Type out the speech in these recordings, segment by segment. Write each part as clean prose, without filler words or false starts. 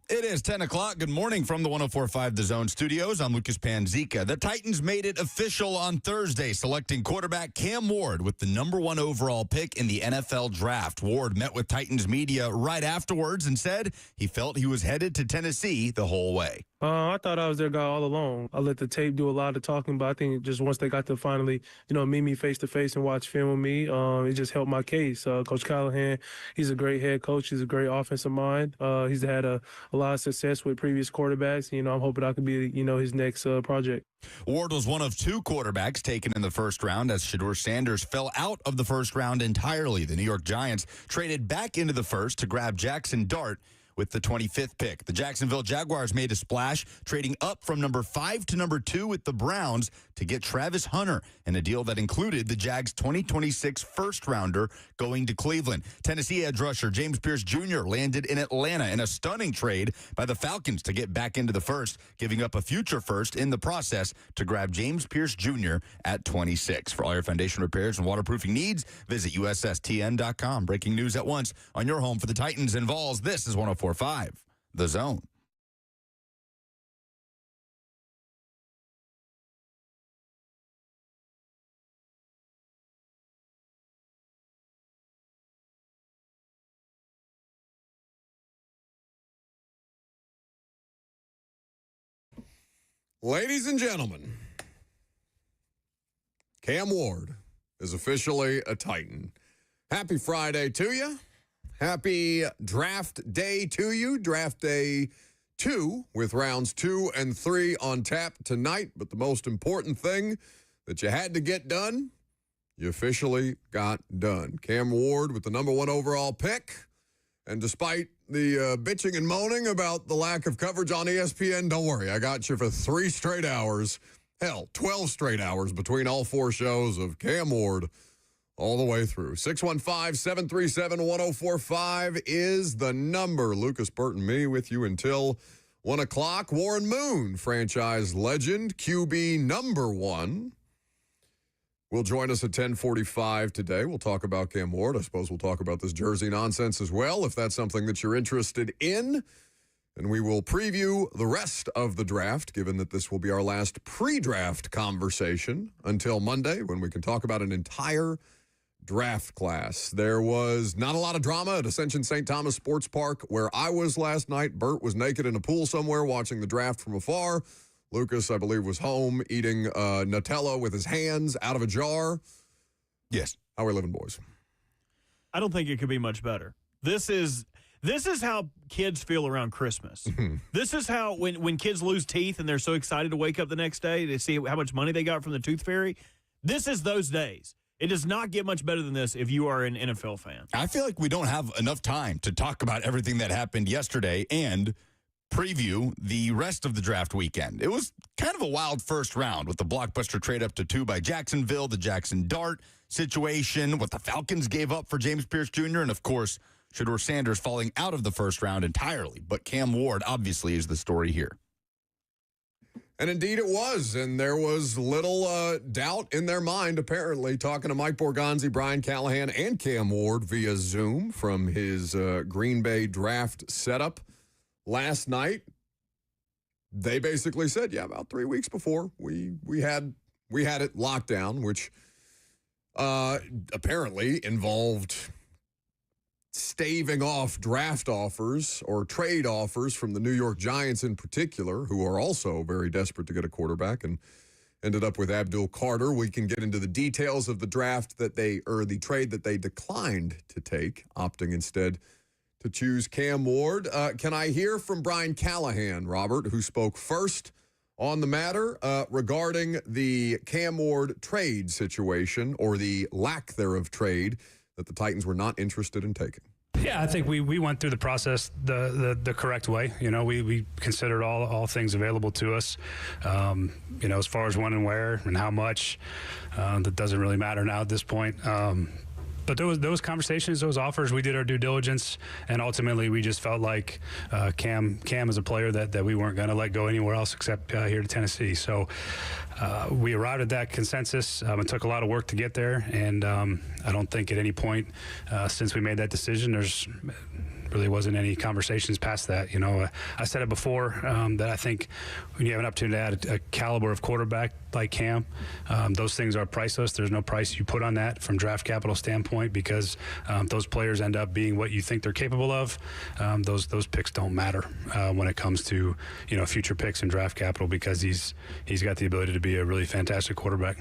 It is 10 o'clock. Good morning from the 104.5 The Zone studios. I'm Lucas Panzica. The Titans made it official on Thursday, selecting quarterback Cam Ward with the number 1 overall pick in the NFL draft. Ward met with Titans media right afterwards and said he felt he was headed to Tennessee the whole way. I thought I was their guy all along. I let the tape do a lot of talking, but I think just once they got to finally, meet me face to face and watch film with me, it just helped my case. Coach Callahan, he's a great head coach. He's a great offensive mind. He's had a lot of success with previous quarterbacks. I'm hoping I can be, his next project. Ward was one of 2 quarterbacks taken in the first round as Shedeur Sanders fell out of the first round entirely. The New York Giants traded back into the first to grab Jackson Dart with the 25th pick. The Jacksonville Jaguars made a splash, trading up from number 5 to number 2 with the Browns to get Travis Hunter in a deal that included the Jags' 2026 first-rounder going to Cleveland. Tennessee edge rusher James Pierce Jr. landed in Atlanta in a stunning trade by the Falcons to get back into the first, giving up a future first in the process to grab James Pierce Jr. at 26. For all your foundation repairs and waterproofing needs, visit USSTN.com. Breaking news at once on your home for the Titans and Vols. This is 104.5 The Zone. Ladies and gentlemen, Cam Ward is officially a Titan. Happy Friday to you. Happy draft day to you. Draft day 2 with rounds 2 and 3 on tap tonight. But the most important thing that you had to get done, you officially got done. Cam Ward with the number 1 overall pick. And despite the bitching and moaning about the lack of coverage on ESPN, don't worry. I got you for 3 straight hours. Hell, 12 straight hours between all 4 shows of Cam Ward all the way through. 615-737-1045 is the number. Lucas Burton, me with you until 1 o'clock. Warren Moon, franchise legend, QB number 1, will join us at 10:45 today. We'll talk about Cam Ward. I suppose we'll talk about this jersey nonsense as well, if that's something that you're interested in. And we will preview the rest of the draft, given that this will be our last pre-draft conversation until Monday, when we can talk about an entire draft class. There was not a lot of drama at Ascension St. Thomas Sports Park, where I was last night. Bert was naked in a pool somewhere watching the draft from afar. Lucas, I believe, was home eating Nutella with his hands out of a jar. Yes. How are we living, boys? I don't think it could be much better. This is how kids feel around Christmas. This is how when kids lose teeth and they're so excited to wake up the next day to see how much money they got from the tooth fairy. This is those days. It does not get much better than this if you are an NFL fan. I feel like we don't have enough time to talk about everything that happened yesterday and preview the rest of the draft weekend. It was kind of a wild first round with the blockbuster trade up to 2 by Jacksonville, the Jackson Dart situation, what the Falcons gave up for James Pierce Jr., and, of course, Shedeur Sanders falling out of the first round entirely. But Cam Ward, obviously, is the story here. And indeed it was, and there was little doubt in their mind, apparently, talking to Mike Borgonzi, Brian Callahan, and Cam Ward via Zoom from his Green Bay draft setup last night. They basically said, yeah, about 3 weeks before, we had it locked down, which apparently involved staving off draft offers or trade offers from the New York Giants in particular, who are also very desperate to get a quarterback and ended up with Abdul Carter. We can get into the details of the draft the trade that they declined to take, opting instead to choose Cam Ward. Can I hear from Brian Callahan, Robert, who spoke first on the matter regarding the Cam Ward trade situation, or the lack thereof trade, that the Titans were not interested in taking? Yeah, I think we went through the process the correct way. We considered all things available to us. As far as when and where and how much, that doesn't really matter now at this point. But those conversations, those offers, we did our due diligence, and ultimately we just felt like Cam is a player that we weren't going to let go anywhere else except here to Tennessee. So we arrived at that consensus. It took a lot of work to get there, and I don't think at any point since we made that decision there's really wasn't any conversations past that. I said it before that I think when you have an opportunity to add a caliber of quarterback like Cam, those things are priceless. There's no price you put on that from draft capital standpoint because those players end up being what you think they're capable of. Those picks don't matter when it comes to future picks and draft capital because he's got the ability to be a really fantastic quarterback.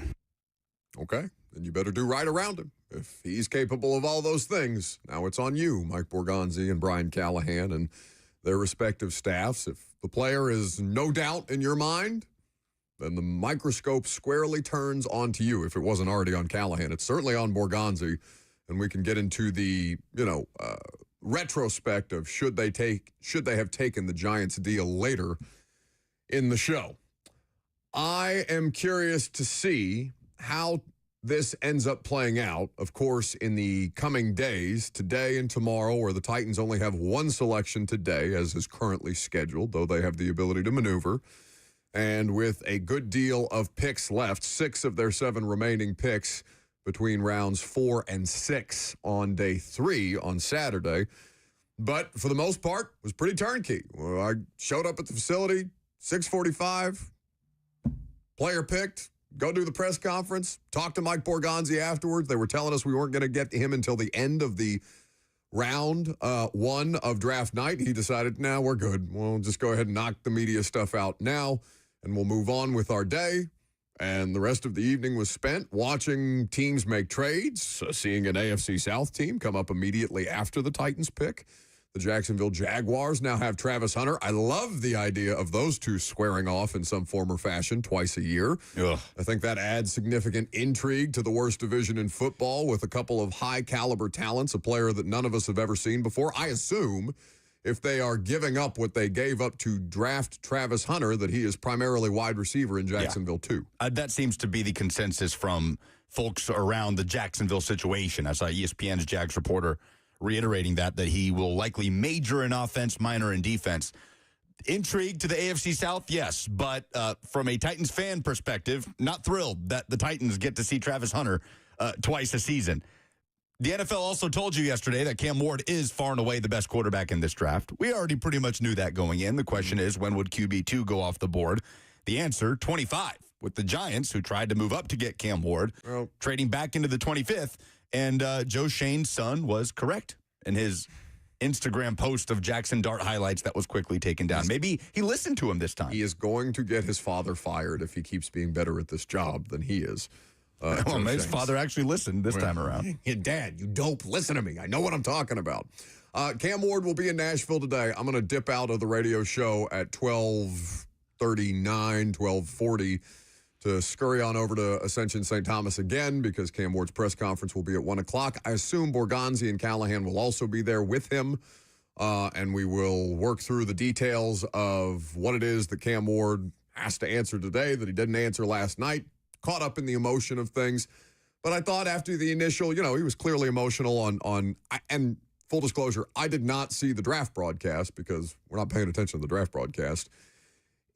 Okay, then you better do right around him. If he's capable of all those things, now it's on you, Mike Borgonzi and Brian Callahan and their respective staffs. If the player is no doubt in your mind, then the microscope squarely turns onto you. If it wasn't already on Callahan, it's certainly on Borgonzi, and we can get into the, retrospect of should they have taken the Giants deal later in the show. I am curious to see how this ends up playing out, of course, in the coming days, today and tomorrow, where the Titans only have one selection today, as is currently scheduled, though they have the ability to maneuver. And with a good deal of picks left, 6 of their 7 remaining picks between rounds 4 and 6 on day 3 on Saturday. But for the most part, it was pretty turnkey. I showed up at the facility, 6:45, player picked, go do the press conference, talk to Mike Borgonzi afterwards. They were telling us we weren't going to get to him until the end of the round 1 of draft night. He decided, no, we're good. We'll just go ahead and knock the media stuff out now, and we'll move on with our day. And the rest of the evening was spent watching teams make trades, seeing an AFC South team come up immediately after the Titans pick. The Jacksonville Jaguars now have Travis Hunter. I love the idea of those two squaring off in some form or fashion twice a year. Ugh. I think that adds significant intrigue to the worst division in football with a couple of high-caliber talents, a player that none of us have ever seen before. I assume if they are giving up what they gave up to draft Travis Hunter, that he is primarily wide receiver in Jacksonville, too. That seems to be the consensus from folks around the Jacksonville situation. I saw ESPN's Jags reporter reiterating that he will likely major in offense, minor in defense. Intrigue to the AFC South, yes, but from a Titans fan perspective, not thrilled that the Titans get to see Travis Hunter twice a season. The NFL also told you yesterday that Cam Ward is far and away the best quarterback in this draft. We already pretty much knew that going in. The question is, when would QB2 go off the board? The answer, 25, with the Giants, who tried to move up to get Cam Ward, trading back into the 25th. And Joe Shane's son was correct in his Instagram post of Jackson Dart highlights that was quickly taken down. Maybe he listened to him this time. He is going to get his father fired if he keeps being better at this job than he is. His father actually listened this time around. Hey, Dad, you dope. Listen to me. I know what I'm talking about. Cam Ward will be in Nashville today. I'm going to dip out of the radio show at 12:39, 12:40 to scurry on over to Ascension St. Thomas again because Cam Ward's press conference will be at 1 o'clock. I assume Borgonzi and Callahan will also be there with him, and we will work through the details of what it is that Cam Ward has to answer today that he didn't answer last night. Caught up in the emotion of things. But I thought after the initial, he was clearly emotional on and full disclosure, I did not see the draft broadcast because we're not paying attention to the draft broadcast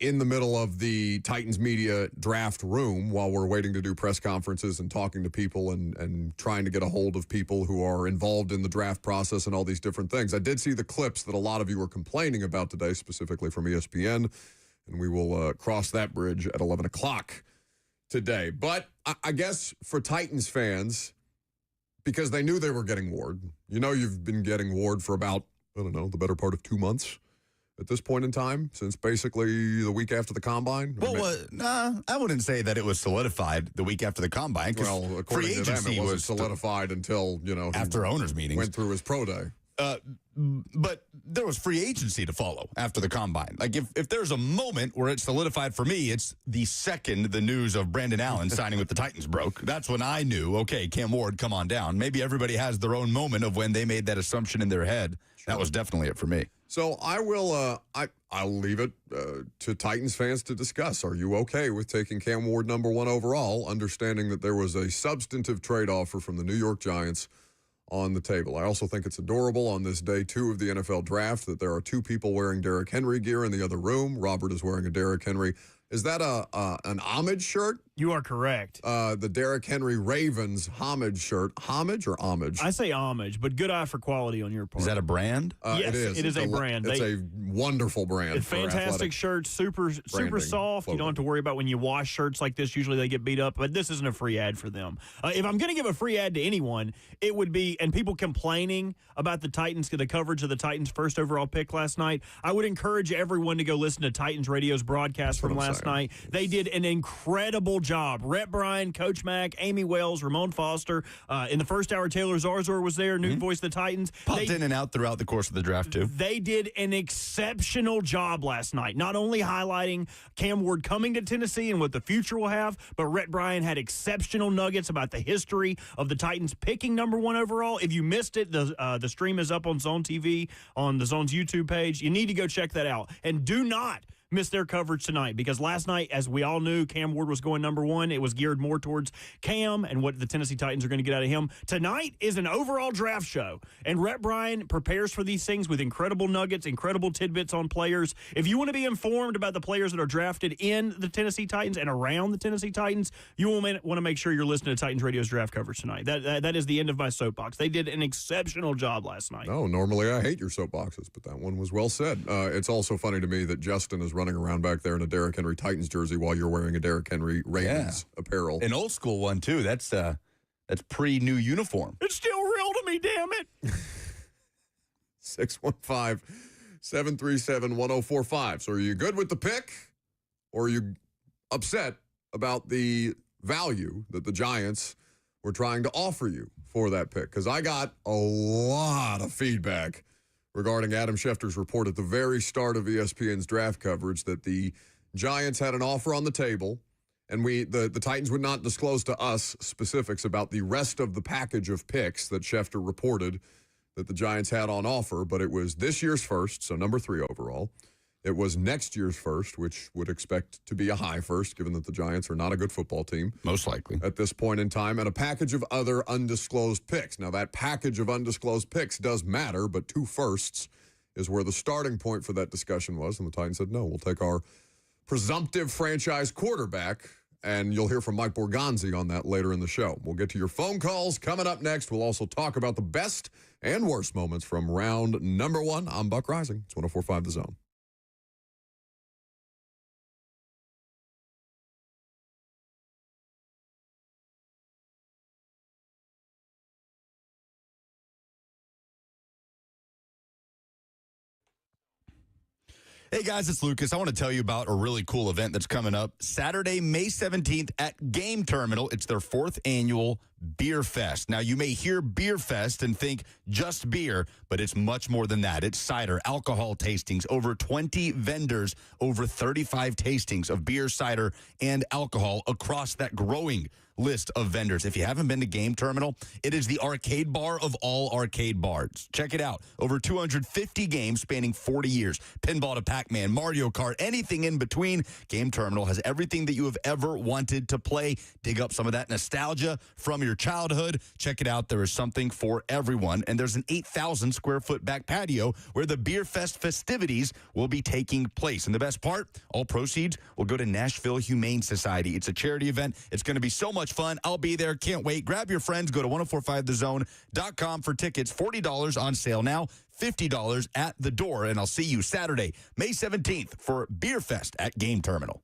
in the middle of the Titans media draft room while we're waiting to do press conferences and talking to people and trying to get a hold of people who are involved in the draft process and all these different things. I did see the clips that a lot of you were complaining about today, specifically from ESPN, and we will cross that bridge at 11 o'clock today. But I guess for Titans fans, because they knew they were getting Ward, you've been getting Ward for about, the better part of 2 months. At this point in time, since basically the week after the Combine? I wouldn't say that it was solidified the week after the Combine. Well, according to them, it wasn't solidified until, after owners' meetings. Went through his pro day. But there was free agency to follow after the Combine. Like, if there's a moment where it's solidified for me, it's the second the news of Brandon Allen signing with the Titans broke. That's when I knew, okay, Cam Ward, come on down. Maybe everybody has their own moment of when they made that assumption in their head. Sure. That was definitely it for me. So I will. I'll leave it to Titans fans to discuss. Are you okay with taking Cam Ward number 1 overall, understanding that there was a substantive trade offer from the New York Giants on the table? I also think it's adorable on this day 2 of the NFL draft that there are 2 people wearing Derrick Henry gear in the other room. Robert is wearing a Derrick Henry. Is that an homage shirt? You are correct. The Derrick Henry Ravens homage shirt. Homage or homage? I say homage, but good eye for quality on your part. Is that a brand? Yes, it is a brand. It's a wonderful brand. Fantastic shirts, super soft. Clothing. You don't have to worry about when you wash shirts like this. Usually they get beat up, but this isn't a free ad for them. If I'm going to give a free ad to anyone, it would be, and people complaining about the Titans, the coverage of the Titans' first overall pick last night, I would encourage everyone to go listen to Titans Radio's broadcast from last night. They did an incredible job. Rhett Bryan, Coach Mack, Amy Wells, Ramon Foster. In the first hour, Taylor Zarzor was there, new voice of the Titans. Popped in and out throughout the course of the draft, too. They did an exceptional job last night, not only highlighting Cam Ward coming to Tennessee and what the future will have, but Rhett Bryan had exceptional nuggets about the history of the Titans picking number 1 overall. If you missed it, the stream is up on Zone TV, on the Zone's YouTube page. You need to go check that out. And do not miss their coverage tonight, because last night, as we all knew, Cam Ward was going number 1. It was geared more towards Cam and what the Tennessee Titans are going to get out of him. Tonight is an overall draft show, and Rhett Bryan prepares for these things with incredible nuggets, incredible tidbits on players. If you want to be informed about the players that are drafted in the Tennessee Titans and around the Tennessee Titans, you will want to make sure you're listening to Titans Radio's draft coverage tonight. That is the end of my soapbox. They did an exceptional job last night. No, normally I hate your soapboxes, but that one was well said. It's also funny to me that Justin is running around back there in a Derrick Henry Titans jersey while you're wearing a Derrick Henry Ravens apparel. An old school one, too. That's pre-new uniform. It's still real to me, damn it. 615-737-1045. So are you good with the pick, or are you upset about the value that the Giants were trying to offer you for that pick? Because I got a lot of feedback regarding Adam Schefter's report at the very start of ESPN's draft coverage that the Giants had an offer on the table, and the Titans would not disclose to us specifics about the rest of the package of picks that Schefter reported that the Giants had on offer, but it was this year's first, so number 3 overall. It was next year's first, which would expect to be a high first, given that the Giants are not a good football team. Most likely. At this point in time, and a package of other undisclosed picks. Now, that package of undisclosed picks does matter, but 2 firsts is where the starting point for that discussion was, and the Titans said, no, we'll take our presumptive franchise quarterback, and you'll hear from Mike Borgonzi on that later in the show. We'll get to your phone calls coming up next. We'll also talk about the best and worst moments from round number 1. I'm Buck Rising. It's 104.5 The Zone. Hey, guys, it's Lucas. I want to tell you about a really cool event that's coming up Saturday, May 17th at Game Terminal. It's their 4th annual Beerfest. Now, you may hear Beerfest and think just beer, but it's much more than that. It's cider, alcohol tastings, over 20 vendors, over 35 tastings of beer, cider, and alcohol across that growing list of vendors. If you haven't been to Game Terminal, it is the arcade bar of all arcade bars. Check it out. Over 250 games spanning 40 years. Pinball to Pac-Man, Mario Kart, anything in between. Game Terminal has everything that you have ever wanted to play. Dig up some of that nostalgia from your childhood. Check it out. There is something for everyone. And there's an 8,000 square foot back patio where the Beer Fest festivities will be taking place. And the best part, all proceeds will go to Nashville Humane Society. It's a charity event. It's going to be so much fun. I'll be there. Can't wait. Grab your friends. Go to 1045thezone.com for tickets. $40 on sale now, $50 at the door. And I'll see you Saturday, May 17th for Beer Fest at Game Terminal.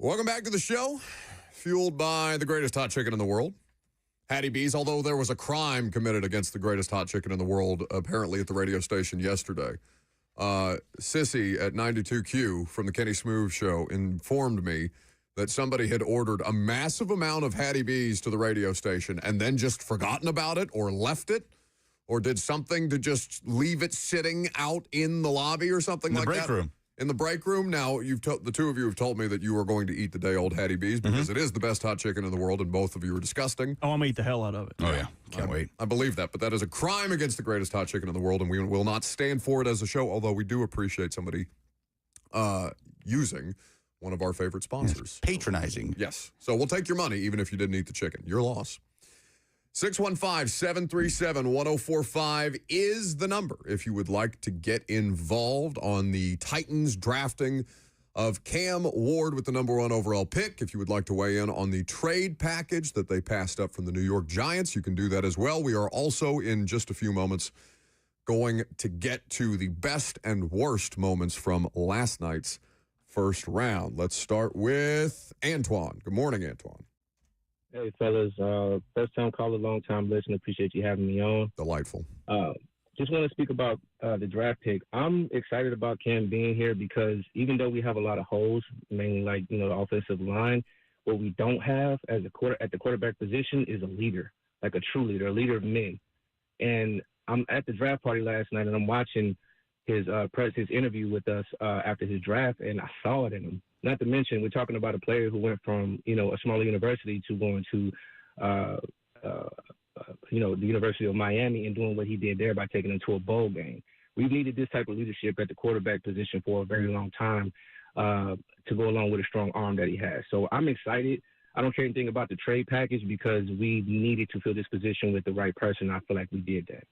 Welcome back to the show. Fueled by the greatest hot chicken in the world, Hattie B's, although there was a crime committed against the greatest hot chicken in the world, apparently at the radio station yesterday. Sissy at 92Q from the Kenny Smooth Show informed me that somebody had ordered a massive amount of Hattie B's to the radio station and then just forgotten about it or left it or did something to just leave it sitting out in the lobby or something like that. In the break room. In the break room. Now, the two of you have told me that you are going to eat the day-old Hattie B's because it is the best hot chicken in the world, and both of you are disgusting. Oh, I'm going to eat the hell out of it. Oh, yeah. Can't wait. I believe that, but that is a crime against the greatest hot chicken in the world, and we will not stand for it as a show, although we do appreciate somebody using one of our favorite sponsors. Patronizing. Yes. So we'll take your money, even if you didn't eat the chicken. Your loss. 615-737-1045 is the number if you would like to get involved on the Titans drafting of Cam Ward with the #1 overall pick. If you would like to weigh in on the trade package that they passed up from the New York Giants, you can do that as well. We are also, in just a few moments, going to get to the best and worst moments from last night's first round. Let's start with Antoine. Good morning, Antoine. Hey, fellas. First time caller, long time listener. Appreciate you having me on. Delightful. Just want to speak about the draft pick. I'm excited about Cam being here because even though we have a lot of holes, mainly like, the offensive line, what we don't have at the quarterback position is a leader, like a true leader, a leader of men. And I'm at the draft party last night and I'm watching his interview with us after his draft, and I saw it in him. Not to mention, we're talking about a player who went from, a smaller university to going to, the University of Miami and doing what he did there by taking them to a bowl game. We've needed this type of leadership at the quarterback position for a very long time to go along with a strong arm that he has. So I'm excited. I don't care anything about the trade package because we needed to fill this position with the right person. I feel like we did that.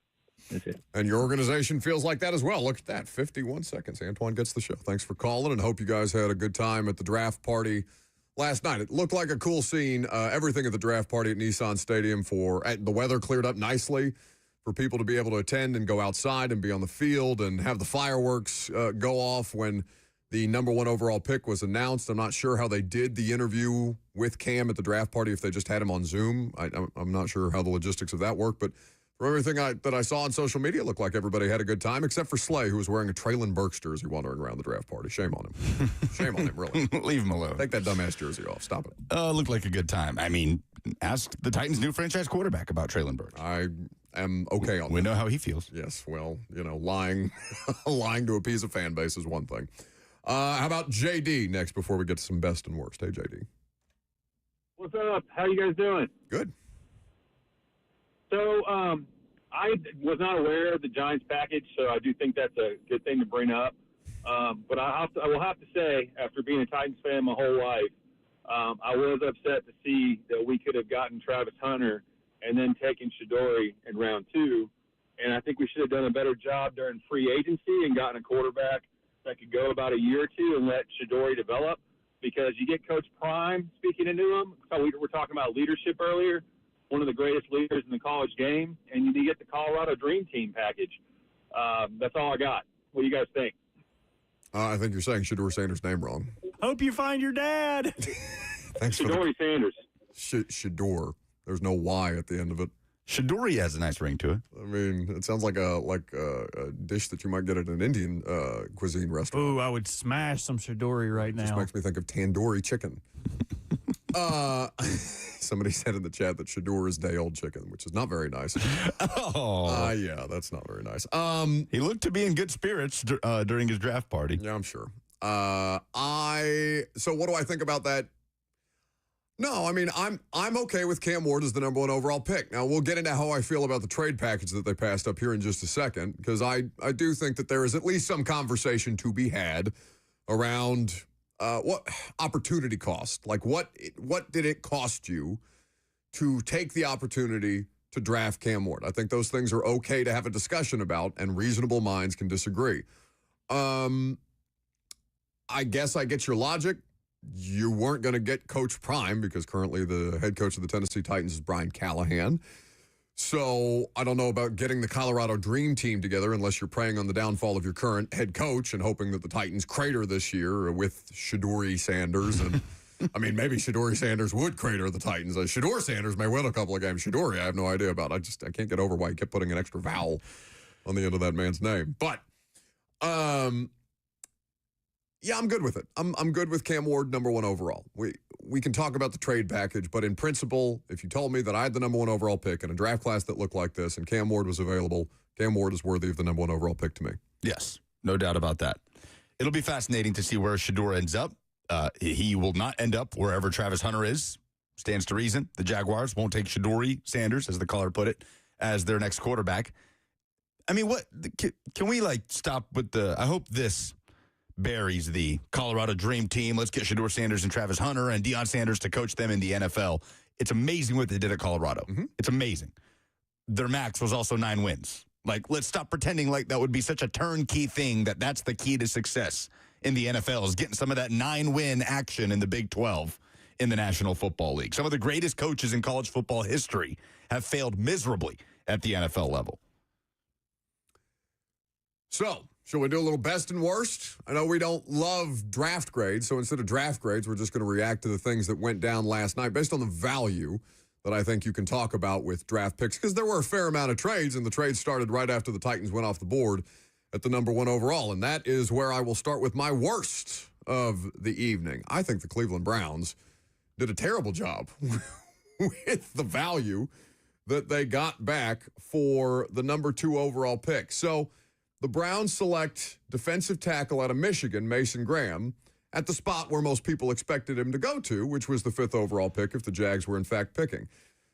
That's it. And your organization feels like that as well. Look at that. 51 seconds. Antoine gets the show. Thanks for calling, and hope you guys had a good time at the draft party last night. It looked like a cool scene. Everything at the draft party at Nissan Stadium the weather cleared up nicely for people to be able to attend and go outside and be on the field and have the fireworks go off when the #1 overall pick was announced. I'm not sure how they did the interview with Cam at the draft party, if they just had him on Zoom. I'm not sure how the logistics of that work, but from everything that I saw on social media, it looked like everybody had a good time, except for Slay, who was wearing a Traylon Burks jersey wandering around the draft party. Shame on him. Shame on him, really. Leave him alone. Take that dumbass jersey off. Stop it. Looked like a good time. I mean, ask the Titans' new franchise quarterback about Traylon Burks. I am okay on that. We know how he feels. Yes, well, lying to a piece of fan base is one thing. How about JD next before we get to some best and worst? Hey, JD. What's up? How you guys doing? Good. So I was not aware of the Giants package, so I do think that's a good thing to bring up. But I will have to say, after being a Titans fan my whole life, I was upset to see that we could have gotten Travis Hunter and then taken Shadori in round 2. And I think we should have done a better job during free agency and gotten a quarterback that could go about a year or two and let Shadori develop, because you get Coach Prime speaking into him. So we were talking about leadership earlier. One of the greatest leaders in the college game, and you get the Colorado Dream Team package. That's all I got. What do you guys think? I think you're saying Shador Sanders' name wrong. Hope you find your dad. Thanks for Shadori Sanders. Shador. There's no Y at the end of it. Shadori has a nice ring to it. I mean, it sounds like a dish that you might get at an Indian cuisine restaurant. Ooh, I would smash some Shadori right now. Just makes me think of tandoori chicken. Somebody said in the chat that Shador is day-old chicken, which is not very nice. Oh. Yeah, that's not very nice. He looked to be in good spirits during his draft party. Yeah, I'm sure. So what do I think about that? No, I mean, I'm okay with Cam Ward as the #1 overall pick. Now, we'll get into how I feel about the trade package that they passed up here in just a second, because I do think that there is at least some conversation to be had around what opportunity cost. Like, what did it cost you to take the opportunity to draft Cam Ward? I think those things are okay to have a discussion about, and reasonable minds can disagree. I guess I get your logic. You weren't going to get Coach Prime because currently the head coach of the Tennessee Titans is Brian Callahan. So I don't know about getting the Colorado Dream Team together unless you're preying on the downfall of your current head coach and hoping that the Titans crater this year with Shadori Sanders and I mean, maybe Shedeur Sanders would crater the Titans. Shedeur Sanders may win a couple of games. Shedeur, I have no idea about. I can't get over why he kept putting an extra vowel on the end of that man's name. But, yeah, I'm good with it. I'm good with Cam Ward, number 1 overall. We can talk about the trade package, but in principle, if you told me that I had the number 1 overall pick in a draft class that looked like this and Cam Ward was available, Cam Ward is worthy of the number 1 overall pick to me. Yes, no doubt about that. It'll be fascinating to see where Shedeur ends up. He will not end up wherever Travis Hunter is. Stands to reason. The Jaguars won't take Shedeur Sanders, as the caller put it, as their next quarterback. I mean, can we stop with I hope this buries the Colorado Dream Team. Let's get Shedeur Sanders and Travis Hunter and Deion Sanders to coach them in the NFL. It's amazing what they did at Colorado. Mm-hmm. It's amazing. Their max was also 9 wins. Let's stop pretending like that would be such a turnkey thing that's the key to success in the NFL is getting some of that 9-win action in the Big 12 in the National Football League. Some of the greatest coaches in college football history have failed miserably at the NFL level. So, shall we do a little best and worst? I know we don't love draft grades, so instead of draft grades, we're just going to react to the things that went down last night based on the value that I think you can talk about with draft picks, because there were a fair amount of trades, and the trades started right after the Titans went off the board at the number 1 overall, and that is where I will start with my worst of the evening. I think the Cleveland Browns did a terrible job with the value that they got back for the number 2 overall pick. So the Browns select defensive tackle out of Michigan, Mason Graham, at the spot where most people expected him to go to, which was the 5th overall pick if the Jags were in fact picking.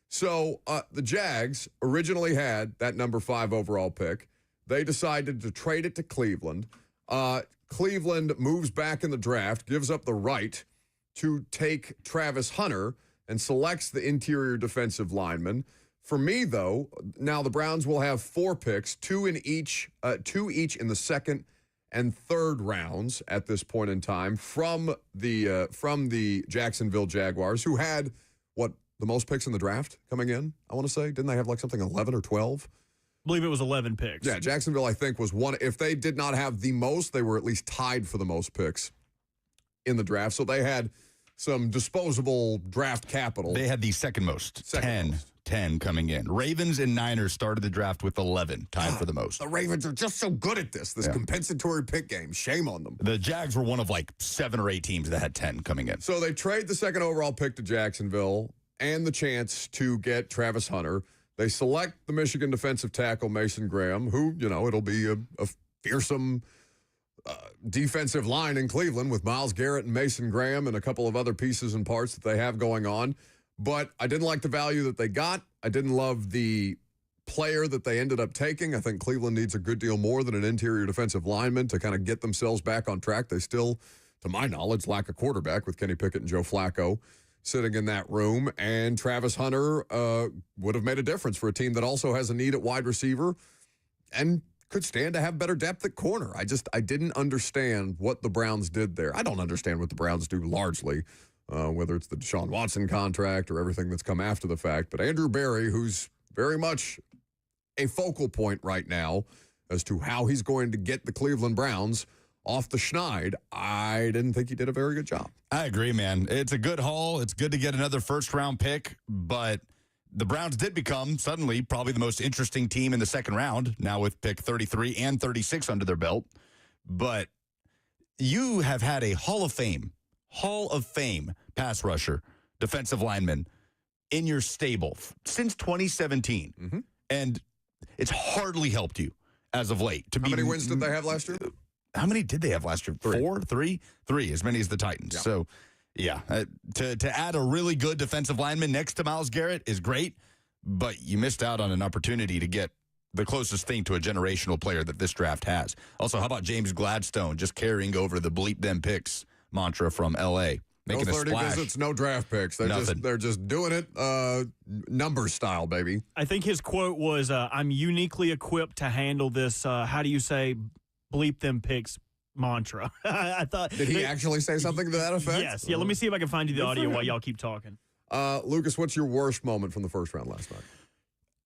So the Jags originally had that number 5 overall pick. They decided to trade it to Cleveland. Cleveland moves back in the draft, gives up the right to take Travis Hunter and selects the interior defensive lineman. For me, though, now the Browns will have 4 picks, 2 each in the 2nd and 3rd rounds at this point in time from the Jacksonville Jaguars, who had the most picks in the draft coming in. I want to say, didn't they have something 11 or 12? I believe it was 11 picks. Yeah, Jacksonville, I think, was one. If they did not have the most, they were at least tied for the most picks in the draft. So they had some disposable draft capital. They had the second most, 10 coming in. Ravens and Niners started the draft with 11, tied for the most. The Ravens are just so good at this compensatory pick game. Shame on them. The Jags were one of 7 or 8 teams that had 10 coming in. So they trade the 2nd overall pick to Jacksonville and the chance to get Travis Hunter. They select the Michigan defensive tackle, Mason Graham, who, it'll be a fearsome defensive line in Cleveland with Myles Garrett and Mason Graham and a couple of other pieces and parts that they have going on. But I didn't like the value that they got. I didn't love the player that they ended up taking. I think Cleveland needs a good deal more than an interior defensive lineman to kind of get themselves back on track. They still, to my knowledge, lack a quarterback with Kenny Pickett and Joe Flacco sitting in that room. And Travis Hunter would have made a difference for a team that also has a need at wide receiver and could stand to have better depth at corner. I didn't understand what the Browns did there. I don't understand what the Browns do largely, whether it's the Deshaun Watson contract or everything that's come after the fact. But Andrew Berry, who's very much a focal point right now as to how he's going to get the Cleveland Browns off the schneid, I didn't think he did a very good job. I agree, man. It's a good haul. It's good to get another first-round pick, but the Browns did become suddenly probably the most interesting team in the 2nd round, now with pick 33 and 36 under their belt. But you have had a Hall of Fame pass rusher, defensive lineman in your stable since 2017. Mm-hmm. And it's hardly helped you as of late. How many wins did they have last year? How many did they have last year? 4? 3? 3, as many as the Titans. Yeah. So, yeah, to add a really good defensive lineman next to Myles Garrett is great, but you missed out on an opportunity to get the closest thing to a generational player that this draft has. Also, how about James Gladstone just carrying over the bleep them picks mantra from L.A., making no 30 a splash. visits, no draft picks. They're just doing it number style, baby. I think his quote was, I'm uniquely equipped to handle this, how do you say, bleep them picks mantra. I thought. Did he actually say something to that effect? Yes. Yeah, let me see if I can find you the audio while y'all keep talking. Lucas, what's your worst moment from the first round last night?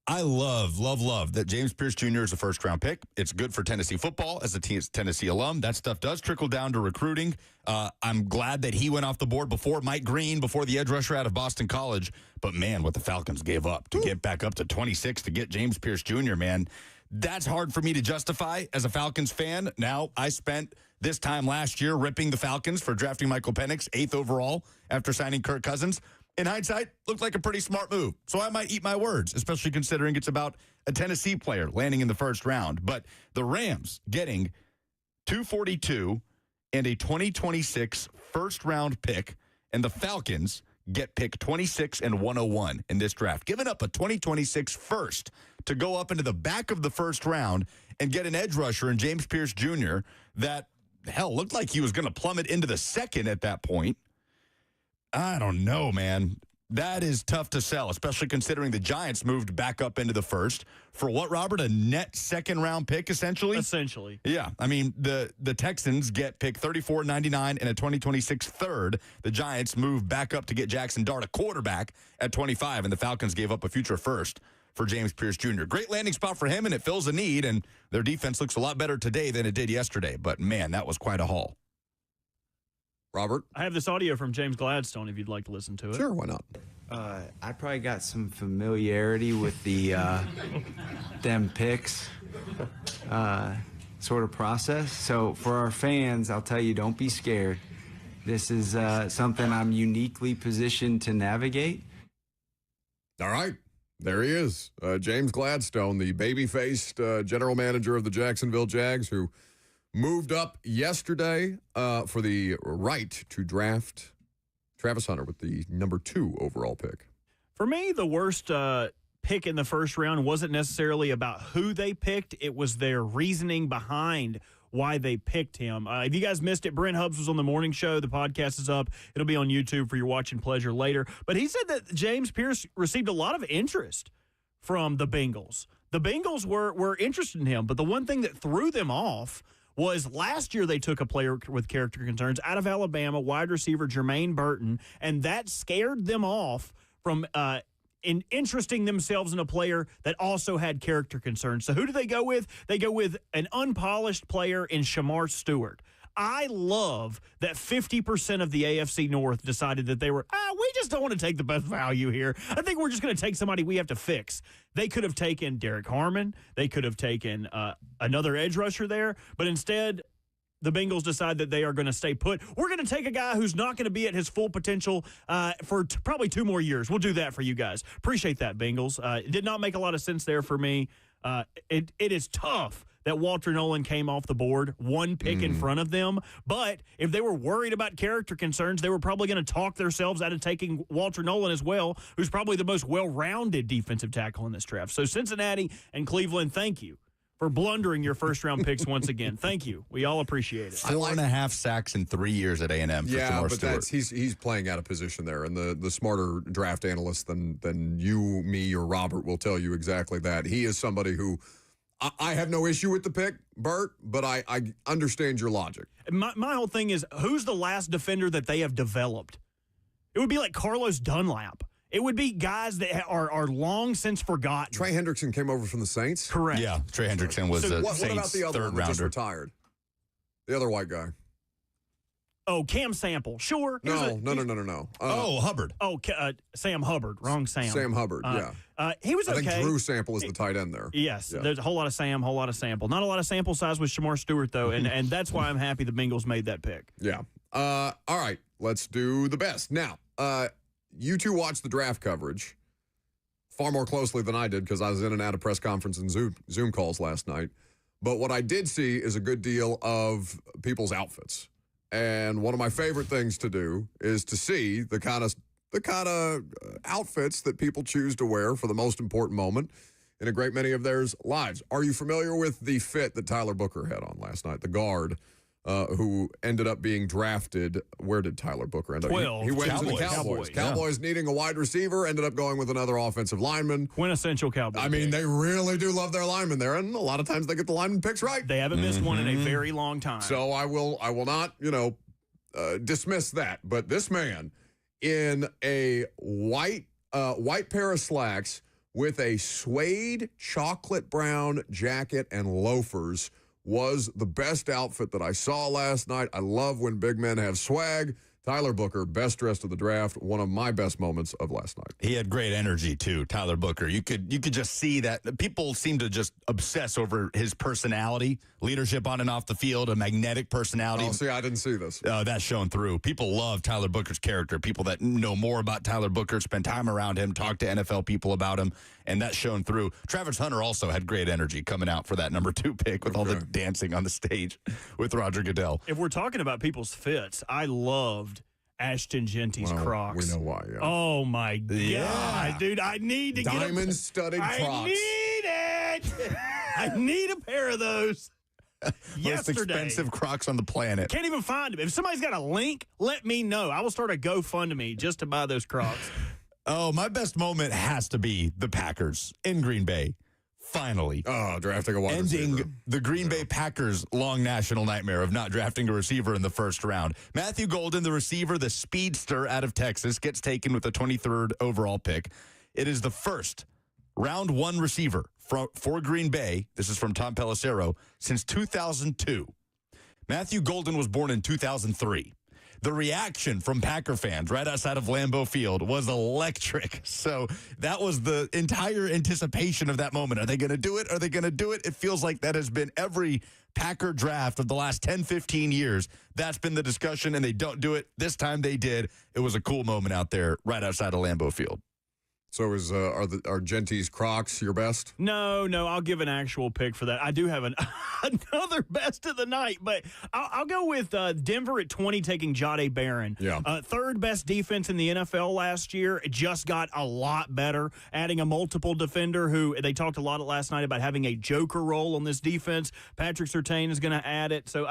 I love that James Pierce Jr. is a first-round pick. It's good for Tennessee football as a Tennessee alum. That stuff does trickle down to recruiting. I'm glad that he went off the board before Mike Green, before the edge rusher out of Boston College. But, man, what the Falcons gave up to get back up to 26 to get James Pierce Jr., man, that's hard for me to justify as a Falcons fan. Now, I spent this time last year ripping the Falcons for drafting Michael Penix, 8th overall, after signing Kirk Cousins. In hindsight, looked like a pretty smart move. So I might eat my words, especially considering it's about a Tennessee player landing in the first round. But the Rams getting 242 and a 2026 first-round pick, and the Falcons get pick 26 and 101 in this draft, giving up a 2026 first to go up into the back of the first round and get an edge rusher in James Pierce Jr. that, hell, looked like he was going to plummet into the second at that point. I don't know, man. That is tough to sell, especially considering the Giants moved back up into the first for what, Robert? A net second-round pick, essentially? Essentially. Yeah. I mean, the Texans get pick 34, 99, and a 2026 third. The Giants move back up to get Jackson Dart, a quarterback, at 25, and the Falcons gave up a future first for James Pierce Jr. Great landing spot for him, and it fills a need, and their defense looks a lot better today than it did yesterday. But, man, that was quite a haul. Robert? I have this audio from James Gladstone if you'd like to listen to it. Sure, why not? I probably got some familiarity with the them picks sort of process. So for our fans, I'll tell you, don't be scared. This is something I'm uniquely positioned to navigate. All right. There he is. James Gladstone, the baby-faced general manager of the Jacksonville Jags, who moved up yesterday for the right to draft Travis Hunter with the number 2 overall pick. For me, the worst pick in the first round wasn't necessarily about who they picked. It was their reasoning behind why they picked him. If you guys missed it, Brent Hubbs was on the morning show. The podcast is up. It'll be on YouTube for your watching pleasure later. But he said that James Pierce received a lot of interest from the Bengals. The Bengals were interested in him, but the one thing that threw them off was last year they took a player with character concerns out of Alabama, wide receiver Jermaine Burton, and that scared them off from interesting themselves in a player that also had character concerns. So who do they go with? They go with an unpolished player in Shamar Stewart. I love that 50% of the AFC North decided that they were, we just don't want to take the best value here. I think we're just going to take somebody we have to fix. They could have taken Derek Harmon. They could have taken another edge rusher there. But instead, the Bengals decide that they are going to stay put. We're going to take a guy who's not going to be at his full potential for probably 2 more years. We'll do that for you guys. Appreciate that, Bengals. It did not make a lot of sense there for me. It is tough that Walter Nolan came off the board 1 pick in front of them. But if they were worried about character concerns, they were probably going to talk themselves out of taking Walter Nolan as well, who's probably the most well-rounded defensive tackle in this draft. So Cincinnati and Cleveland, thank you for blundering your first-round picks once again. Thank you. We all appreciate it. 4.5 sacks in 3 years at A&M for Yeah, Shamar but Stewart. he's playing out of position there, and the smarter draft analyst than you, me, or Robert will tell you exactly that. He is somebody who I have no issue with the pick, Bert, but I understand your logic. My whole thing is, who's the last defender that they have developed? It would be like Carlos Dunlap. It would be guys that are long since forgotten. Trey Hendrickson came over from the Saints? Correct. Yeah, Trey Hendrickson was a What Saints about the other third one that just rounder. retired? The other white guy. Oh, Cam Sample. Sure. No. Hubbard. Sam Hubbard. Wrong Sam. Sam Hubbard, yeah. He was I okay. think Drew Sample is the tight end there. Yes, Yeah. there's a whole lot of Sam, whole lot of Sample. Not a lot of sample size with Shamar Stewart, though, and that's why I'm happy the Bengals made that pick. Yeah. All right, let's do the best. Now, you two watched the draft coverage far more closely than I did because I was in and out of press conference and Zoom calls last night. But what I did see is a good deal of people's outfits. And one of my favorite things to do is to see the kind of outfits that people choose to wear for the most important moment in a great many of their lives. Are you familiar with the fit that Tyler Booker had on last night? The guard who ended up being drafted. Where did Tyler Booker end up? 12. He went to the Cowboys. Cowboys. Yeah. Cowboys needing a wide receiver, ended up going with another offensive lineman. Quintessential Cowboy. I mean, they really do love their linemen there, and a lot of times they get the lineman picks right. They haven't missed one in a very long time. So I will not, dismiss that. But this man in a white pair of slacks with a suede chocolate brown jacket and loafers was the best outfit that I saw last night. I love when big men have swag. Tyler Booker, best dressed of the draft, one of my best moments of last night. He had great energy too, Tyler Booker. You could just see that people seem to just obsess over his personality, leadership on and off the field, a magnetic personality. Oh, see, I didn't see this. That's shown through. People love Tyler Booker's character. People that know more about Tyler Booker spend time around him, talk to NFL people about him, and that's shown through. Travis Hunter also had great energy coming out for that number 2 pick with all the dancing on the stage with Roger Goodell. If we're talking about people's fits, I loved Ashton Genty's Crocs. We know why, yeah. Oh, my God, dude. I need to Diamond-studded Crocs. I need it. I need a pair of those. Most expensive Crocs on the planet. Can't even find them. If somebody's got a link, let me know. I will start a GoFundMe just to buy those Crocs. Oh, my best moment has to be the Packers in Green Bay. Finally. Drafting a wide receiver. Ending the Green Bay Packers' long national nightmare of not drafting a receiver in the first round. Matthew Golden, the receiver, the speedster out of Texas, gets taken with the 23rd overall pick. It is the first round 1 receiver for Green Bay, this is from Tom Pelissero, since 2002. Matthew Golden was born in 2003. The reaction from Packer fans right outside of Lambeau Field was electric. So that was the entire anticipation of that moment. Are they going to do it? Are they going to do it? It feels like that has been every Packer draft of the last 10, 15 years. That's been the discussion, and they don't do it. This time they did. It was a cool moment out there right outside of Lambeau Field. So are Genty's Crocs your best? No, I'll give an actual pick for that. I do have another best of the night, but I'll go with Denver at 20 taking Jahdae Barron. Yeah. Third best defense in the NFL last year. It just got a lot better, adding a multiple defender who they talked a lot last night about having a joker role on this defense. Patrick Surtain is going to add it. So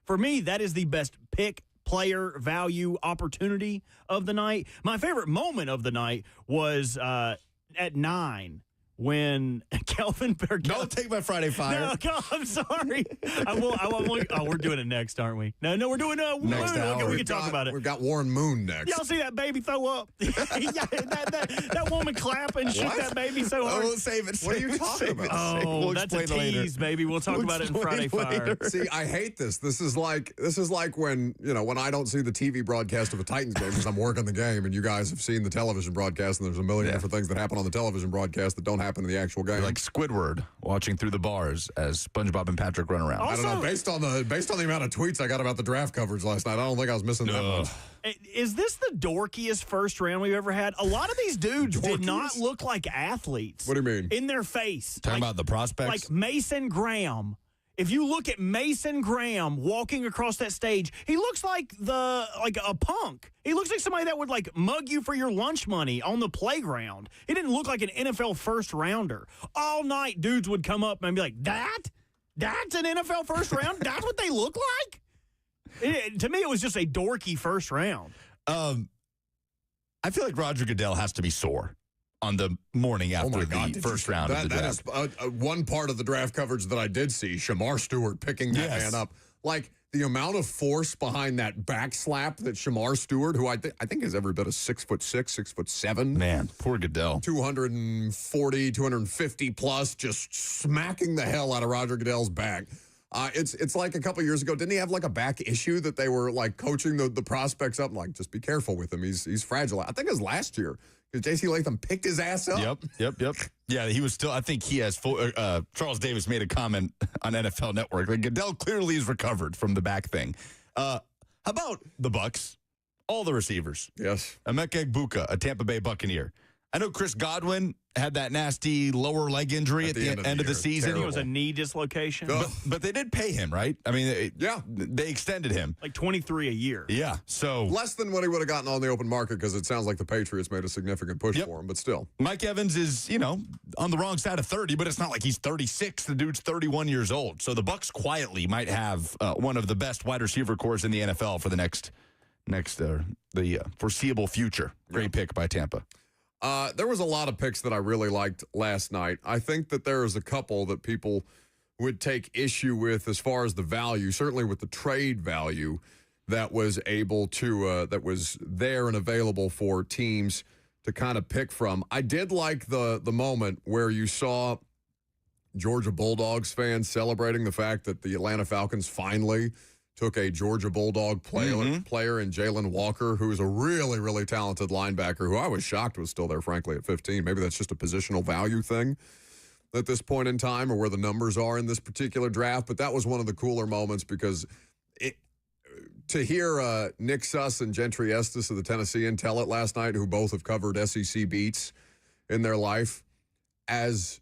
for me, that is the best pick, player value opportunity of the night. My favorite moment of the night was at 9 when Kelvin Bear. Don't take my Friday Fire. No, I'm sorry. We're doing it next, aren't we? No, we're doing next hour. Okay, we can talk about it. We've got Warren Moon next. Y'all see that baby throw up? that woman clap and shoot that baby so hard. Oh, save it. What are you talking about? Oh, that's a tease, baby. We'll talk about it in Friday Fire. See, I hate this. This is like when I don't see the TV broadcast of a Titans game because I'm working the game, and you guys have seen the television broadcast, and there's a million different things that happen on the television broadcast that don't happen in the actual game. You're like Squidward watching through the bars as SpongeBob and Patrick run around. I don't know. Based on the amount of tweets I got about the draft coverage last night, I don't think I was missing that much. Is this the dorkiest first round we've ever had? A lot of these dudes did not look like athletes. What do you mean? In their face. Talking about the prospects? Like Mason Graham. If you look at Mason Graham walking across that stage, he looks like a punk. He looks like somebody that would mug you for your lunch money on the playground. He didn't look like an NFL first rounder. All night, dudes would come up and be like, That's an NFL first round? That's what they look like? To me, it was just a dorky first round. I feel like Roger Goodell has to be sore on the morning after the first round of the draft. That is one part of the draft coverage that I did see, Shamar Stewart picking that man up. Like, the amount of force behind that back slap that Shamar Stewart, who I think is every bit of 6'6", 6'7". Man, poor Goodell. 240, 250 plus, just smacking the hell out of Roger Goodell's back. It's like a couple years ago, didn't he have a back issue that they were coaching the prospects up, just be careful with him. He's fragile. I think it was last year. J.C. Latham picked his ass up. Yep. Yeah, he was still, I think he has full, Charles Davis made a comment on NFL Network. Goodell clearly is recovered from the back thing. How about the Bucks? All the receivers. Yes. Emeka Egbuka, a Tampa Bay Buccaneer. I know Chris Godwin had that nasty lower leg injury at the end of the season. I think it was a knee dislocation. But they did pay him, right? I mean, they extended him. Like $23 a year. Yeah, so. Less than what he would have gotten on the open market because it sounds like the Patriots made a significant push for him, but still. Mike Evans is, on the wrong side of 30, but it's not like he's 36. The dude's 31 years old. So the Bucks quietly might have one of the best wide receiver corps in the NFL for the foreseeable future. Great pick by Tampa. There was a lot of picks that I really liked last night. I think that there is a couple that people would take issue with as far as the value, certainly with the trade value that was able to that was there and available for teams to kind of pick from. I did like the moment where you saw Georgia Bulldogs fans celebrating the fact that the Atlanta Falcons finally took a Georgia Bulldog player in Jalen Walker, who is a really, really talented linebacker who I was shocked was still there, frankly, at 15. Maybe that's just a positional value thing at this point in time or where the numbers are in this particular draft. But that was one of the cooler moments because to hear Nick Suss and Gentry Estes of the Tennessean tell it last night, who both have covered SEC beats in their life, as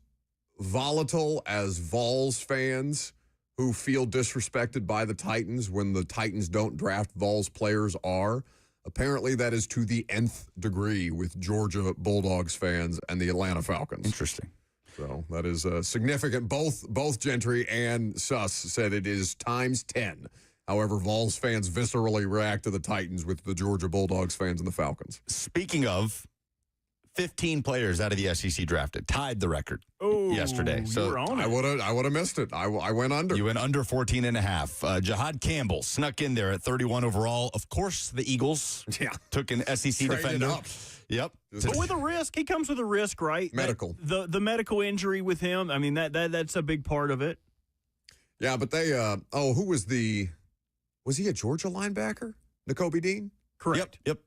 volatile as Vols fans who feel disrespected by the Titans when the Titans don't draft Vols players are, apparently that is to the nth degree with Georgia Bulldogs fans and the Atlanta Falcons. Interesting. So that is significant. Both Gentry and Suss said it is times 10. However, Vols fans viscerally react to the Titans with the Georgia Bulldogs fans and the Falcons. Speaking of, 15 players out of the SEC drafted, tied the record yesterday. So you were on it. I would have missed it. I went under. You went under 14 and a half. Jahad Campbell snuck in there at 31 overall. Of course, the Eagles took an SEC Traded defender. up. Yep. But with a risk, he comes with a risk, right? Medical. The medical injury with him. I mean that's a big part of it. Yeah, but they who was he a Georgia linebacker? N'Kobe Dean? Correct. Yep.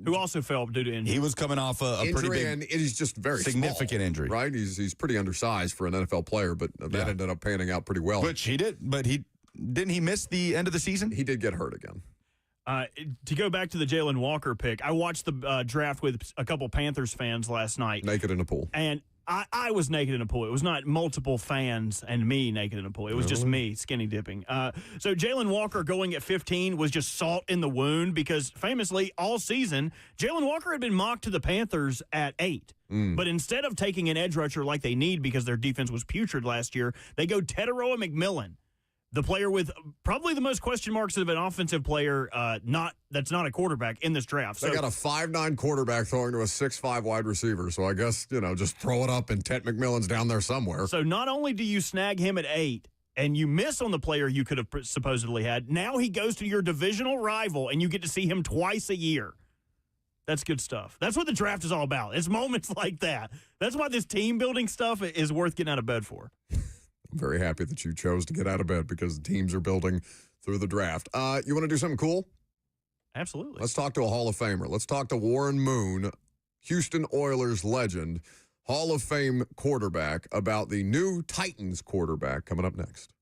Who also fell due to injury. He was coming off a pretty big, and he's just very significant small, injury. Right? He's pretty undersized for an NFL player, but that ended up panning out pretty well. Which he did, but didn't he miss the end of the season? He did get hurt again. To go back to the Jalen Walker pick, I watched the draft with a couple Panthers fans last night. Naked in a pool. And I was naked in a pool. It was not multiple fans and me naked in a pool. It was just me skinny dipping. So Jalen Walker going at 15 was just salt in the wound because famously all season, Jalen Walker had been mocked to the Panthers at 8. But instead of taking an edge rusher like they need because their defense was putrid last year, they go Teteroa McMillan, the player with probably the most question marks of an offensive player that's not a quarterback in this draft. They got a 5'9" quarterback throwing to a 6'5" wide receiver. So I guess, just throw it up and Tet McMillan's down there somewhere. So not only do you snag him at 8 and you miss on the player you could have supposedly had, now he goes to your divisional rival and you get to see him twice a year. That's good stuff. That's what the draft is all about. It's moments like that. That's why this team building stuff is worth getting out of bed for. I'm very happy that you chose to get out of bed because the teams are building through the draft. You want to do something cool? Absolutely. Let's talk to a Hall of Famer. Let's talk to Warren Moon, Houston Oilers legend, Hall of Fame quarterback, about the new Titans quarterback coming up next.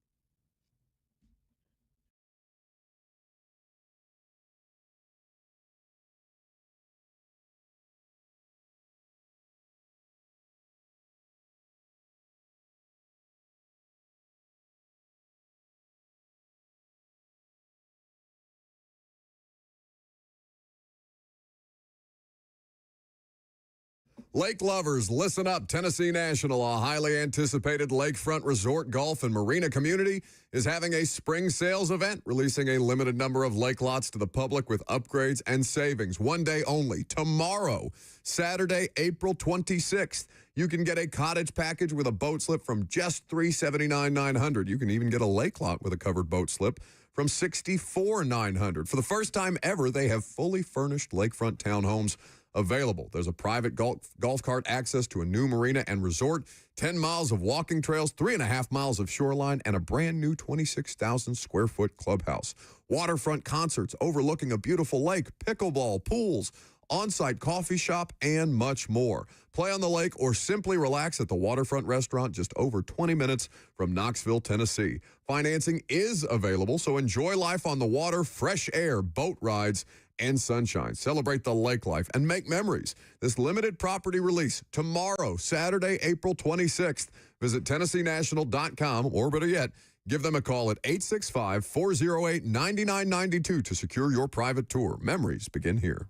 Lake lovers, listen up. Tennessee National, a highly anticipated lakefront resort, golf, and marina community, is having a spring sales event, releasing a limited number of lake lots to the public with upgrades and savings. One day only. Tomorrow, Saturday, April 26th, you can get a cottage package with a boat slip from just $379,900. You can even get a lake lot with a covered boat slip from $64,900. For the first time ever, they have fully furnished lakefront townhomes available. There's a private golf cart access to a new marina and resort, 10 miles of walking trails, 3.5 miles of shoreline, and a brand new 26,000 square foot clubhouse. Waterfront concerts overlooking a beautiful lake, pickleball, pools, on-site coffee shop, and much more. Play on the lake or simply relax at the Waterfront Restaurant just over 20 minutes from Knoxville, Tennessee. Financing is available, so enjoy life on the water, fresh air, boat rides, and sunshine. Celebrate the lake life and make memories. This limited property release tomorrow, Saturday, April 26th. Visit TennesseeNational.com or better yet, give them a call at 865-408-9992 to secure your private tour. Memories begin here.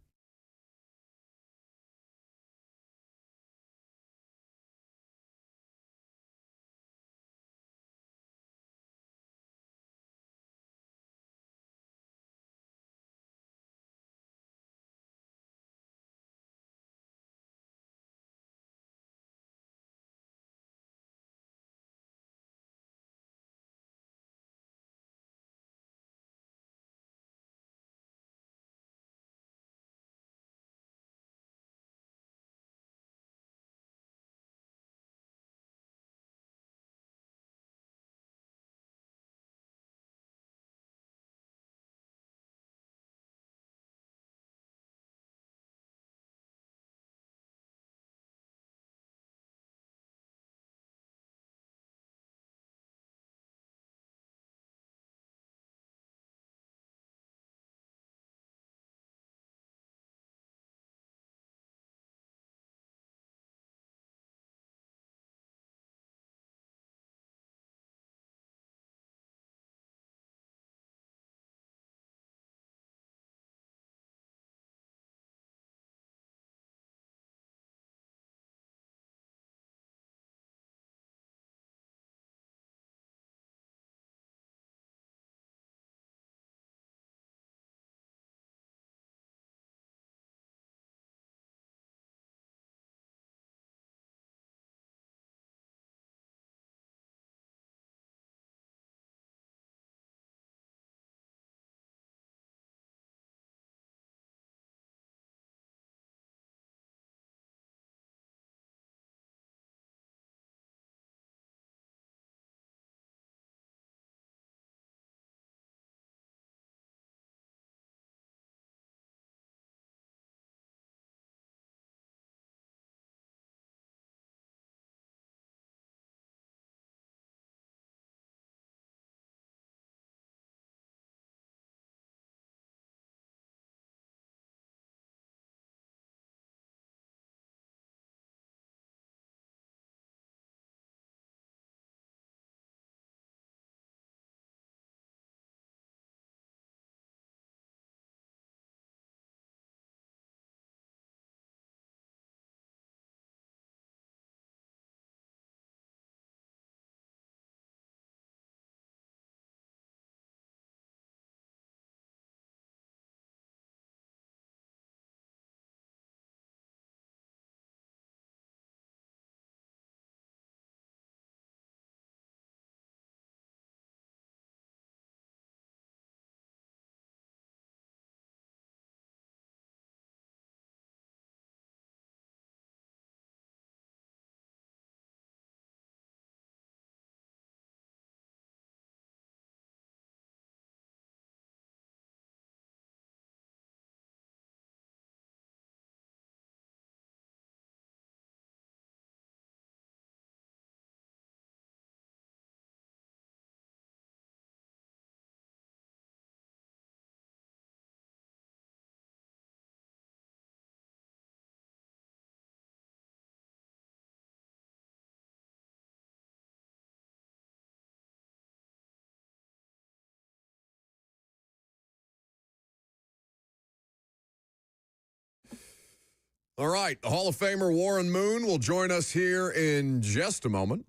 All right, Hall of Famer Warren Moon will join us here in just a moment.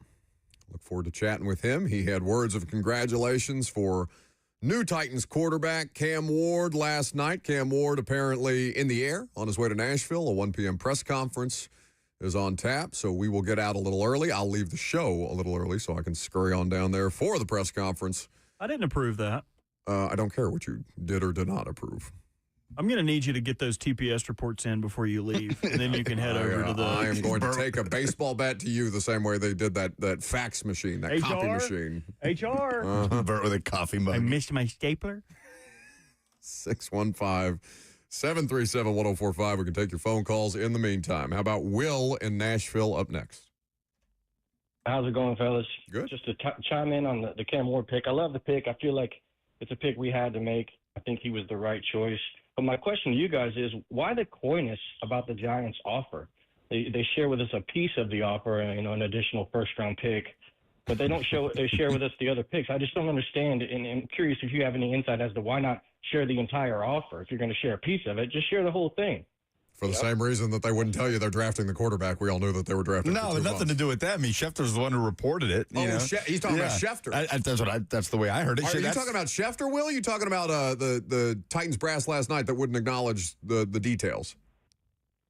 Look forward to chatting with him. He had words of congratulations for new Titans quarterback Cam Ward last night. Cam Ward apparently in the air on his way to Nashville. A 1 p.m. press conference is on tap, so we will get out a little early. I'll leave the show a little early so I can scurry on down there for the press conference. I didn't approve that. I don't care what you did or did not approve. I'm going to need you to get those TPS reports in before you leave, and then you can head over to the... I am going to take a baseball bat to you the same way they did that fax machine, that copy machine. HR. Bert with a coffee mug. I missed my stapler. 615-737-1045. We can take your phone calls in the meantime. How about Will in Nashville up next? How's it going, fellas? Good. Just to chime in on the Cam Ward pick. I love the pick. I feel like it's a pick we had to make. I think he was the right choice. But my question to you guys is, why the coyness about the Giants' offer? They share with us a piece of the offer, an additional first-round pick, but they don't share with us the other picks. I just don't understand, and I'm curious if you have any insight as to why not share the entire offer. If you're going to share a piece of it, just share the whole thing. For the same reason that they wouldn't tell you they're drafting the quarterback. We all knew that they were drafting. No, for 2 nothing months. to do with that. I mean, Schefter's the one who reported it. He's talking about Schefter. That's the way I heard it. Are you talking about Schefter, Will? Are you talking about the Titans brass last night that wouldn't acknowledge the details?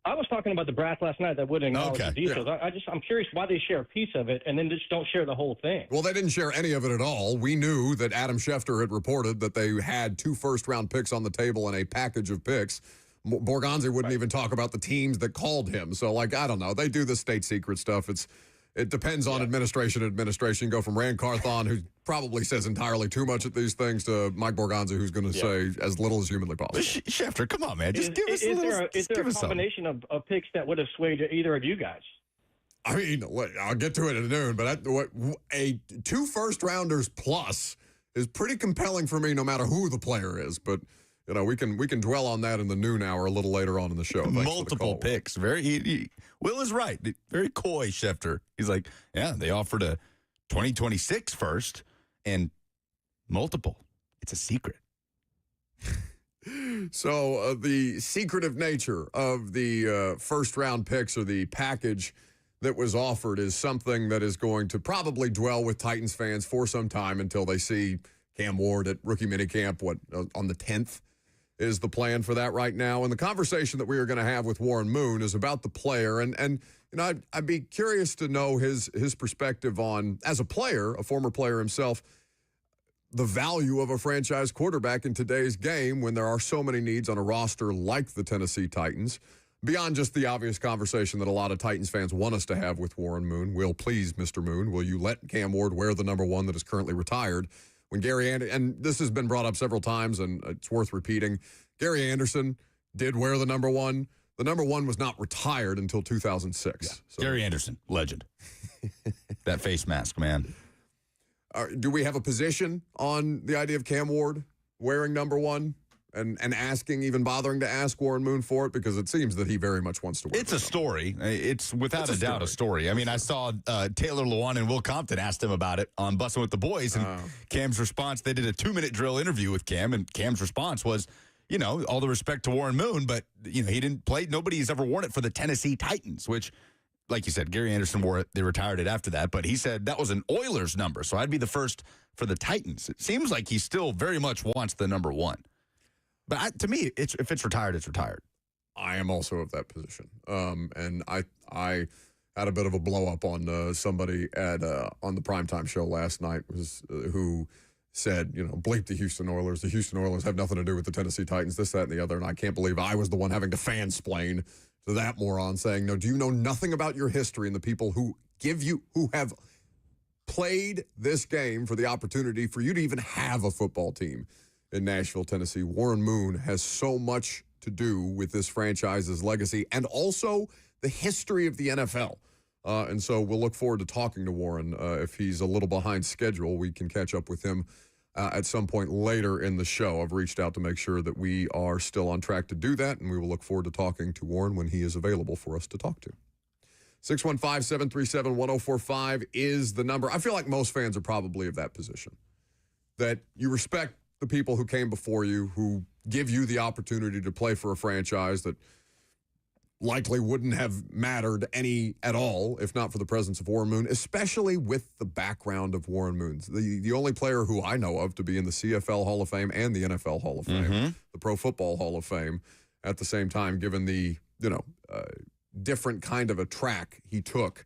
I was talking about the brass last night that wouldn't acknowledge the details. Yeah. I'm curious why they share a piece of it and then just don't share the whole thing. Well, they didn't share any of it at all. We knew that Adam Schefter had reported that they had 2 first-round picks on the table and a package of picks. Borgonzi wouldn't even talk about the teams that called him. So, I don't know. They do the state secret stuff. It depends on administration to administration. Go from Rand Carthon, who probably says entirely too much at these things, to Mike Borgonzi, who's going to say as little as humanly possible. Schefter, come on, man. Just give us a little. Is there a combination of picks that would have swayed either of you guys? I mean, I'll get to it at noon, but 2 first-rounders plus is pretty compelling for me no matter who the player is. But we can dwell on that in the noon hour a little later on in the show. Multiple picks. Will is right. Very coy, Schefter. He's like, yeah, they offered a 2026 first and multiple. It's a secret. So the secretive nature of the first-round picks or the package that was offered is something that is going to probably dwell with Titans fans for some time until they see Cam Ward at rookie minicamp, on the 10th. Is the plan for that right now. And the conversation that we are going to have with Warren Moon is about the player. And I'd be curious to know his perspective on, as a player, a former player himself, the value of a franchise quarterback in today's game when there are so many needs on a roster like the Tennessee Titans. Beyond just the obvious conversation that a lot of Titans fans want us to have with Warren Moon. Will, please, Mr. Moon, will you let Cam Ward wear the number 1 that is currently retired? When Gary Anderson, and this has been brought up several times, and it's worth repeating, Gary Anderson did wear the number 1. The number 1 was not retired until 2006. Yeah. So. Gary Anderson, legend. That face mask, man. Do we have a position on the idea of Cam Ward wearing number 1 and asking, even bothering to ask Warren Moon for it? Because it seems that he very much wants to wear it. It's a story. It's without a doubt a story. I mean, I saw Taylor Lewan and Will Compton asked him about it on Bussin' with the Boys, and Cam's response, they did a 2-minute drill interview with Cam, and Cam's response was, all the respect to Warren Moon, but, he didn't play. Nobody's ever worn it for the Tennessee Titans, which, like you said, Gary Anderson wore it. They retired it after that, but he said that was an Oilers number, so I'd be the first for the Titans. It seems like he still very much wants the number 1. But to me, if it's retired, it's retired. I am also of that position. And I had a bit of a blow up on somebody on the primetime show last night who said, bleep the Houston Oilers. The Houston Oilers have nothing to do with the Tennessee Titans, this, that, and the other. And I can't believe I was the one having to fansplain to that moron saying, no, do you know nothing about your history and the people who have played this game for the opportunity for you to even have a football team in Nashville, Tennessee? Warren Moon has so much to do with this franchise's legacy and also the history of the NFL. And so we'll look forward to talking to Warren. If he's a little behind schedule, we can catch up with him at some point later in the show. I've reached out to make sure that we are still on track to do that, and we will look forward to talking to Warren when he is available for us to talk to. 615-737-1045 is the number. I feel like most fans are probably of that position, that you respect the people who came before you, who give you the opportunity to play for a franchise that likely wouldn't have mattered any at all if not for the presence of Warren Moon, especially with the background of Warren Moon. The only player who I know of to be in the CFL Hall of Fame and the NFL Hall of Fame, the Pro Football Hall of Fame at the same time, given the, different kind of a track he took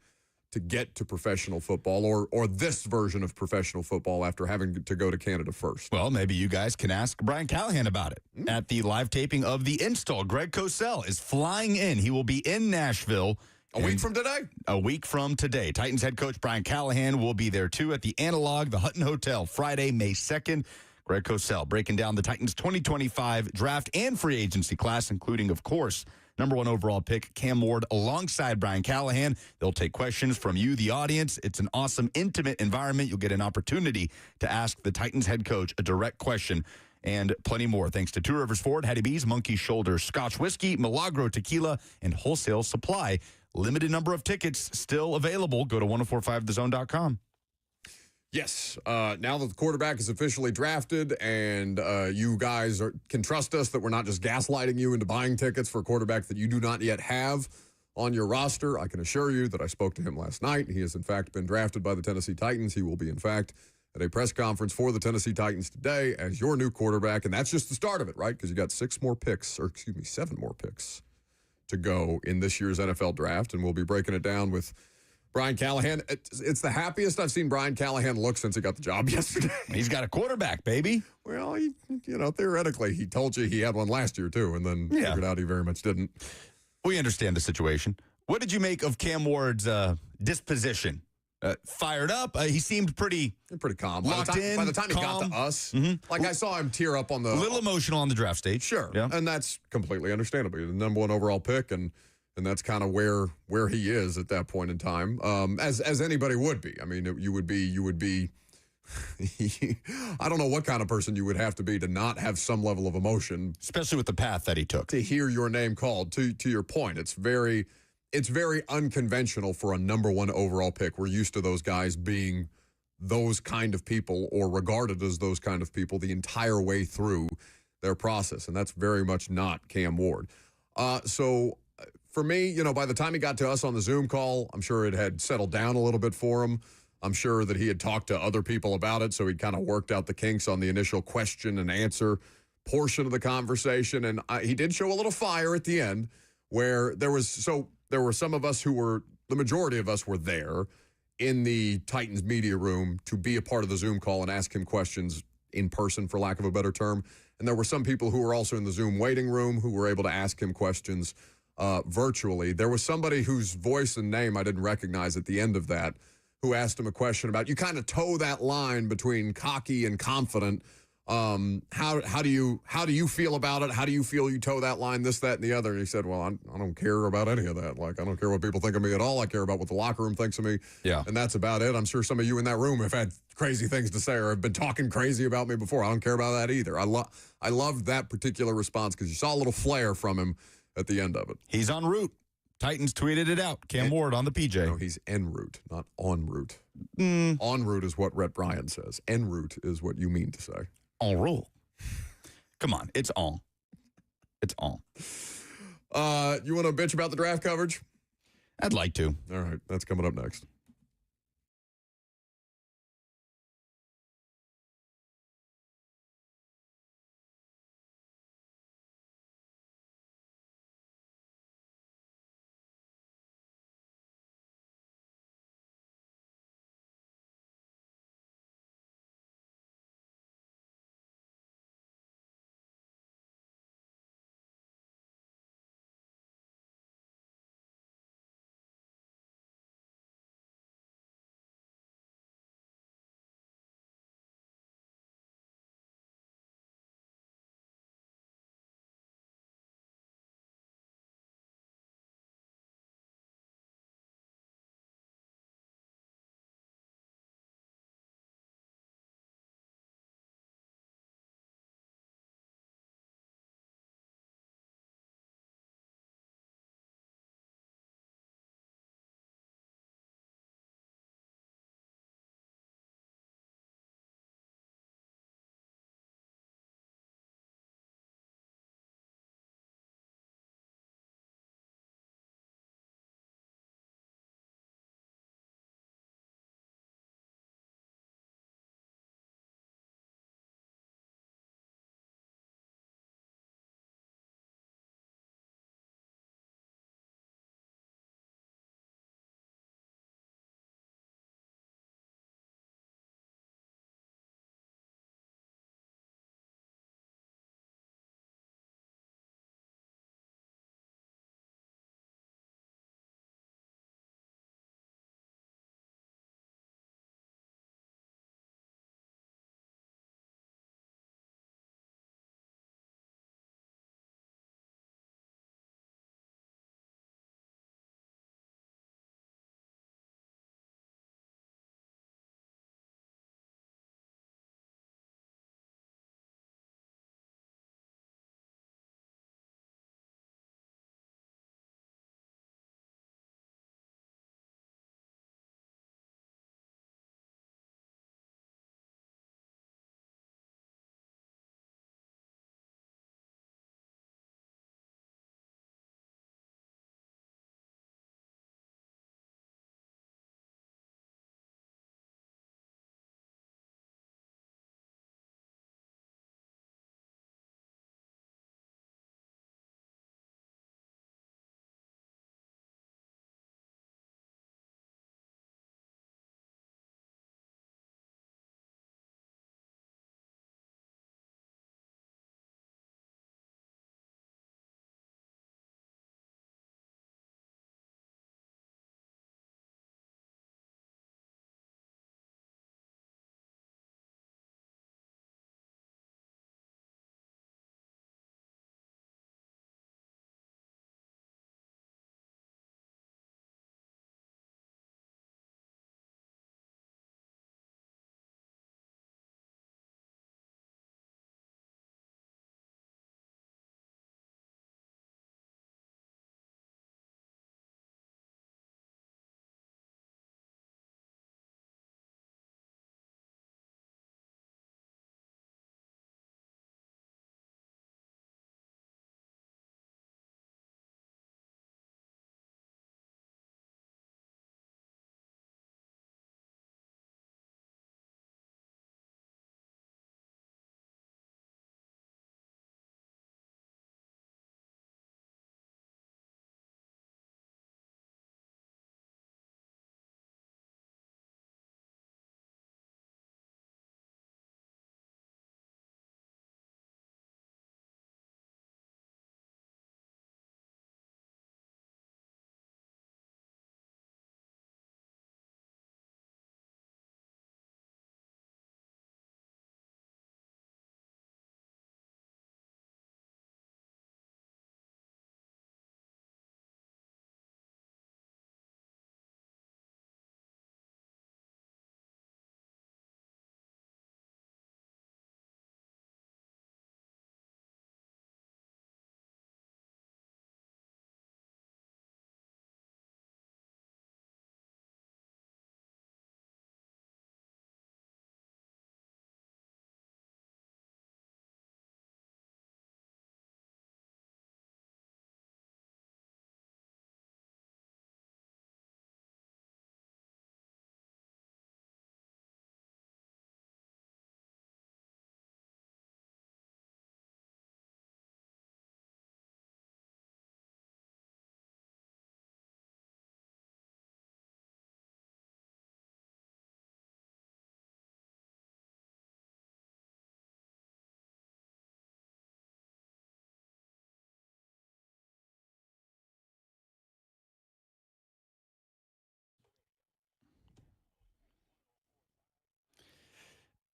to get to professional football or this version of professional football after having to go to Canada first. Well, maybe you guys can ask Brian Callahan about it. At the live taping of The Install, Greg Cosell is flying in. He will be in Nashville. A week from today? A week from today. Titans head coach Brian Callahan will be there, too, at the Analog, the Hutton Hotel, Friday, May 2nd. Greg Cosell breaking down the Titans' 2025 draft and free agency class, including, of course, number 1 overall pick, Cam Ward, alongside Brian Callahan. They'll take questions from you, the audience. It's an awesome, intimate environment. You'll get an opportunity to ask the Titans head coach a direct question and plenty more. Thanks to Two Rivers Ford, Hattie B's, Monkey Shoulder, Scotch Whiskey, Milagro Tequila, and Wholesale Supply. Limited number of tickets still available. Go to 1045thezone.com. Yes. Now that the quarterback is officially drafted and you guys can trust us that we're not just gaslighting you into buying tickets for a quarterback that you do not yet have on your roster, I can assure you that I spoke to him last night. He has, in fact, been drafted by the Tennessee Titans. He will be, in fact, at a press conference for the Tennessee Titans today as your new quarterback. And that's just the start of it, right? Because you got 7 more picks to go in this year's NFL draft. And we'll be breaking it down with Brian Callahan. It's the happiest I've seen Brian Callahan look since he got the job yesterday. He's got a quarterback, baby. Well, theoretically, he told you he had one last year, too, and then figured out he very much didn't. We understand the situation. What did you make of Cam Ward's disposition? Fired up? He seemed pretty calm. Locked in, by the time he got to us, I saw him tear up on the... A little emotional on the draft stage. Sure, yeah. And that's completely understandable. He's the number 1 overall pick, and that's kind of where he is at that point in time, as anybody would be. I mean, you would be. I don't know what kind of person you would have to be to not have some level of emotion, especially with the path that he took to hear your name called. To your point, it's very unconventional for a number 1 overall pick. We're used to those guys being those kind of people or regarded as those kind of people the entire way through their process, and that's very much not Cam Ward. So. For me, by the time he got to us on the Zoom call, I'm sure it had settled down a little bit for him. I'm sure that he had talked to other people about it, so he'd kind of worked out the kinks on the initial question and answer portion of the conversation. And he did show a little fire at the end where there were some of us the majority of us were there in the Titans media room to be a part of the Zoom call and ask him questions in person, for lack of a better term. And there were some people who were also in the Zoom waiting room who were able to ask him questions virtually. There was somebody whose voice and name I didn't recognize at the end of that who asked him a question about, you kind of toe that line between cocky and confident. How do you feel about it? How do you feel you toe that line, this, that, and the other? And he said, well, I don't care about any of that. Like, I don't care what people think of me at all. I care about what the locker room thinks of me. Yeah. And that's about it. I'm sure some of you in that room have had crazy things to say or have been talking crazy about me before. I don't care about that either. I loved that particular response because you saw a little flair from him at the end of it. He's en route. Titans tweeted it out. Cam Ward on the PJ. No, he's en route, not en route. En route is what Rhett Bryan says. En route is what you mean to say. En route. Come on, it's on. It's on. You want to bitch about the draft coverage? I'd like to. All right, that's coming up next.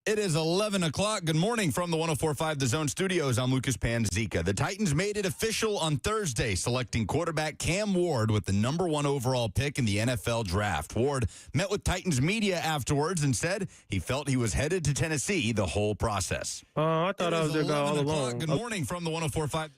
It is 11 o'clock. Good morning from the 104.5 The Zone Studios. I'm Lucas Panzica. The Titans made it official on Thursday, selecting quarterback Cam Ward with the number 1 overall pick in the NFL draft. Ward met with Titans media afterwards and said he felt he was headed to Tennessee the whole process. I thought I was their guy all along. Good morning from the 104.5.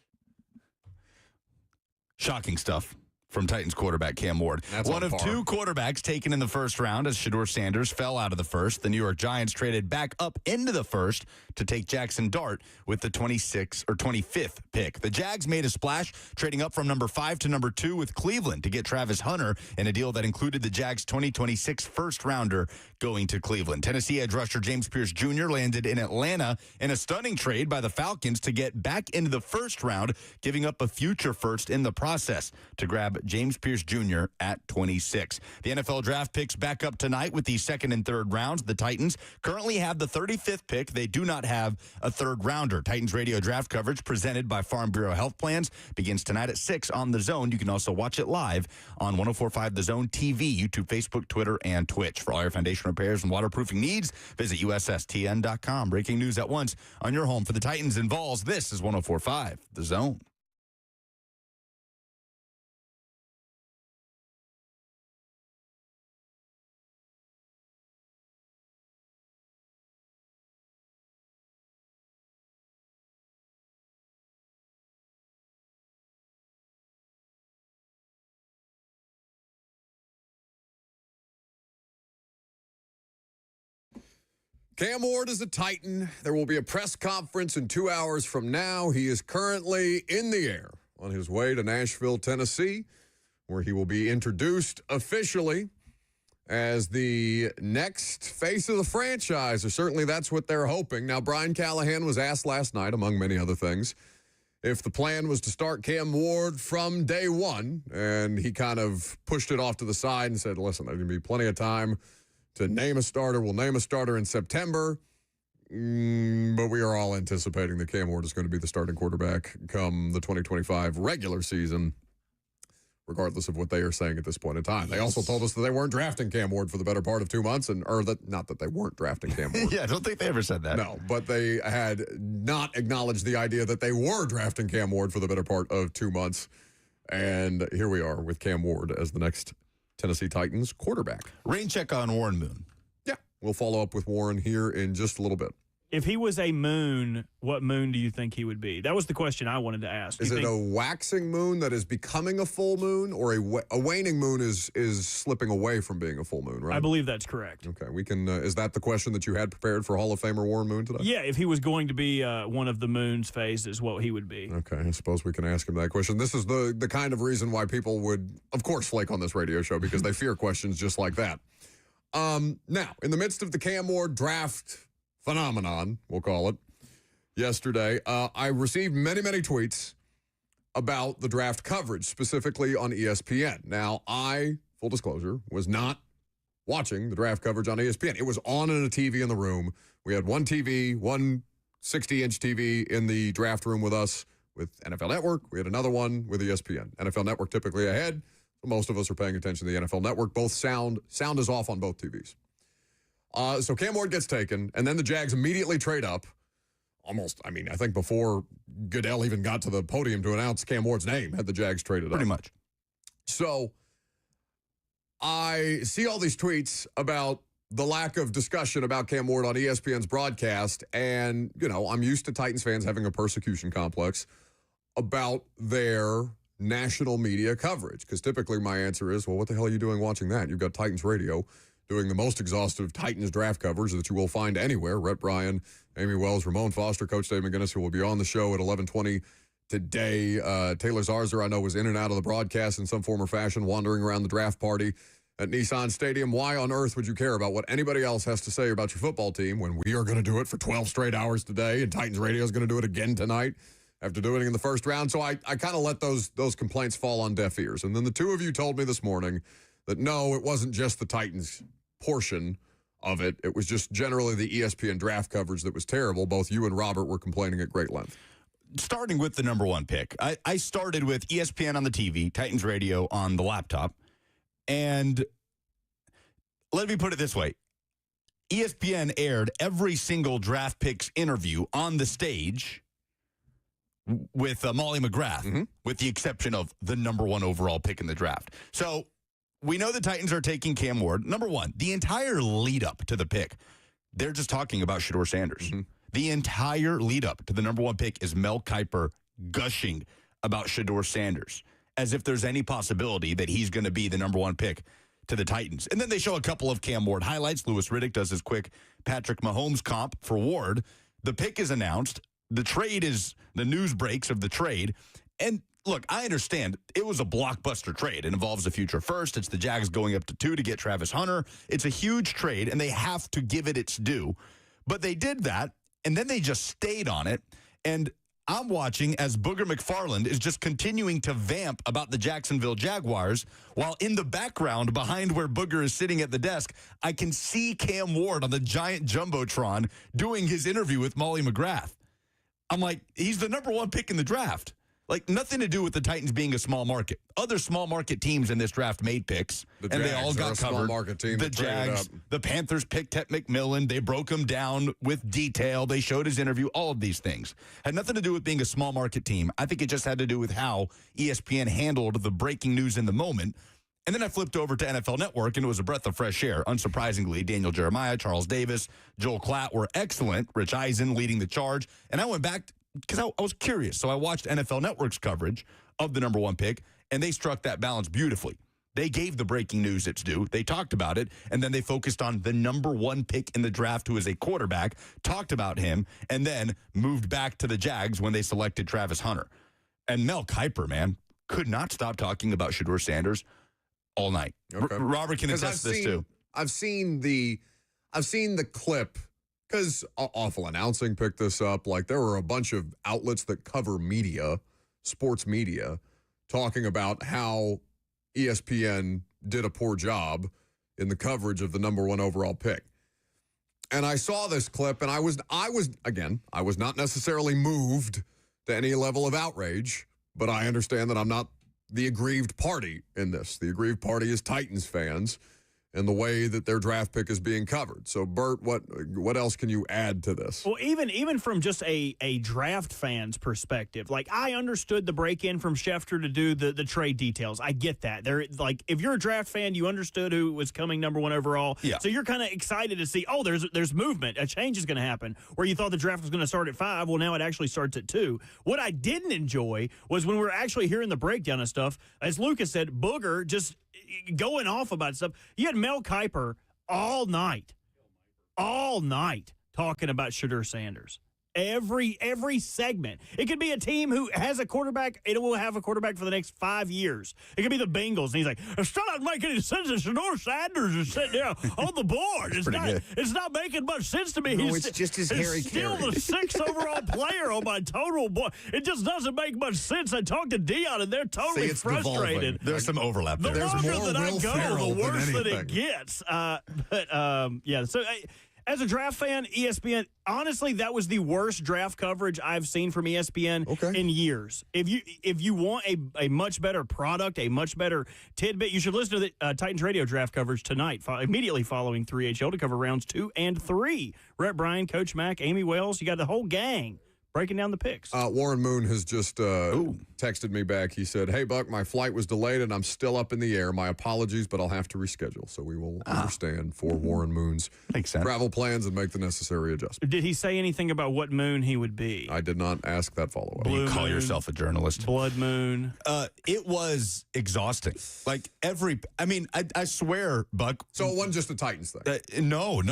Shocking stuff from Titans quarterback Cam Ward. That's one on of par. 2 quarterbacks taken in the first round as Shedeur Sanders fell out of the first. The New York Giants traded back up into the first to take Jackson Dart with the 25th pick. The Jags made a splash, trading up from number 5 to number 2 with Cleveland to get Travis Hunter in a deal that included the Jags' 2026 first-rounder going to Cleveland. Tennessee edge rusher James Pierce Jr. landed in Atlanta in a stunning trade by the Falcons to get back into the first round, giving up a future first in the process to grab James Pierce Jr. at 26. The NFL draft picks back up tonight with the second and third rounds. The Titans currently have the 35th pick. They do not have a third rounder. Titans radio draft coverage presented by Farm Bureau Health Plans begins tonight at 6 on The Zone. You can also watch it live on 104.5 The Zone TV, YouTube, Facebook, Twitter, and Twitch. For all your foundation repairs and waterproofing needs, visit USSTN.com. Breaking news at once on your home for the Titans and Vols. This is 104.5 The Zone. Cam Ward is a Titan. There will be a press conference in 2 hours from now. He is currently in the air on his way to Nashville, Tennessee, where he will be introduced officially as the next face of the franchise, or certainly that's what they're hoping. Now, Brian Callahan was asked last night, among many other things, if the plan was to start Cam Ward from day one, and he kind of pushed it off to the side and said, listen, there's going to be plenty of time to name a starter. We'll name a starter in September, but we are all anticipating that Cam Ward is going to be the starting quarterback come the 2025 regular season, regardless of what they are saying at this point in time. They also told us that they weren't drafting Cam Ward for the better part of 2 months, not that they weren't drafting Cam Ward. Yeah, I don't think they ever said that. No, but they had not acknowledged the idea that they were drafting Cam Ward for the better part of 2 months. And here we are with Cam Ward as the next Tennessee Titans quarterback. Rain check on Warren Moon. Yeah, we'll follow up with Warren here in just a little bit. If he was a moon, what moon do you think he would be? That was the question I wanted to ask. Is it a waxing moon that is becoming a full moon, or a waning moon is slipping away from being a full moon, right? I believe that's correct. Okay, we can. Is that the question that you had prepared for Hall of Famer Warren Moon today? Yeah, if he was going to be one of the moon's phases, what he would be. Okay, I suppose we can ask him that question. This is the kind of reason why people would, of course, flake on this radio show, because they fear questions just like that. Now, in the midst of the Cam Ward draft phenomenon, we'll call it, yesterday, I received many, many tweets about the draft coverage, specifically on ESPN. Now, I, full disclosure, was not watching the draft coverage on ESPN. It was on in a TV in the room. We had one TV, one 60-inch TV in the draft room with us with NFL Network. We had another one with ESPN. NFL Network typically ahead. So most of us are paying attention to the NFL Network. Both sound is off on both TVs. So Cam Ward gets taken, and then the Jags immediately trade up. I think before Goodell even got to the podium to announce Cam Ward's name, had the Jags traded up. Pretty much. So I see all these tweets about the lack of discussion about Cam Ward on ESPN's broadcast, and, I'm used to Titans fans having a persecution complex about their national media coverage, because typically my answer is, well, what the hell are you doing watching that? You've got Titans Radio doing the most exhaustive Titans draft coverage that you will find anywhere. Rhett Bryan, Amy Wells, Ramon Foster, Coach Dave McGinnis, who will be on the show at 11:20 today. Taylor Zarzer, I know, was in and out of the broadcast in some form or fashion, wandering around the draft party at Nissan Stadium. Why on earth would you care about what anybody else has to say about your football team when we are going to do it for 12 straight hours today, and Titans Radio is going to do it again tonight after doing it in the first round? So I kind of let those complaints fall on deaf ears. And then the two of you told me this morning that no, it wasn't just the Titans portion of it. It was just generally the ESPN draft coverage that was terrible. Both you and Robert were complaining at great length. Starting with the number 1 pick, I started with ESPN on the TV, Titans Radio on the laptop, and let me put it this way. ESPN aired every single draft picks interview on the stage with Molly McGrath, with the exception of the number 1 overall pick in the draft. So we know the Titans are taking Cam Ward. Number 1, the entire lead up to the pick, they're just talking about Shedeur Sanders. The entire lead up to the number 1 pick is Mel Kiper gushing about Shedeur Sanders as if there's any possibility that he's going to be the number 1 pick to the Titans. And then they show a couple of Cam Ward highlights. Louis Riddick does his quick Patrick Mahomes comp for Ward. The pick is announced. The trade is, the news breaks of the trade. And look, I understand it was a blockbuster trade. It involves a future first. It's the Jags going up to 2 to get Travis Hunter. It's a huge trade, and they have to give it its due. But they did that, and then they just stayed on it. And I'm watching as Booger McFarland is just continuing to vamp about the Jacksonville Jaguars, while in the background, behind where Booger is sitting at the desk, I can see Cam Ward on the giant Jumbotron doing his interview with Molly McGrath. I'm like, he's the number 1 pick in the draft. Like, nothing to do with the Titans being a small market. Other small market teams in this draft made picks, and they all got covered. Small market team. The Jags, the Panthers picked Ted McMillan. They broke him down with detail. They showed his interview. All of these things had nothing to do with being a small market team. I think it just had to do with how ESPN handled the breaking news in the moment. And then I flipped over to NFL Network, and it was a breath of fresh air. Unsurprisingly, Daniel Jeremiah, Charles Davis, Joel Klatt were excellent. Rich Eisen leading the charge. And I went back because I was curious. So I watched NFL Network's coverage of the number 1 pick, and they struck that balance beautifully. They gave the breaking news its due. They talked about it, and then they focused on the number 1 pick in the draft, who is a quarterback, talked about him, and then moved back to the Jags when they selected Travis Hunter. And Mel Kiper, man, could not stop talking about Shedeur Sanders all night. Okay. Robert can attest to this too. I've seen the clip, because Awful Announcing picked this up. Like, there were a bunch of outlets that cover media, sports media, talking about how ESPN did a poor job in the coverage of the number 1 overall pick. And I saw this clip, and I was not necessarily moved to any level of outrage, but I understand that I'm not the aggrieved party in this. The aggrieved party is Titans fans and the way that their draft pick is being covered. So, Bert, what else can you add to this? Well, even from just a draft fan's perspective, like, I understood the break-in from Schefter to do the trade details. I get that. They're like, if you're a draft fan, you understood who was coming number 1 overall. Yeah. So you're kind of excited to see, there's movement. A change is going to happen. Where you thought the draft was going to start at 5, well, now it actually starts at 2. What I didn't enjoy was when we were actually hearing the breakdown of stuff, as Lucas said, Booger just going off about stuff. You had Mel Kiper all night talking about Shedeur Sanders. Every segment. It could be a team who has a quarterback. It will have a quarterback for the next 5 years. It could be the Bengals, and he's like, "It's still not making any sense that Shedeur Sanders is sitting there on the board. It's not making much sense to me. No, it's just his Harry still Carey. the 6th overall player on my total board. It just doesn't make much sense." I talked to Dion, and they're totally it's frustrated. devolving. There's some overlap The there. longer more that I Will go, Ferrell the than worse that it anything. gets. Yeah. So, as a draft fan, ESPN, honestly, that was the worst draft coverage I've seen from ESPN in years. If you want a much better product, a much better tidbit, you should listen to the Titans radio draft coverage tonight, immediately following 3HL to cover rounds 2 and 3. Rhett Bryan, Coach Mack, Amy Wells, you got the whole gang breaking down the picks. Warren Moon has just texted me back. He said, "Hey, Buck, my flight was delayed and I'm still up in the air. My apologies, but I'll have to reschedule." So we will understand for Warren Moon's Makes sense. travel plans and make the necessary adjustments. Did he say anything about what moon he would be? I did not ask that follow-up. Blue You call moon, yourself a journalist. Blood moon. It was exhausting. Like I swear, Buck. So it wasn't just a Titans thing. No.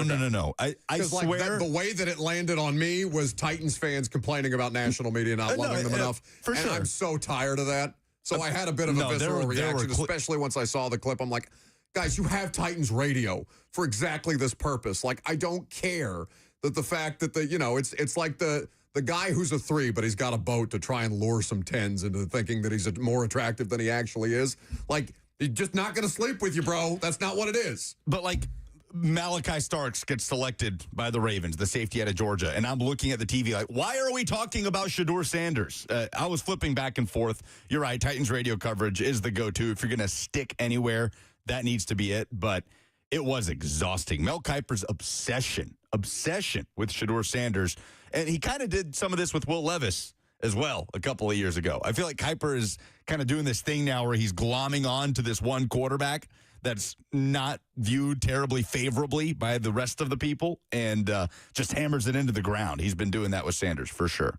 I Because swear. the way that it landed on me was Titans fans complaining about national media not loving them enough. For and sure. I'm so tired of that. So I had a bit of a visceral reaction, especially once I saw the clip. I'm like, guys, you have Titans radio for exactly this purpose. Like, I don't care that the fact that it's like the guy who's a 3, but he's got a boat to try and lure some 10s into thinking that he's more attractive than he actually is. Like, he's just not going to sleep with you, bro. That's not what it is. But like Malachi Starks gets selected by the Ravens, the safety out of Georgia, and I'm looking at the TV like, why are we talking about Shedeur Sanders? I was flipping back and forth. You're right, Titans radio coverage is the go-to. If you're going to stick anywhere, that needs to be it. But It was exhausting. Mel Kiper's obsession with Shedeur Sanders, and he kind of did some of this with Will Levis as well a couple of years ago. I feel like Kiper is kind of doing this thing now where he's glomming on to this one quarterback that's not viewed terribly favorably by the rest of the people and just hammers it into the ground. He's been doing that with Sanders for sure.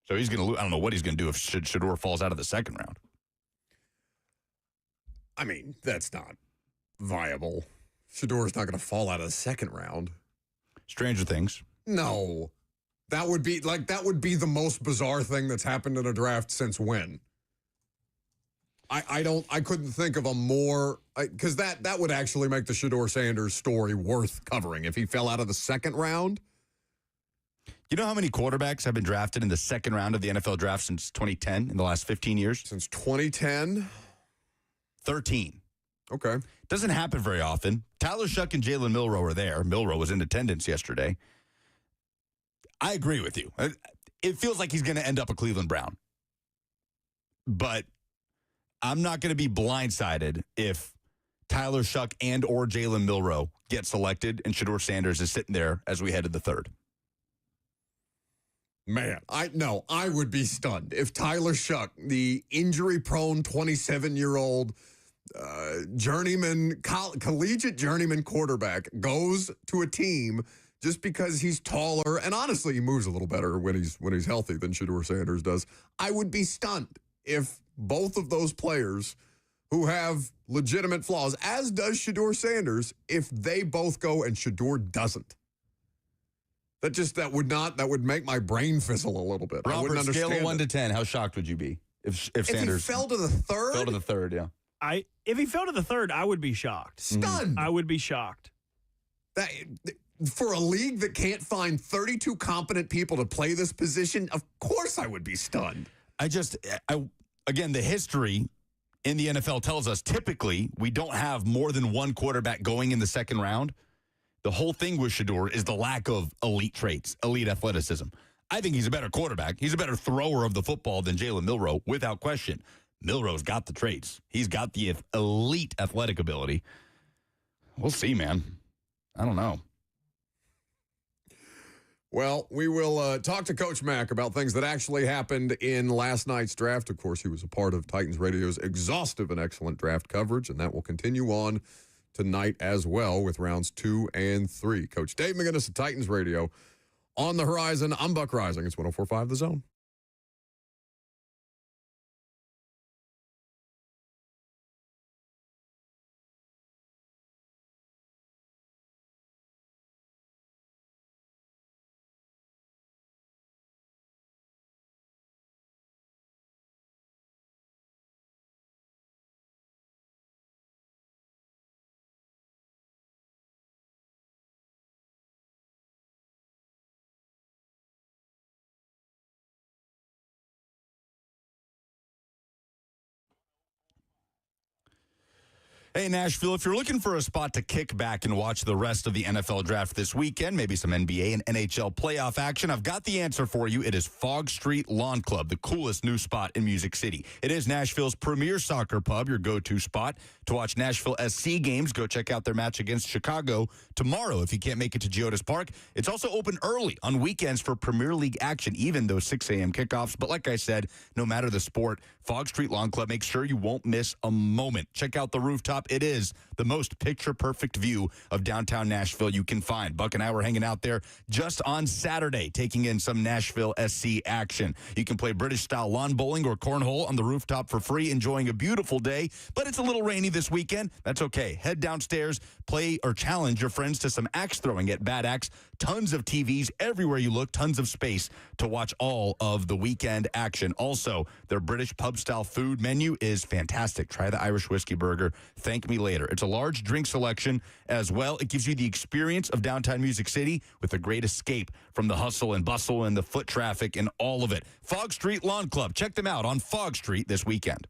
So he's going to I don't know what he's going to do if Shedeur falls out of the second round. I mean, that's not viable. Shedeur's not going to fall out of the second round. Stranger Things. No. That would be the most bizarre thing that's happened in a draft since when? I couldn't think of a more, because that would actually make the Shedeur Sanders story worth covering if he fell out of the second round. You know how many quarterbacks have been drafted in the second round of the NFL draft since 2010 in the last 15 years? Since 2010? 13. Okay. Doesn't happen very often. Tyler Shuck and Jalen Milroe were there. Milroe was in attendance yesterday. I agree with you. It feels like he's going to end up a Cleveland Brown. But I'm not going to be blindsided if Tyler Shuck and or Jalen Milroe get selected and Shedeur Sanders is sitting there as we head to the third. Man, I would be stunned if Tyler Shuck, the injury-prone 27-year-old collegiate journeyman quarterback, goes to a team just because he's taller and honestly he moves a little better when he's healthy than Shedeur Sanders does. I would be stunned if both of those players who have legitimate flaws, as does Shedeur Sanders, if they both go and Shedeur doesn't. That would make my brain fizzle a little bit. Robert, I wouldn't understand scale of 1 it. to 10, how shocked would you be if Sanders he fell to the third? Fell to the third, yeah. If he fell to the third, I would be shocked. Stunned. I would be shocked. That, for a league that can't find 32 competent people to play this position, of course I would be stunned. Again, the history in the NFL tells us typically we don't have more than one quarterback going in the second round. The whole thing with Shedeur is the lack of elite traits, elite athleticism. I think he's a better quarterback. He's a better thrower of the football than Jalen Milroe, without question. Milroe's got the traits. He's got the elite athletic ability. We'll see, man. I don't know. Well, we will talk to Coach Mack about things that actually happened in last night's draft. Of course, he was a part of Titans Radio's exhaustive and excellent draft coverage, and that will continue on tonight as well with rounds 2 and 3. Coach Dave McGinnis of Titans Radio on the horizon. I'm Buck Rising. It's 104.5 The Zone. Hey, Nashville, if you're looking for a spot to kick back and watch the rest of the NFL draft this weekend, maybe some NBA and NHL playoff action, I've got the answer for you. It is Fog Street Lawn Club, the coolest new spot in Music City. It is Nashville's premier soccer pub, your go-to spot to watch Nashville SC games. Go check out their match against Chicago tomorrow if you can't make it to Geodis Park. It's also open early on weekends for Premier League action, even those 6 a.m. kickoffs. But like I said, no matter the sport, Fog Street Lawn Club, make sure you won't miss a moment. Check out the rooftop. It is the most picture-perfect view of downtown Nashville you can find. Buck and I were hanging out there just on Saturday, taking in some Nashville SC action. You can play British-style lawn bowling or cornhole on the rooftop for free, enjoying a beautiful day. But it's a little rainy this weekend. That's okay. Head downstairs, play or challenge your friends to some axe throwing at Bad Axe. Tons of TVs everywhere you look, tons of space to watch all of the weekend action. Also, their British pub-style food menu is fantastic. Try the Irish whiskey burger. Thank me later. It's a large drink selection as well. It gives you the experience of downtown Music City with a great escape from the hustle and bustle and the foot traffic and all of it. Fog Street Lawn Club. Check them out on Fog Street this weekend.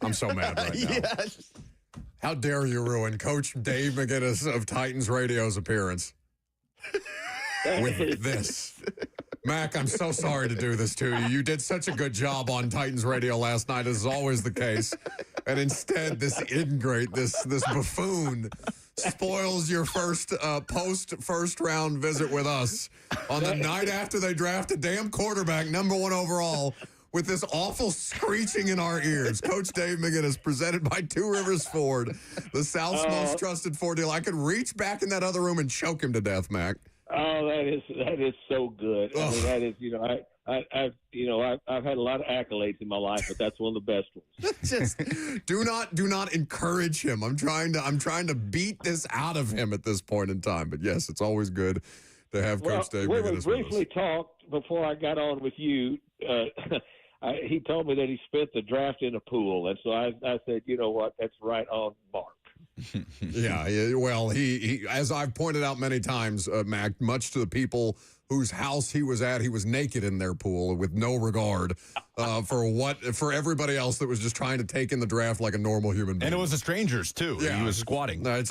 I'm so mad right now. Yes. How dare you ruin Coach Dave McGinnis of Titans Radio's appearance with this. Mac, I'm so sorry to do this to you. You did such a good job on Titans Radio last night, as is always the case. And instead, this ingrate, this buffoon, spoils your post-first round visit with us on the night after they draft a damn quarterback, number 1 overall, with this awful screeching in our ears. Coach Dave McGinnis, presented by Two Rivers Ford, the South's most trusted Ford dealer. I could reach back in that other room and choke him to death, Mac. Oh, that is so good. I mean, that is, I've had a lot of accolades in my life, but that's one of the best ones. Just do not encourage him. I'm trying to beat this out of him at this point in time. But yes, it's always good to have Coach Dave McGinnis we briefly talked before I got on with you. He told me that he spent the draft in a pool, and so I said, you know what, that's right on mark. Yeah, well, he as I've pointed out many times, Mac, much to the people whose house he was at, he was naked in their pool with no regard for everybody else that was just trying to take in the draft like a normal human being. And it was the strangers too. Yeah, he was squatting. I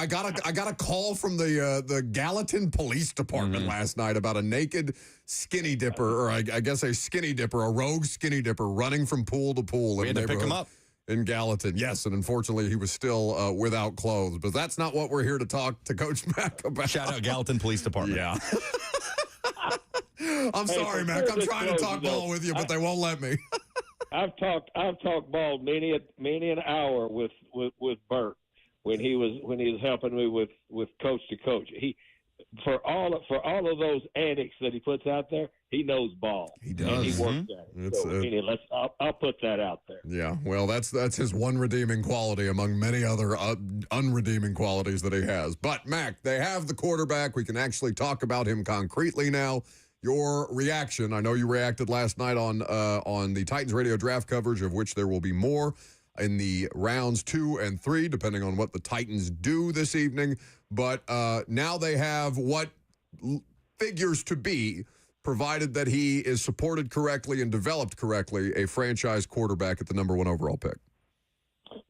got a call from the Gallatin Police Department last night about a naked skinny dipper, or I guess a skinny dipper, a rogue skinny dipper, running from pool to pool. We had to pick him up. In Gallatin, yes, and unfortunately he was still without clothes. But that's not what we're here to talk to Coach Mack about. Shout out Gallatin Police Department. Yeah. I'm sorry, Mac. I'm trying to talk ball with you, but they won't let me. I've talked ball many an hour with Bert when he was helping me with coach to coach. For all of those antics that he puts out there, he knows ball. He does. And he works at it. I'll put that out there. Yeah, well, that's his one redeeming quality among many other unredeeming qualities that he has. But, Mac, they have the quarterback. We can actually talk about him concretely now. Your reaction, I know you reacted last night on the Titans radio draft coverage, of which there will be more in the rounds 2 and 3, depending on what the Titans do this evening. But now they have what figures to be, provided that he is supported correctly and developed correctly, a franchise quarterback at the number 1 overall pick.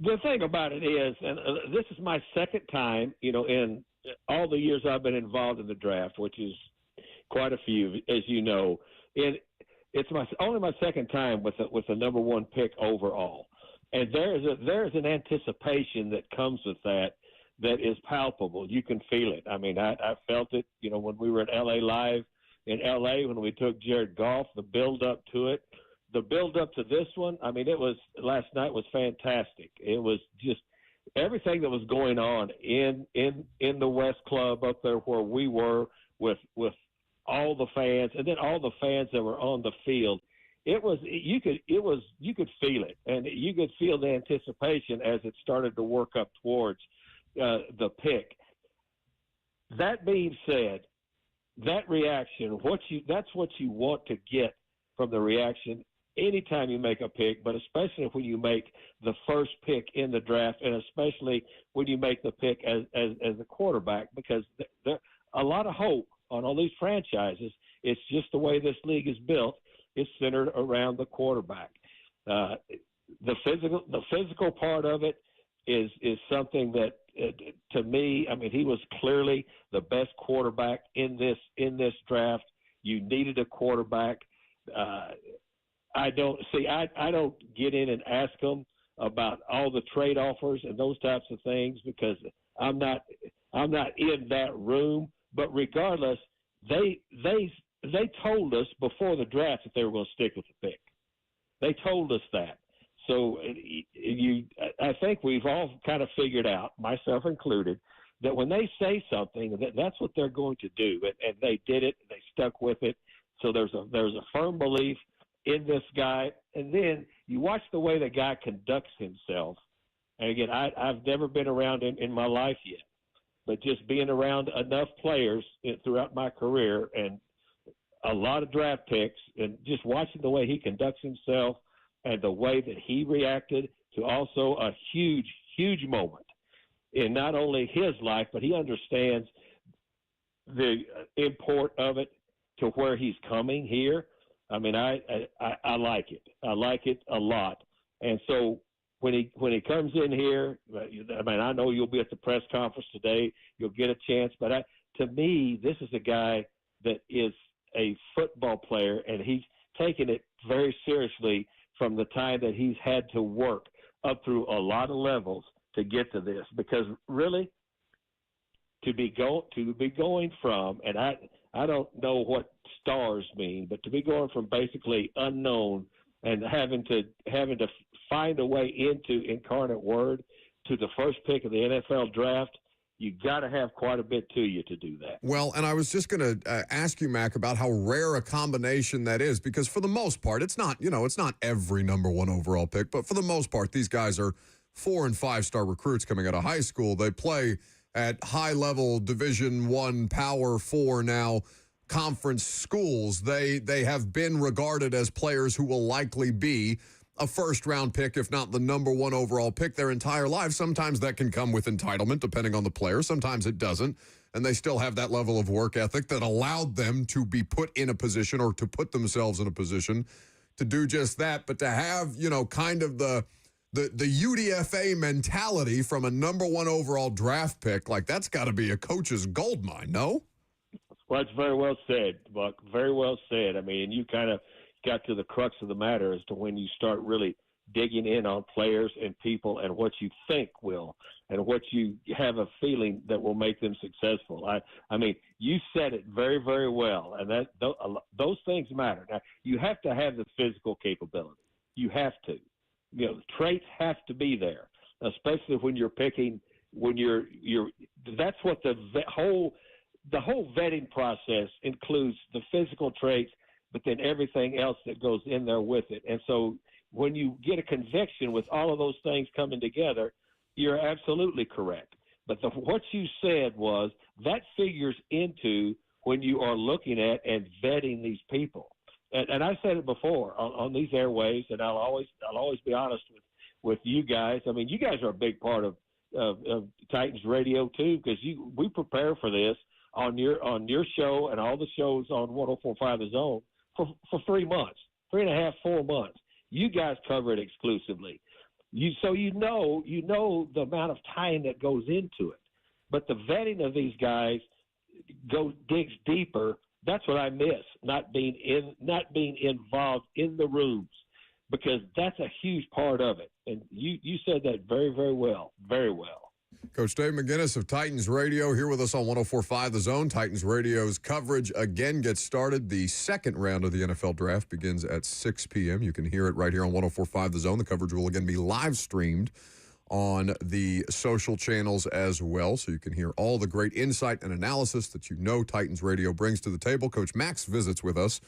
The thing about it is, and this is my second time, in all the years I've been involved in the draft, which is quite a few, as you know. It's only my second time with the number 1 pick overall. And there's an anticipation that comes with that is palpable. You can feel it. I mean, I felt it, when we were at LA Live in LA when we took Jared Goff, the build up to it. The build up to this one, I mean, last night was fantastic. It was just everything that was going on in the West Club up there where we were with all the fans, and then all the fans that were on the field. You could feel it, and you could feel the anticipation as it started to work up towards the pick. That being said, that reaction, that's what you want to get from the reaction anytime you make a pick, but especially when you make the first pick in the draft, and especially when you make the pick as a quarterback, because there's a lot of hope on all these franchises. It's just the way this league is built. It's centered around the quarterback. The physical part of it is something that, to me, I mean, he was clearly the best quarterback in this draft. You needed a quarterback. I don't get in and ask them about all the trade offers and those types of things, because I'm not in that room. But regardless, they told us before the draft that they were going to stick with the pick. They told us that. So I think we've all kind of figured out, myself included, that when they say something, that's what they're going to do. And they did it. They stuck with it. So there's a firm belief in this guy. And then you watch the way the guy conducts himself. And again, I've never been around him in my life yet, but just being around enough players throughout my career and a lot of draft picks, and just watching the way he conducts himself and the way that he reacted to also a huge, huge moment in not only his life, but he understands the import of it to where he's coming here. I mean, I like it. I like it a lot. And so when he comes in here, I mean, I know you'll be at the press conference today. You'll get a chance, but to me, this is a guy that is a football player, and he's taken it very seriously from the time that he's had to work up through a lot of levels to get to this. Because really, to be going from, and I don't know what stars mean, but to be going from basically unknown and having to find a way into Incarnate Word to the first pick of the NFL draft, you got to have quite a bit to you to do that. Well, and I was just going to ask you, Mack, about how rare a combination that is, because for the most part, it's not every number 1 overall pick, but for the most part, these guys are 4- and 5-star recruits coming out of high school. They play at high-level Division I, Power 4 now conference schools. They have been regarded as players who will likely be a first-round pick, if not the number 1 overall pick their entire lives. Sometimes that can come with entitlement, depending on the player. Sometimes it doesn't. And they still have that level of work ethic that allowed them to be put in a position, or to put themselves in a position to do just that. But to have, kind of the UDFA mentality from a number 1 overall draft pick, like, that's got to be a coach's goldmine, no? Well, it's very well said, Buck. Very well said. I mean, you kind of got to the crux of the matter as to when you start really digging in on players and people and what you think will, and what you have a feeling that will make them successful. I mean, you said it very, very well, and those things matter. Now, you have to have the physical capability. You have to. The traits have to be there, especially when you're picking. That's what the whole vetting process includes: the physical traits, but then everything else that goes in there with it. And so when you get a conviction with all of those things coming together, you're absolutely correct. But what you said was that figures into when you are looking at and vetting these people. And I said it before on these airwaves, and I'll always be honest with you guys. I mean, you guys are a big part of Titans Radio too, because we prepare for this on your show and all the shows on 104.5 The Zone for 3 months, 3.5, 4 months. You guys cover it exclusively. So you know the amount of time that goes into it. But the vetting of these guys digs deeper. That's what I miss, not being involved in the rooms, because that's a huge part of it. And you said that very, very well, very well. Coach Dave McGinnis of Titans Radio here with us on 104.5 The Zone. Titans Radio's coverage again gets started. The second round of the NFL Draft begins at 6 p.m. You can hear it right here on 104.5 The Zone. The coverage will again be live streamed on the social channels as well, so you can hear all the great insight and analysis that Titans Radio brings to the table. Coach Mack's visits with us,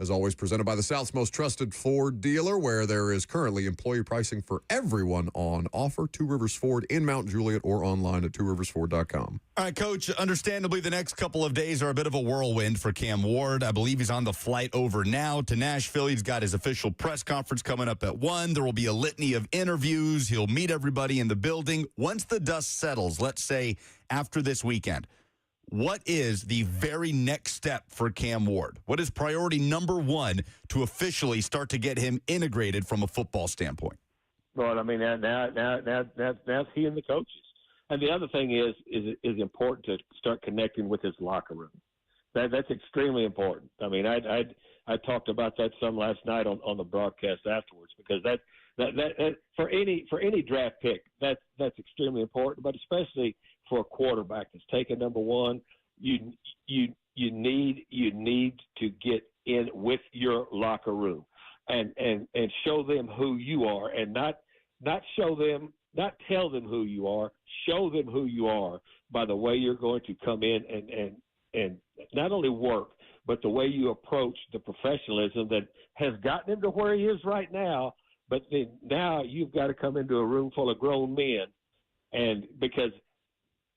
as always, presented by the South's most trusted Ford dealer, where there is currently employee pricing for everyone on offer. Two Rivers Ford in Mount Juliet, or online at tworiversford.com. All right, Coach, understandably, the next couple of days are a bit of a whirlwind for Cam Ward. I believe he's on the flight over now to Nashville. He's got his official press conference coming up at 1. There will be a litany of interviews. He'll meet everybody in the building. Once the dust settles, let's say after this weekend, what is the very next step for Cam Ward? What is priority number 1 to officially start to get him integrated from a football standpoint? Well, I mean, now he and the coaches. And the other thing is important to start connecting with his locker room. That's extremely important. I mean, I talked about that some last night on the broadcast afterwards, because that for any draft pick, that's extremely important, but especially for a quarterback that's taken number 1, you need to get in with your locker room and show them who you are, and not tell them who you are, show them who you are by the way you're going to come in and not only work, but the way you approach the professionalism that has gotten him to where he is right now. But then now you've got to come into a room full of grown men, and because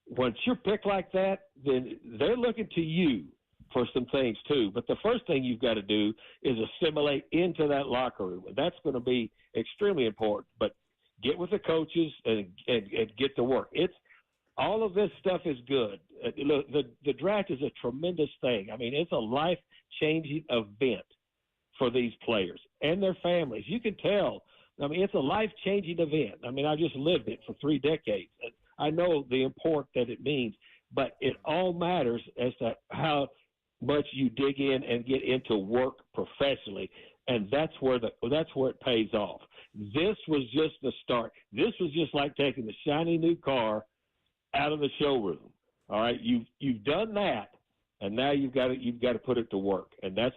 once you're picked like that, then they're looking to you for some things too. But the first thing you've got to do is assimilate into that locker room. And that's going to be extremely important. But get with the coaches and get to work. All of this stuff is good. Look, the draft is a tremendous thing. I mean, it's a life-changing event for these players and their families. You can tell I mean, it's a life-changing event. I mean, I just lived it for 3 decades. I know the import that it means, but it all matters as to how much you dig in and get into work professionally, and that's where it pays off. This was just the start. This was just like taking the shiny new car out of the showroom. All right, you've done that, and now you've got to put it to work, and that's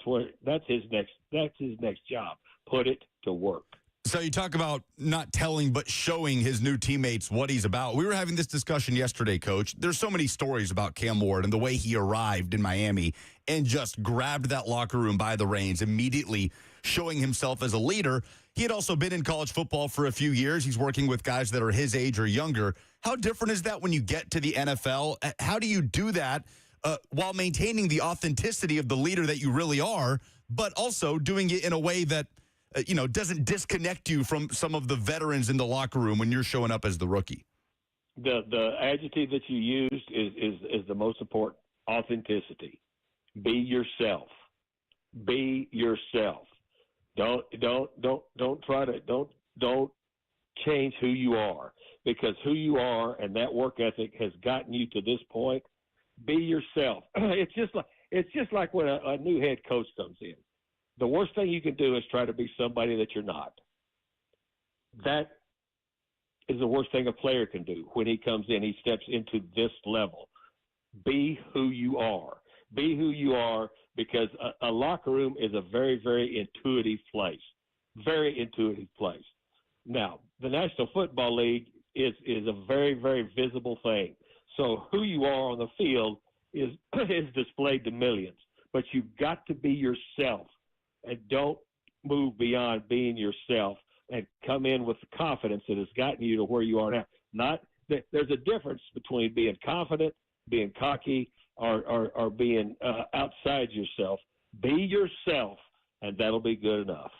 his next job. Put it to work. So you talk about not telling but showing his new teammates what he's about. We were having this discussion yesterday, Coach. There's so many stories about Cam Ward and the way he arrived in Miami and just grabbed that locker room by the reins, immediately showing himself as a leader. He had also been in college football for a few years. He's working with guys that are his age or younger. How different is that when you get to the NFL? How do you do that while maintaining the authenticity of the leader that you really are, but also doing it in a way that doesn't disconnect you from some of the veterans in the locker room when you're showing up as the rookie? The adjective that you used is the most important. Authenticity. Be yourself. Be yourself. Don't change who you are, because who you are and that work ethic has gotten you to this point. Be yourself. It's just like when a new head coach comes in. The worst thing you can do is try to be somebody that you're not. That is the worst thing a player can do when he comes in. He steps into this level. Be who you are. Be who you are, because a locker room is a very, very intuitive place. Very intuitive place. Now, the National Football League is a very, very visible thing. So who you are on the field is displayed to millions. But you've got to be yourself. And don't move beyond being yourself, and come in with the confidence that has gotten you to where you are now. There's a difference between being confident, being cocky, or being outside yourself. Be yourself, and that'll be good enough.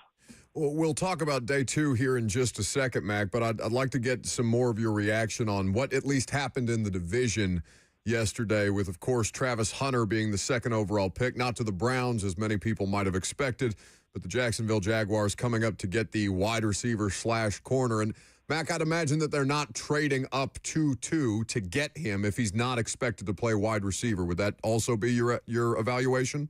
Well, we'll talk about day 2 here in just a second, Mack, but I'd like to get some more of your reaction on what at least happened in the division yesterday, with, of course, Travis Hunter being the 2nd overall pick, not to the Browns as many people might have expected, but the Jacksonville Jaguars coming up to get the wide receiver / corner. And Mack, I'd imagine that they're not trading up 2-2 to get him if he's not expected to play wide receiver. Would that also be your evaluation?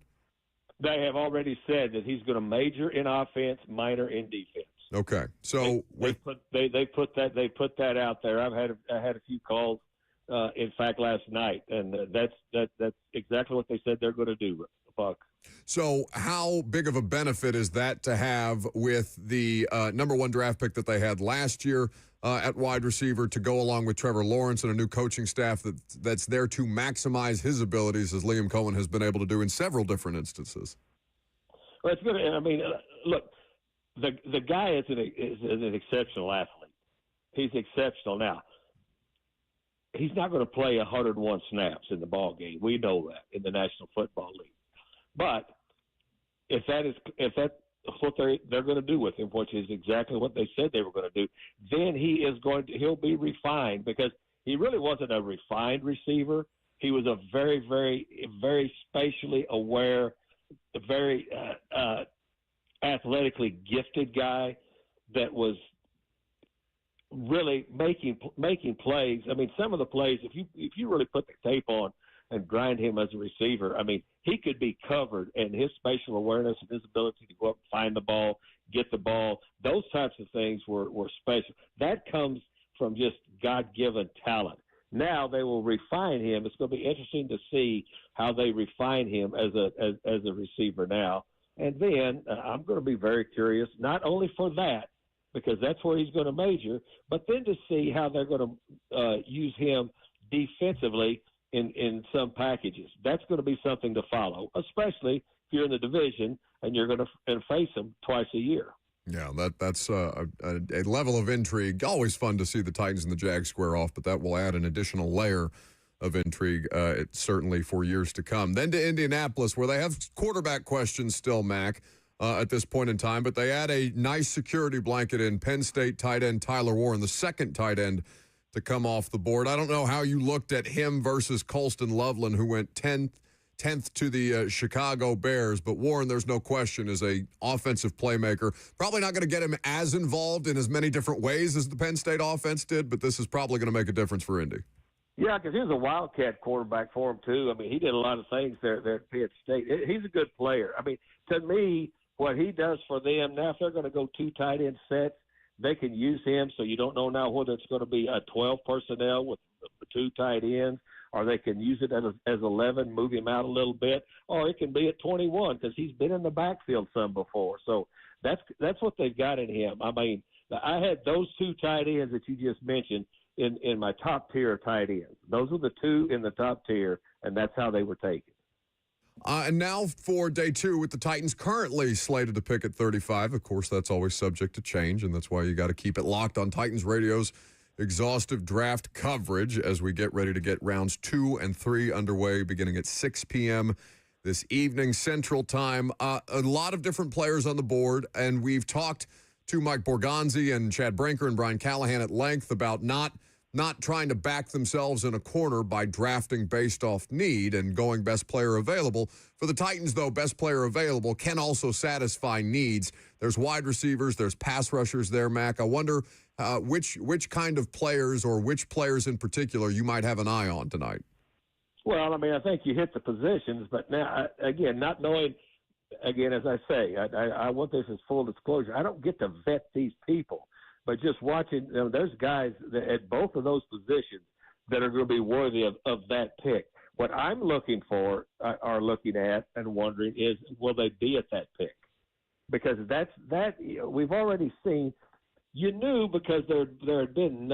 They have already said that he's going to major in offense, minor in defense. Okay, so they put that out there. I had a few calls. In fact, last night, and that's exactly what they said they're going to do, Buck. So how big of a benefit is that to have with the number 1 draft pick that they had last year at wide receiver, to go along with Trevor Lawrence and a new coaching staff that's there to maximize his abilities, as Liam Cohen has been able to do in several different instances? Well, it's good. I mean, look, the guy is an exceptional athlete. He's exceptional now. He's not going to play 101 snaps in the ball game. We know that in the National Football League. But if that's what they're going to do with him, which is exactly what they said they were going to do, then he'll be refined, because he really wasn't a refined receiver. He was a very, very, very spatially aware, very athletically gifted guy that was really making plays. I mean, some of the plays, if you really put the tape on and grind him as a receiver, I mean, he could be covered, and his spatial awareness and his ability to go up and find the ball, get the ball, those types of things were special. That comes from just God-given talent. Now they will refine him. It's going to be interesting to see how they refine him as a receiver now. And then I'm going to be very curious, not only for that, because that's where he's going to major, but then to see how they're going to use him defensively in some packages. That's going to be something to follow, especially if you're in the division and you're going to face them twice a year. Yeah, that's a level of intrigue. Always fun to see the Titans and the Jags square off, but that will add an additional layer of intrigue, certainly for years to come. Then to Indianapolis, where they have quarterback questions still, Mack, at this point in time, but they add a nice security blanket in Penn State tight end Tyler Warren, the 2nd tight end to come off the board. I don't know how you looked at him versus Colston Loveland, who went 10th 10th to the Chicago Bears. But Warren, there's no question, is a offensive playmaker. Probably not going to get him as involved in as many different ways as the Penn State offense did, but this is probably going to make a difference for Indy. Yeah, because he was a Wildcat quarterback for him, too. I mean, he did a lot of things there at Penn State. He's a good player. I mean, to me, what he does for them, now if they're going to go 2 tight end sets, they can use him, so you don't know now whether it's going to be a 12 personnel with 2 tight ends, or they can use it as 11, move him out a little bit, or it can be at 21 because he's been in the backfield some before. So that's what they've got in him. I mean, I had those 2 tight ends that you just mentioned in my top tier of tight ends. Those were the 2 in the top tier, and that's how they were taken. And now for day 2 with the Titans currently slated to pick at 35. Of course, that's always subject to change, and that's why you got to keep it locked on Titans Radio's exhaustive draft coverage as we get ready to get rounds 2 and 3 underway beginning at 6 p.m. this evening Central Time. A lot of different players on the board, and we've talked to Mike Borgonzi and Chad Brinker and Brian Callahan at length about not trying to back themselves in a corner by drafting based off need and going best player available. For the Titans, though, best player available can also satisfy needs. There's wide receivers, there's pass rushers there, Mack. I wonder which kind of players or which players in particular you might have an eye on tonight. Well, I mean, I think you hit the positions, but now, again, not knowing, again, as I say, I want this as full disclosure. I don't get to vet these people. But just watching, there's guys at both of those positions that are going to be worthy of that pick. What I'm looking for, are looking at and wondering is, will they be at that pick? Because we've already seen. You knew because there had been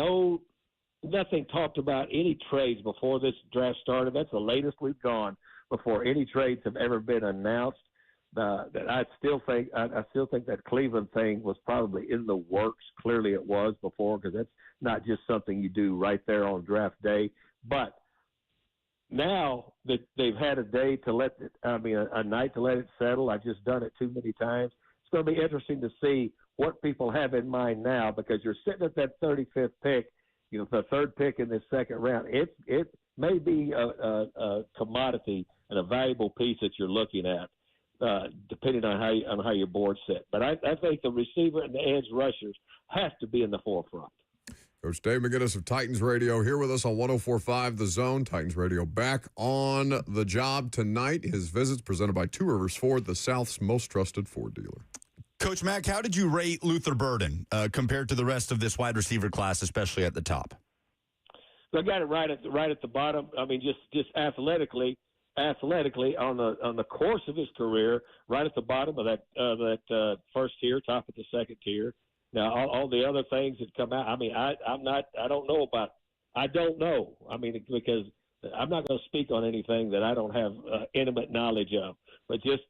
nothing talked about any trades before this draft started. That's the latest we've gone before any trades have ever been announced. That I still think that Cleveland thing was probably in the works. Clearly, it was before, because that's not just something you do right there on draft day. But now that they've had a day to a night to let it settle, I've just done it too many times. It's going to be interesting to see what people have in mind now, because you're sitting at that 35th pick, the 3rd pick in this second round. It may be a commodity and a valuable piece that you're looking at. Depending on how your board's set. But I think the receiver and the edge rushers have to be in the forefront. Coach Dave McGinnis of Titans Radio here with us on 104.5 The Zone. Titans Radio back on the job tonight. His visits presented by Two Rivers Ford, the South's most trusted Ford dealer. Coach Mack, how did you rate Luther Burden compared to the rest of this wide receiver class, especially at the top? So I got it right at the bottom. I mean, just athletically on the course of his career, right at the bottom of that first tier, top of the second tier. Now, all the other things that come out, I mean, I don't know. I mean, because I'm not going to speak on anything that I don't have intimate knowledge of. But just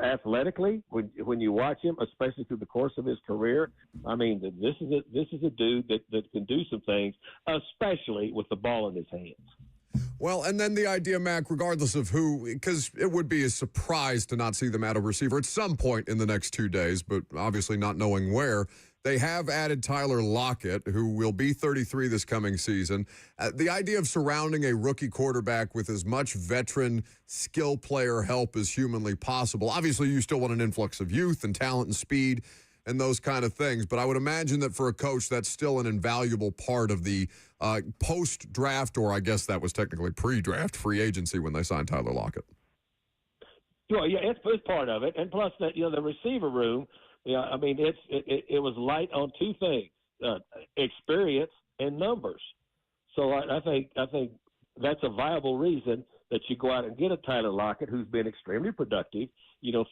athletically, when you watch him, especially through the course of his career, I mean, this is a dude that can do some things, especially with the ball in his hands. Well, and then the idea, Mac, regardless of who, because it would be a surprise to not see them at a receiver at some point in the next 2 days, but obviously not knowing where. They have added Tyler Lockett, who will be 33 this coming season. The idea of surrounding a rookie quarterback with as much veteran skill player help as humanly possible. Obviously, you still want an influx of youth and talent and speed and those kind of things. But I would imagine that for a coach, that's still an invaluable part of the post-draft, or I guess that was technically pre-draft free agency when they signed Tyler Lockett. Well, yeah, it's part of it. And plus, that the receiver room, I mean, it was light on 2 things, experience and numbers. So I think that's a viable reason that you go out and get a Tyler Lockett, who's been extremely productive,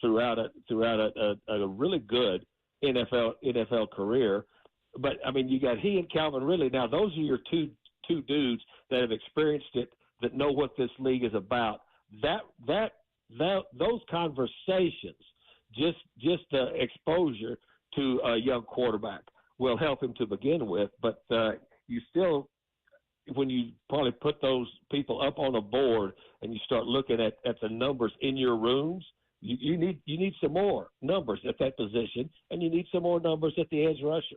throughout a really good NFL career. But I mean, you got he and Calvin Ridley. Now, those are your two dudes that have experienced it, that know what this league is about. Those conversations, just exposure to a young quarterback will help him to begin with. But you still, when you probably put those people up on a board and you start looking at the numbers in your rooms, you need some more numbers at that position, and you need some more numbers at the edge rusher.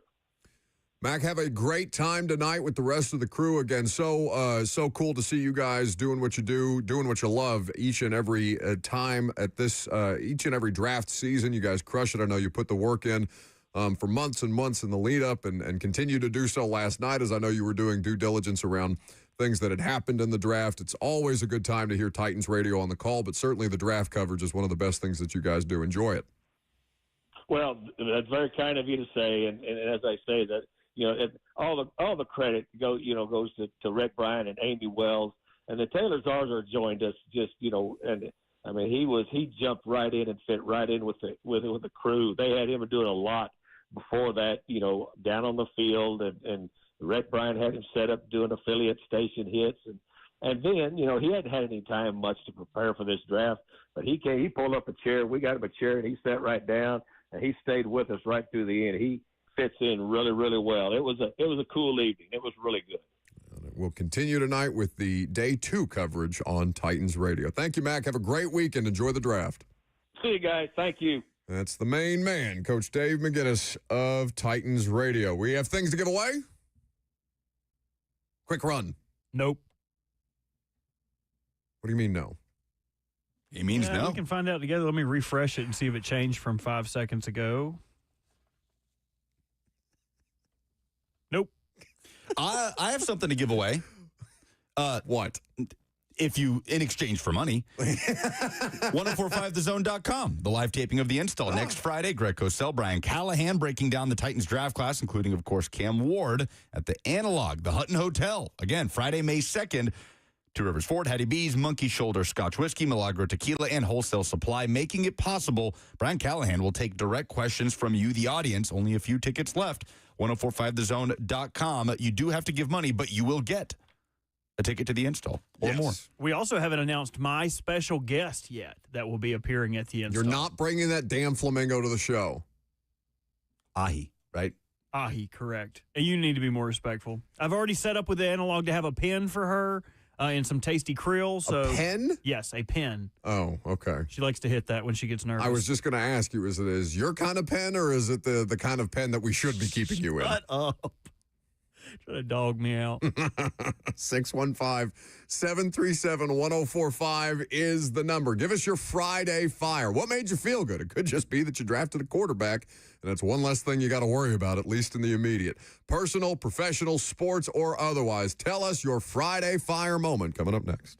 Mac, have a great time tonight with the rest of the crew. Again, so cool to see you guys doing what you do, doing what you love each and every time at this, each and every draft season. You guys crush it. I know you put the work in for months and months in the lead up and continue to do so last night, as I know you were doing due diligence around things that had happened in the draft. It's always a good time to hear Titans radio on the call, but certainly the draft coverage is one of the best things that you guys do. Enjoy it. Well, that's very kind of you to say, and as I say that, all the credit goes to Rick Bryan and Amy Wells, and the Taylor Zarzour joined us. And I mean he jumped right in and fit right in with the crew. They had him doing a lot before that, down on the field, and Rick Bryan had him set up doing affiliate station hits, and then he hadn't had any time much to prepare for this draft, but he pulled up a chair. We got him a chair, and he sat right down, and he stayed with us right through the end. He fits in really, really well. It was a cool evening. It was really good. We'll continue tonight with the Day 2 coverage on Titans Radio. Thank you, Mac. Have a great weekend. Enjoy the draft. See you guys. Thank you. That's the main man, Coach Dave McGinnis of Titans Radio. We have things to give away? Quick run. Nope. What do you mean no? He means no. We can find out together. Let me refresh it and see if it changed from 5 seconds ago. Nope. I have something to give away. What? If you, in exchange for money, 1045thezone.com, the live taping of the install. Next Friday, Greg Cosell, Brian Callahan breaking down the Titans draft class, including, of course, Cam Ward at the Analog, the Hutton Hotel. Again, Friday, May 2nd. Two Rivers Ford, Hattie B's, Monkey Shoulder Scotch Whiskey, Milagro Tequila, and Wholesale Supply, making it possible. Brian Callahan will take direct questions from you, the audience. Only a few tickets left. 1045thezone.com. You do have to give money, but you will get a ticket to the install or more. We also haven't announced my special guest yet that will be appearing at the install. You're not bringing that damn flamingo to the show. Ahi, right? Ahi, correct. And you need to be more respectful. I've already set up with the Analog to have a pen for her and some tasty krill. So a pen? Yes, a pen. Oh, okay. She likes to hit that when she gets nervous. I was just going to ask you, is your kind of pen, or is it the kind of pen that we should be keeping you in? Shut up. Try to dog me out. 615-737-1045 is the number. Give us your Friday fire. What made you feel good? It could just be that you drafted a quarterback, and that's one less thing you got to worry about, at least in the immediate. Personal, professional, sports, or otherwise. Tell us your Friday fire moment. Coming up next.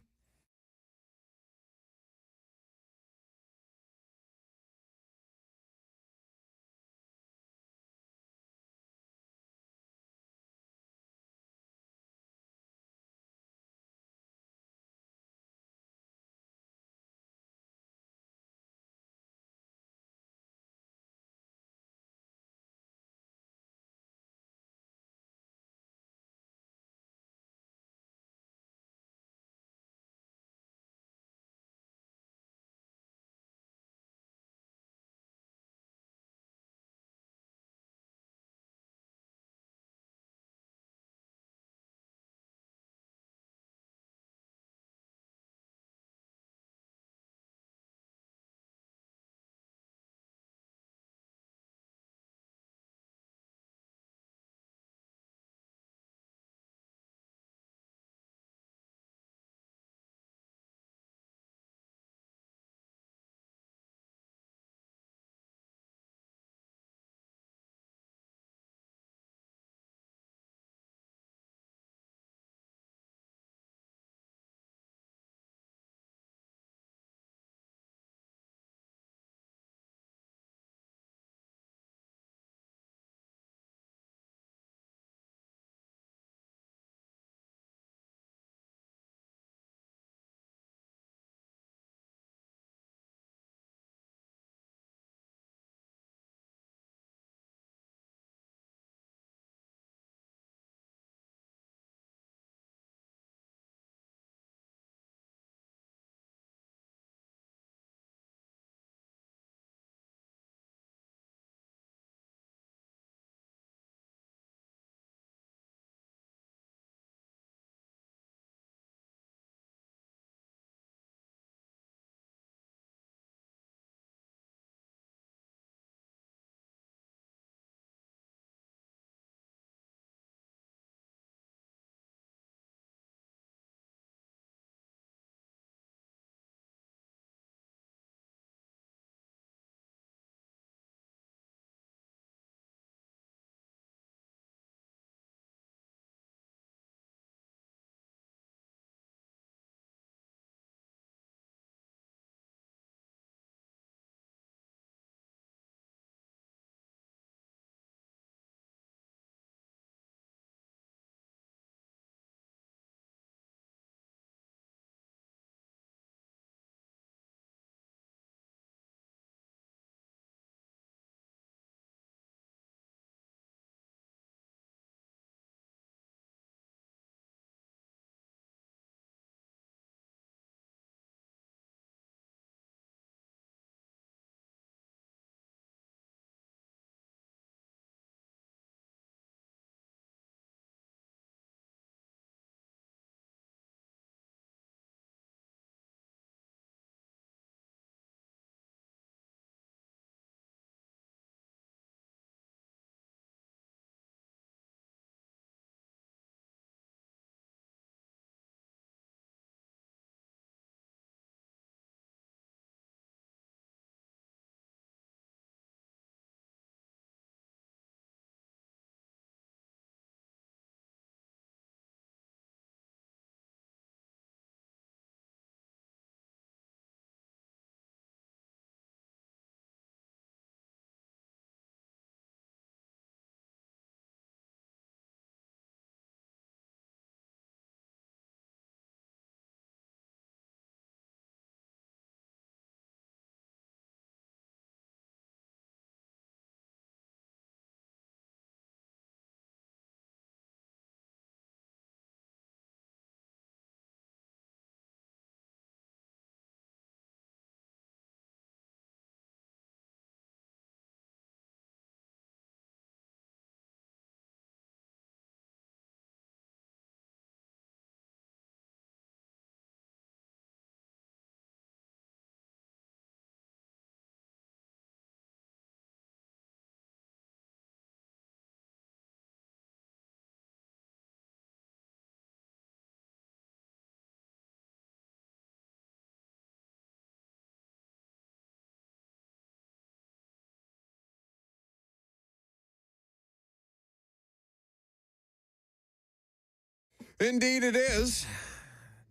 Indeed it is.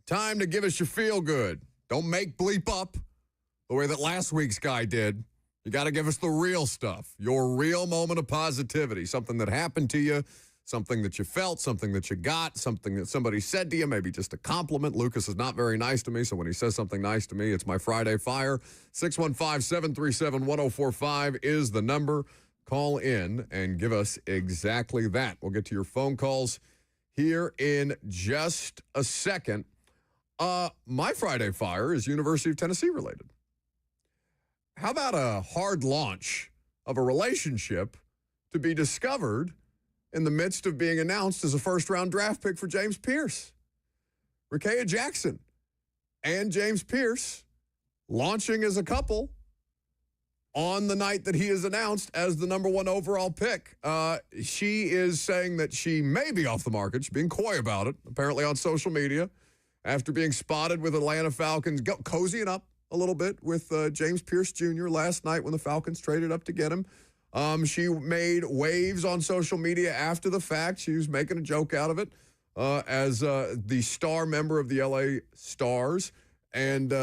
Time to give us your feel good. Don't make bleep up the way that last week's guy did. You got to give us the real stuff, your real moment of positivity, something that happened to you, something that you felt, something that you got, something that somebody said to you, maybe just a compliment. Lucas is not very nice to me, so when he says something nice to me, it's my Friday Fire. 615-737-1045 is the number. Call in and give us exactly that. We'll get to your phone calls here in just a second. My Friday Fire is University of Tennessee related. How about a hard launch of a relationship to be discovered in the midst of being announced as a first-round draft pick for James Pierce? Rickea Jackson and James Pierce launching as a couple on the night that he is announced as the number 1 overall pick. She is saying that she may be off the market. She's being coy about it, apparently on social media, after being spotted with Atlanta Falcons, cozying up a little bit with James Pierce Jr. last night when the Falcons traded up to get him. She made waves on social media after the fact. She was making a joke out of it as the star member of the LA Stars and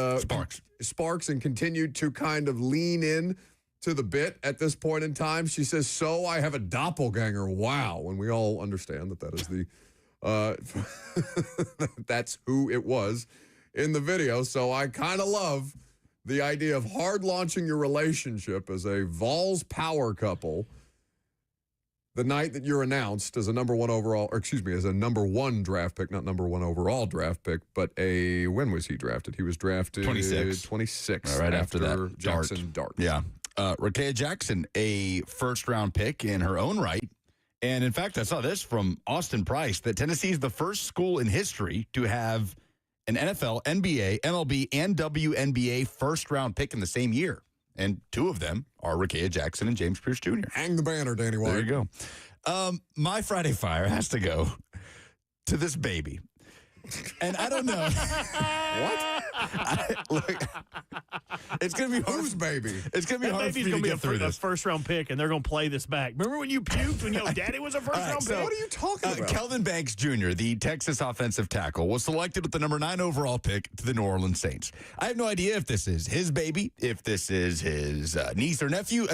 Sparks, and continued to kind of lean in to the bit at this point in time. She says, "So I have a doppelganger." Wow. And we all understand that is the that's who it was in the video. So I kind of love the idea of hard launching your relationship as a Vols power couple the night that you're announced as a number 1 overall, or excuse me, as a number 1 draft pick, not number 1 overall draft pick, but when was he drafted? He was drafted 26. Right after that. Jackson Dart. Yeah. Rickea Jackson, a first-round pick in her own right. And in fact, I saw this from Austin Price, that Tennessee is the first school in history to have an NFL, NBA, MLB, and WNBA first-round pick in the same year. And 2 of them are Rickea Jackson and James Pierce Jr. Hang the banner, Danny White. There you go. My Friday Fire has to go to this baby. And I don't know. Look, it's going to be hard. Whose baby? It's going to be hard for me to get through this. A first-round pick, and they're going to play this back. Remember when you puked when your daddy was a first-round pick? What are you talking about? Kelvin Banks Jr., the Texas offensive tackle, was selected with the number 9 overall pick to the New Orleans Saints. I have no idea if this is his baby, if this is his niece or nephew.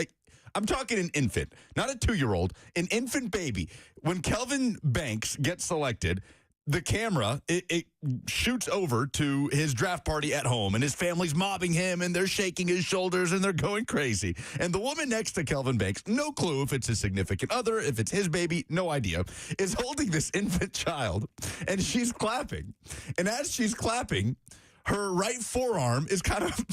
I'm talking an infant, not a 2-year-old, an infant baby. When Kelvin Banks gets selected, the camera, it shoots over to his draft party at home, and his family's mobbing him, and they're shaking his shoulders, and they're going crazy. And the woman next to Kelvin Banks, no clue if it's his significant other, if it's his baby, no idea, is holding this infant child, and she's clapping. And as she's clapping, her right forearm is kind of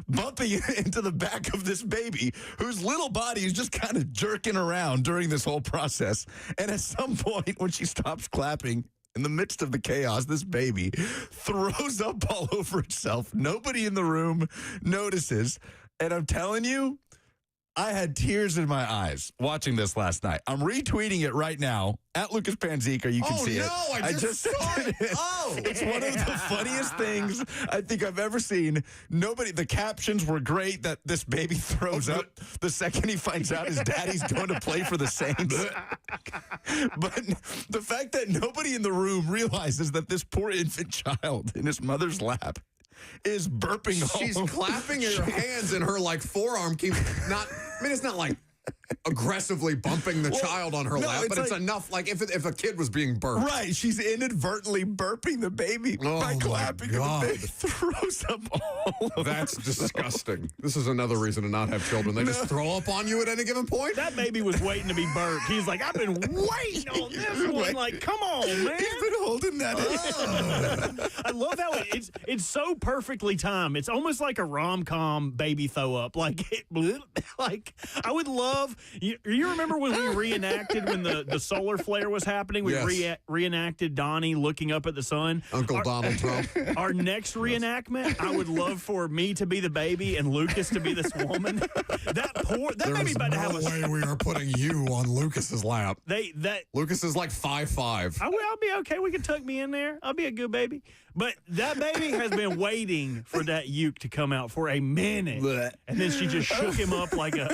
bumping into the back of this baby, whose little body is just kind of jerking around during this whole process. And at some point, when she stops clapping, in the midst of the chaos, this baby throws up all over itself. Nobody in the room notices. And I'm telling you, I had tears in my eyes watching this last night. I'm retweeting it right now at Lucas Panzica. You can see it. I just saw it. It's one of the funniest things I think I've ever seen. The captions were great that this baby throws up the second he finds out his daddy's going to play for the Saints. But the fact that nobody in the room realizes that this poor infant child in his mother's lap is burping. She's clapping her hands, and her forearm keeps not. I mean, it's not like aggressively bumping the child on her lap, but it's enough. Like if a kid was being burped, right? She's inadvertently burping the baby by clapping, and the baby throws up all over. That's disgusting. This is another reason to not have children. They just throw up on you at any given point. That baby was waiting to be burped. He's like, I've been waiting on this one. Like, come on, man. He's been holding that in. I love how it's so perfectly timed. It's almost like a rom-com baby throw up. Like I would love. You remember when we reenacted when the solar flare was happening? We reenacted Donnie looking up at the sun. Uncle Donald Trump. Our next reenactment, I would love for me to be the baby and Lucas to be this woman. That baby about to have no way we are putting you on Lucas's lap. Lucas is like 5'5". I'll be okay. We we can tuck me in there. I'll be a good baby. But that baby has been waiting for that uke to come out for a minute. And then she just shook him up like a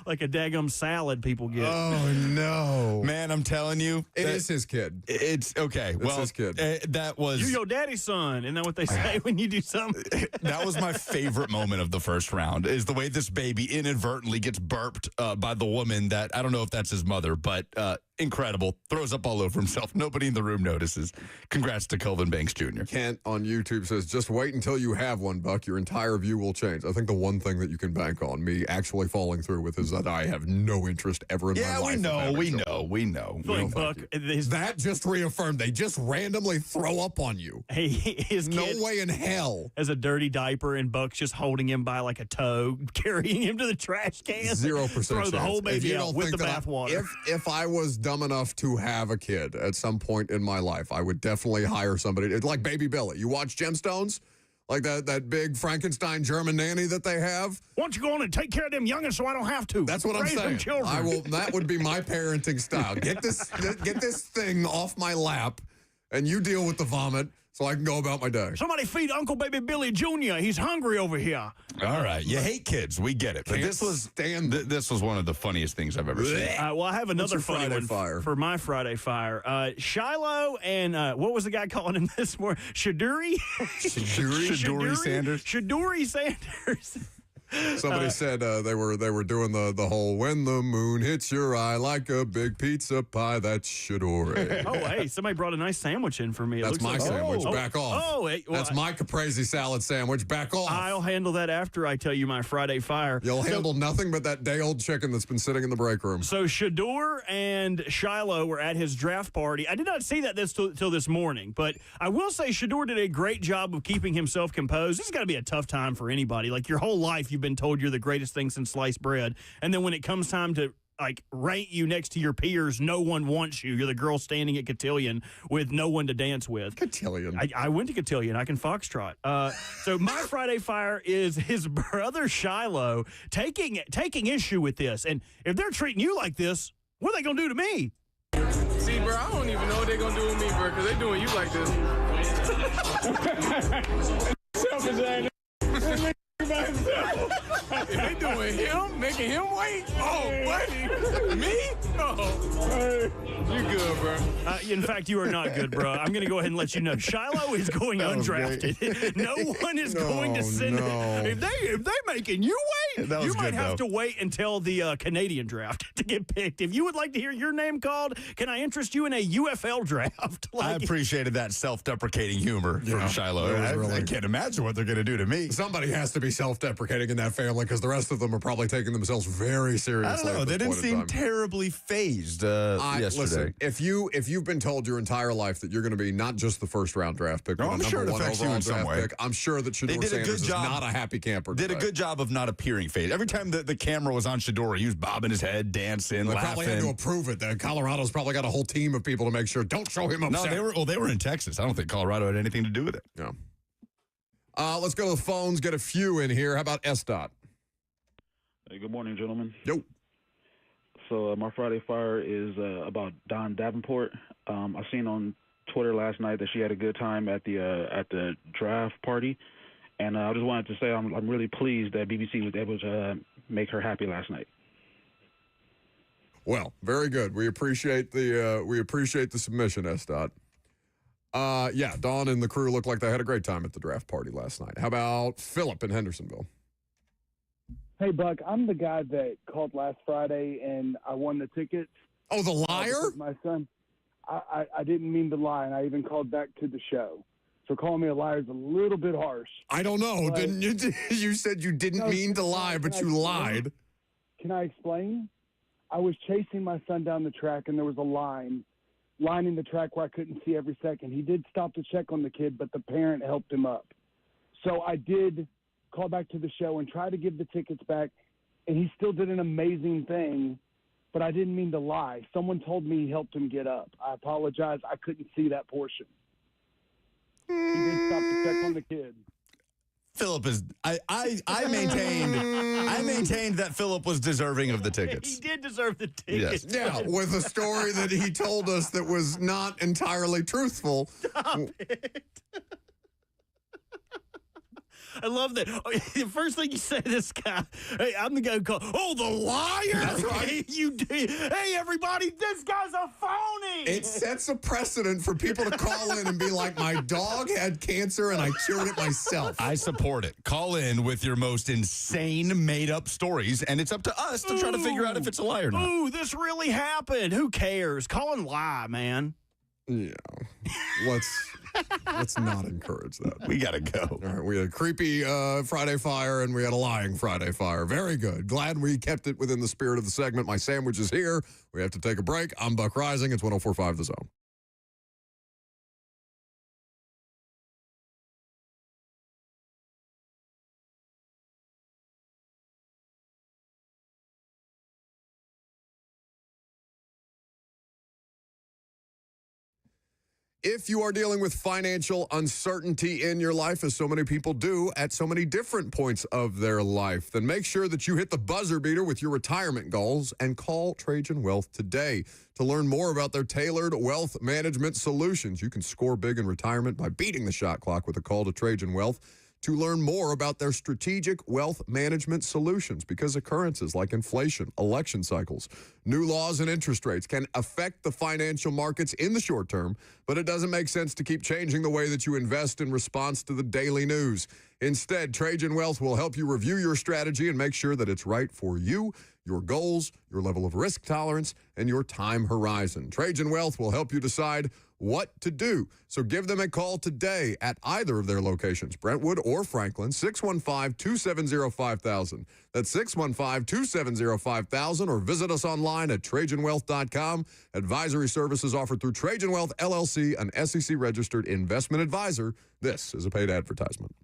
daggum salad people get. Oh, no. Man, I'm telling you. It is his kid. It's okay. It's his kid. That was. You're your daddy's son. Isn't that what they say when you do something? That was my favorite moment of the first round, is the way this baby inadvertently gets burped by the woman that, I don't know if that's his mother, but incredible. Throws up all over himself. Nobody in the room notices. Congrats to Kelvin Banks Jr. Kent on YouTube says, just wait until you have one, Buck. Your entire view will change. I think the one thing that you can bank on me actually falling through with is that I have no interest ever in my life. We know. Buck, That just reaffirmed. They just randomly throw up on you. Hey, his No kid way in hell. has a dirty diaper, and Buck's just holding him by like a toe, carrying him to the trash can. 0% Throw the whole chance. If baby you out don't with the think that bathwater. If I was dumb enough to have a kid at some point in my life, I would definitely hire somebody. It's like Baby Billy. You watch Gemstones? Like that big Frankenstein German nanny that they have? Why don't you go on and take care of them youngins so I don't have to? That's what I'm Raise them saying. children. I will. That would be my parenting style. Get this thing off my lap, and you deal with the vomit so I can go about my day. Somebody feed Uncle Baby Billy Jr. He's hungry over here. All right. You hate kids. We get it. But this was one of the funniest things I've ever seen. Well, I have another your funny Friday one fire? for my Friday fire. Shiloh and what was the guy calling him this morning? Shaduri? Shaduri Sanders? Shaduri Sanders. Somebody said they were doing the whole when the moon hits your eye like a big pizza pie. That's Shadori. Oh, hey, somebody brought a nice sandwich in for me. It That's looks my like sandwich. Back off. Oh, hey, well, that's my caprese salad sandwich. Back off. I'll handle that after I tell you my Friday fire. You'll handle nothing but that day-old chicken that's been sitting in the break room. So Shador and Shiloh were at his draft party. I did not see that till this morning, but I will say Shador did a great job of keeping himself composed. This has got to be a tough time for anybody. Like your whole life, you've been told you're the greatest thing since sliced bread, and then when it comes time to rank you next to your peers, no one wants you. You're the girl standing at Cotillion with no one to dance with. Cotillion. I went to Cotillion. I can foxtrot. So my Friday fire is his brother Shiloh taking issue with this. And if they're treating you like this, what are they going to do to me? See, bro, I don't even know what they're going to do with me, bro, because they're doing you like this. Selfish ass. By himself. They doing him, making him wait. Oh, buddy, me? Oh, hey. You good, bro? In fact, you are not good, bro. I'm going to go ahead and let you know. Shiloh is going undrafted. No one is going to send him. If they making you wait, you might have to wait until the Canadian draft to get picked. If you would like to hear your name called, can I interest you in a UFL draft? I appreciated that self-deprecating humor from Shiloh. I can't imagine what they're going to do to me. Somebody has to be self-deprecating in that family because the rest of them are probably taking themselves very seriously. I don't know. They didn't seem terribly phased yesterday. Listen, if you've been told your entire life that you're going to be not just the first round draft pick, but I'm a sure number it one affects you overall in some draft way. pick, I'm sure that Shador Sanders is not a happy camper. Did a good job of not appearing phased. Every time the camera was on Shador, he was bobbing his head, dancing, they laughing. Probably had to approve it. Colorado's probably got a whole team of people to make sure don't show him upset. No, they were in Texas. I don't think Colorado had anything to do with it. No. Let's go to the phones. Get a few in here. How about S-Dot? Hey, good morning, gentlemen. Yo. So my Friday fire is about Don Davenport. I seen on Twitter last night that she had a good time at the draft party, and I just wanted to say I'm really pleased that BBC was able to make her happy last night. Well, very good. We appreciate the submission, S-Dot. Yeah, Dawn and the crew looked like they had a great time at the draft party last night. How about Philip in Hendersonville? Hey, Buck, I'm the guy that called last Friday and I won the tickets. Oh, the liar? My son. I didn't mean to lie, and I even called back to the show. So calling me a liar is a little bit harsh. I don't know. Didn't you? You said you didn't mean to lie, but you lied. Can I explain? I was chasing my son down the track, and there was a line lining the track where I couldn't see every second. He did stop to check on the kid, but the parent helped him up. So I did call back to the show and try to give the tickets back, and he still did an amazing thing, but I didn't mean to lie. Someone told me he helped him get up. I apologize. I couldn't see that portion. He did stop to check on the kid. Philip is. I maintained that Philip was deserving of the tickets. He did deserve the tickets. Yes. Yeah, with a story that he told us that was not entirely truthful. Stop it. I love that. The first thing you say to this guy, hey, I'm the guy who called, the liar? That's right. Hey, everybody, this guy's a phony. It sets a precedent for people to call in and be like, my dog had cancer and I cured it myself. I support it. Call in with your most insane made-up stories, and it's up to us to try to figure out if it's a lie or not. Ooh, this really happened. Who cares? Call and lie, man. Yeah. Let's not encourage that. We got to go. All right, we had a creepy Friday Fire and we had a lying Friday Fire. Very good. Glad we kept it within the spirit of the segment. My sandwich is here. We have to take a break. I'm Buck Rising. It's 104.5 The Zone. If you are dealing with financial uncertainty in your life, as so many people do at so many different points of their life, then make sure that you hit the buzzer beater with your retirement goals and call Trajan Wealth today to learn more about their tailored wealth management solutions. You can score big in retirement by beating the shot clock with a call to Trajan Wealth to learn more about their strategic wealth management solutions, because occurrences like inflation, election cycles, new laws and interest rates can affect the financial markets in the short term, but it doesn't make sense to keep changing the way that you invest in response to the daily news. Instead, Trajan Wealth will help you review your strategy and make sure that it's right for you, your goals, your level of risk tolerance, and your time horizon. Trajan Wealth will help you decide what to do. So give them a call today at either of their locations, Brentwood or Franklin, 615-270-5000. That's 615-270-5000, or visit us online at TrajanWealth.com. Advisory services offered through Trajan Wealth, LLC, an SEC-registered investment advisor. This is a paid advertisement.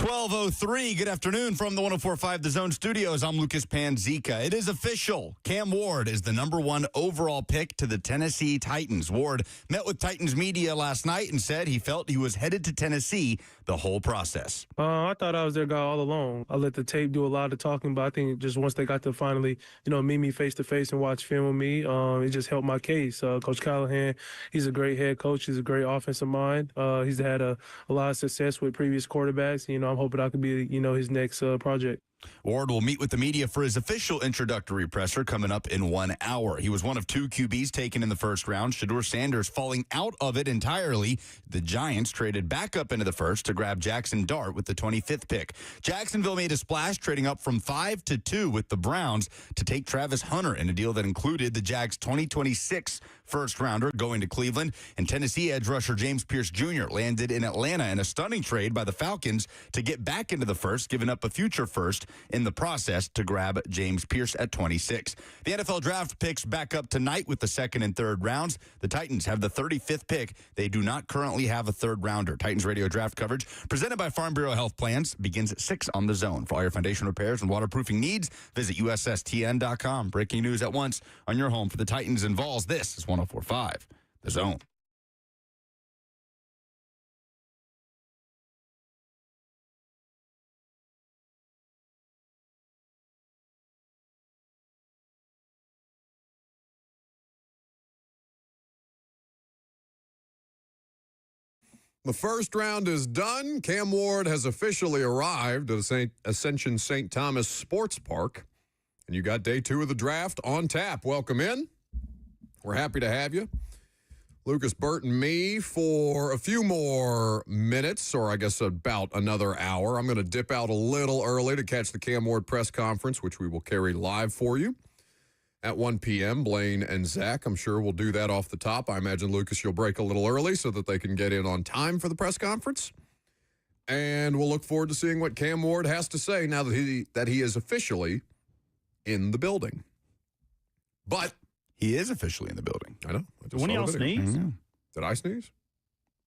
12:03. Good afternoon from the 104.5 The Zone Studios. I'm Lucas Panzica. It is official. Cam Ward is the number 1 overall pick to the Tennessee Titans. Ward met with Titans media last night and said he felt he was headed to Tennessee the whole process. I thought I was their guy all along. I let the tape do a lot of talking, but I think just once they got to finally, meet me face to face and watch film with me, it just helped my case. Coach Callahan, he's a great head coach. He's a great offensive mind. He's had a lot of success with previous quarterbacks. I'm hoping I could be, his next project. Ward will meet with the media for his official introductory presser coming up in 1 hour. He was one of 2 QBs taken in the first round. Shedeur Sanders falling out of it entirely. The Giants traded back up into the first to grab Jackson Dart with the 25th pick. Jacksonville made a splash, trading up from 5 to 2 with the Browns to take Travis Hunter in a deal that included the Jags' 2026 first rounder going to Cleveland. And Tennessee edge rusher James Pierce Jr. landed in Atlanta in a stunning trade by the Falcons to get back into the first, giving up a future first in the process to grab James Pierce at 26. The NFL draft picks back up tonight with the second and third rounds. The Titans have the 35th pick. They do not currently have a third rounder. Titans radio draft coverage presented by Farm Bureau Health Plans begins at 6 on The Zone. For all your foundation repairs and waterproofing needs, visit USSTN.com. Breaking news at once on your home for the Titans and Vols. This is 104.5 The Zone. The first round is done. Cam Ward has officially arrived at Ascension St. Thomas Sports Park. And you got day 2 of the draft on tap. Welcome in. We're happy to have you. Lucas, Burt, and me for a few more minutes, or I guess about another hour. I'm going to dip out a little early to catch the Cam Ward press conference, which we will carry live for you at 1 p.m. Blaine and Zach, I'm sure, will do that off the top. I imagine, Lucas, you'll break a little early so that they can get in on time for the press conference. And we'll look forward to seeing what Cam Ward has to say now that he is officially in the building. But he is officially in the building. I know. When y'all sneeze? Did I sneeze?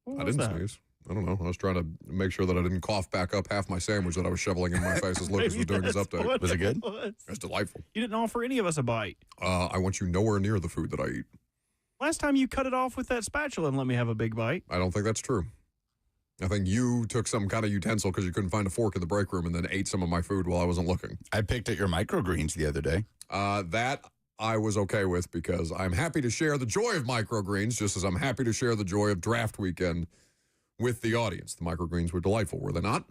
What I was didn't that? sneeze. I don't know. I was trying to make sure that I didn't cough back up half my sandwich that I was shoveling in my face as Lucas was doing his update. Was it good? It's delightful. You didn't offer any of us a bite. I want you nowhere near the food that I eat. Last time you cut it off with that spatula and let me have a big bite. I don't think that's true. I think you took some kind of utensil because you couldn't find a fork in the break room and then ate some of my food while I wasn't looking. I picked at your microgreens the other day. That I was okay with because I'm happy to share the joy of microgreens, just as I'm happy to share the joy of draft weekend with the audience. The microgreens were delightful, were they not?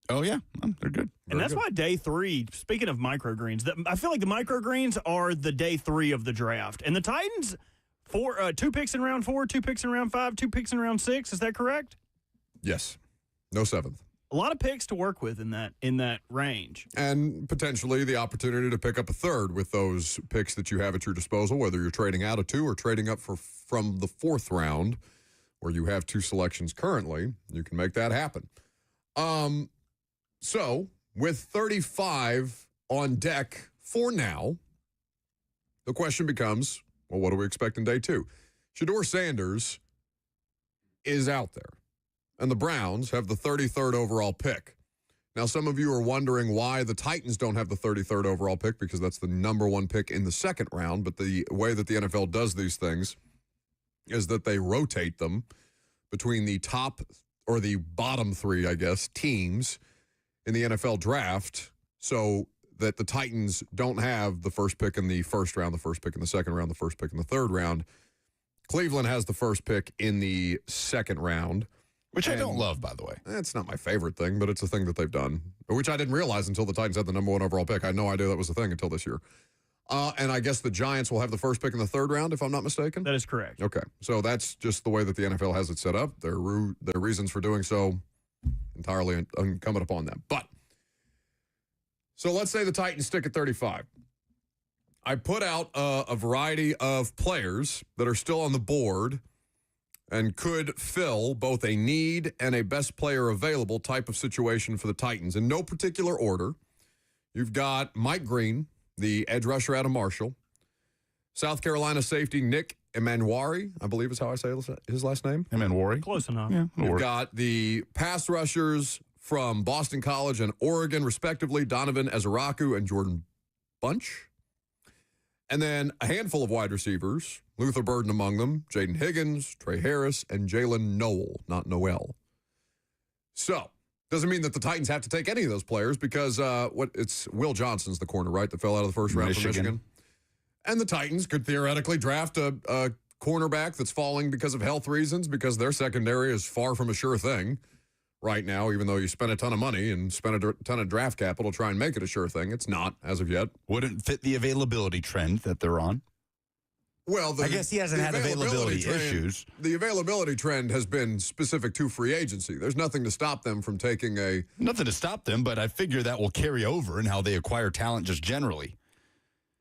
Oh, yeah. They're good. And that's why day 3, speaking of microgreens, I feel like the microgreens are the day 3 of the draft. And the Titans, 2 picks in round 4, 2 picks in round 5, 2 picks in round 6. Is that correct? Yes. No 7th. A lot of picks to work with in that range. And potentially the opportunity to pick up a third with those picks that you have at your disposal, whether you're trading out of 2 or trading up from the 4th round, where you have 2 selections currently. You can make that happen. So, with 35 on deck for now, the question becomes, well, what do we expect in day 2? Shedeur Sanders is out there, and the Browns have the 33rd overall pick. Now, some of you are wondering why the Titans don't have the 33rd overall pick, because that's the number 1 pick in the second round. But the way that the NFL does these things is that they rotate them between the top or the bottom 3, I guess, teams in the NFL draft, so that the Titans don't have the first pick in the first round, the first pick in the second round, the first pick in the third round. Cleveland has the first pick in the second round. Which I don't love, by the way. It's not my favorite thing, but it's a thing that they've done, which I didn't realize until the Titans had the number 1 overall pick. I had no idea that was a thing until this year. And I guess the Giants will have the first pick in the third round, if I'm not mistaken. That is correct. Okay. So that's just the way that the NFL has it set up. Their reasons for doing so entirely incumbent upon them. But, so let's say the Titans stick at 35. I put out a variety of players that are still on the board and could fill both a need and a best player available type of situation for the Titans. In no particular order, you've got Mike Green, the edge rusher out of Marshall, South Carolina safety Nick Emanwari, I believe is how I say his last name. Emanwari. Close enough. Yeah, You've got the pass rushers from Boston College and Oregon, respectively, Donovan Ezeraku and Jordan Bunch. And then a handful of wide receivers, Luther Burden among them, Jaden Higgins, Trey Harris, and Jalen Noel, not Noel. So, doesn't mean that the Titans have to take any of those players because it's Will Johnson's the corner, right, that fell out of the first round from Michigan. And the Titans could theoretically draft a cornerback that's falling because of health reasons because their secondary is far from a sure thing right now, even though you spent a ton of money and spent a ton of draft capital to try and make it a sure thing. It's not, as of yet. Wouldn't fit the availability trend that they're on. Well, I guess he hasn't had availability issues. The availability trend has been specific to free agency. There's nothing to stop them from taking Nothing to stop them, but I figure that will carry over in how they acquire talent just generally.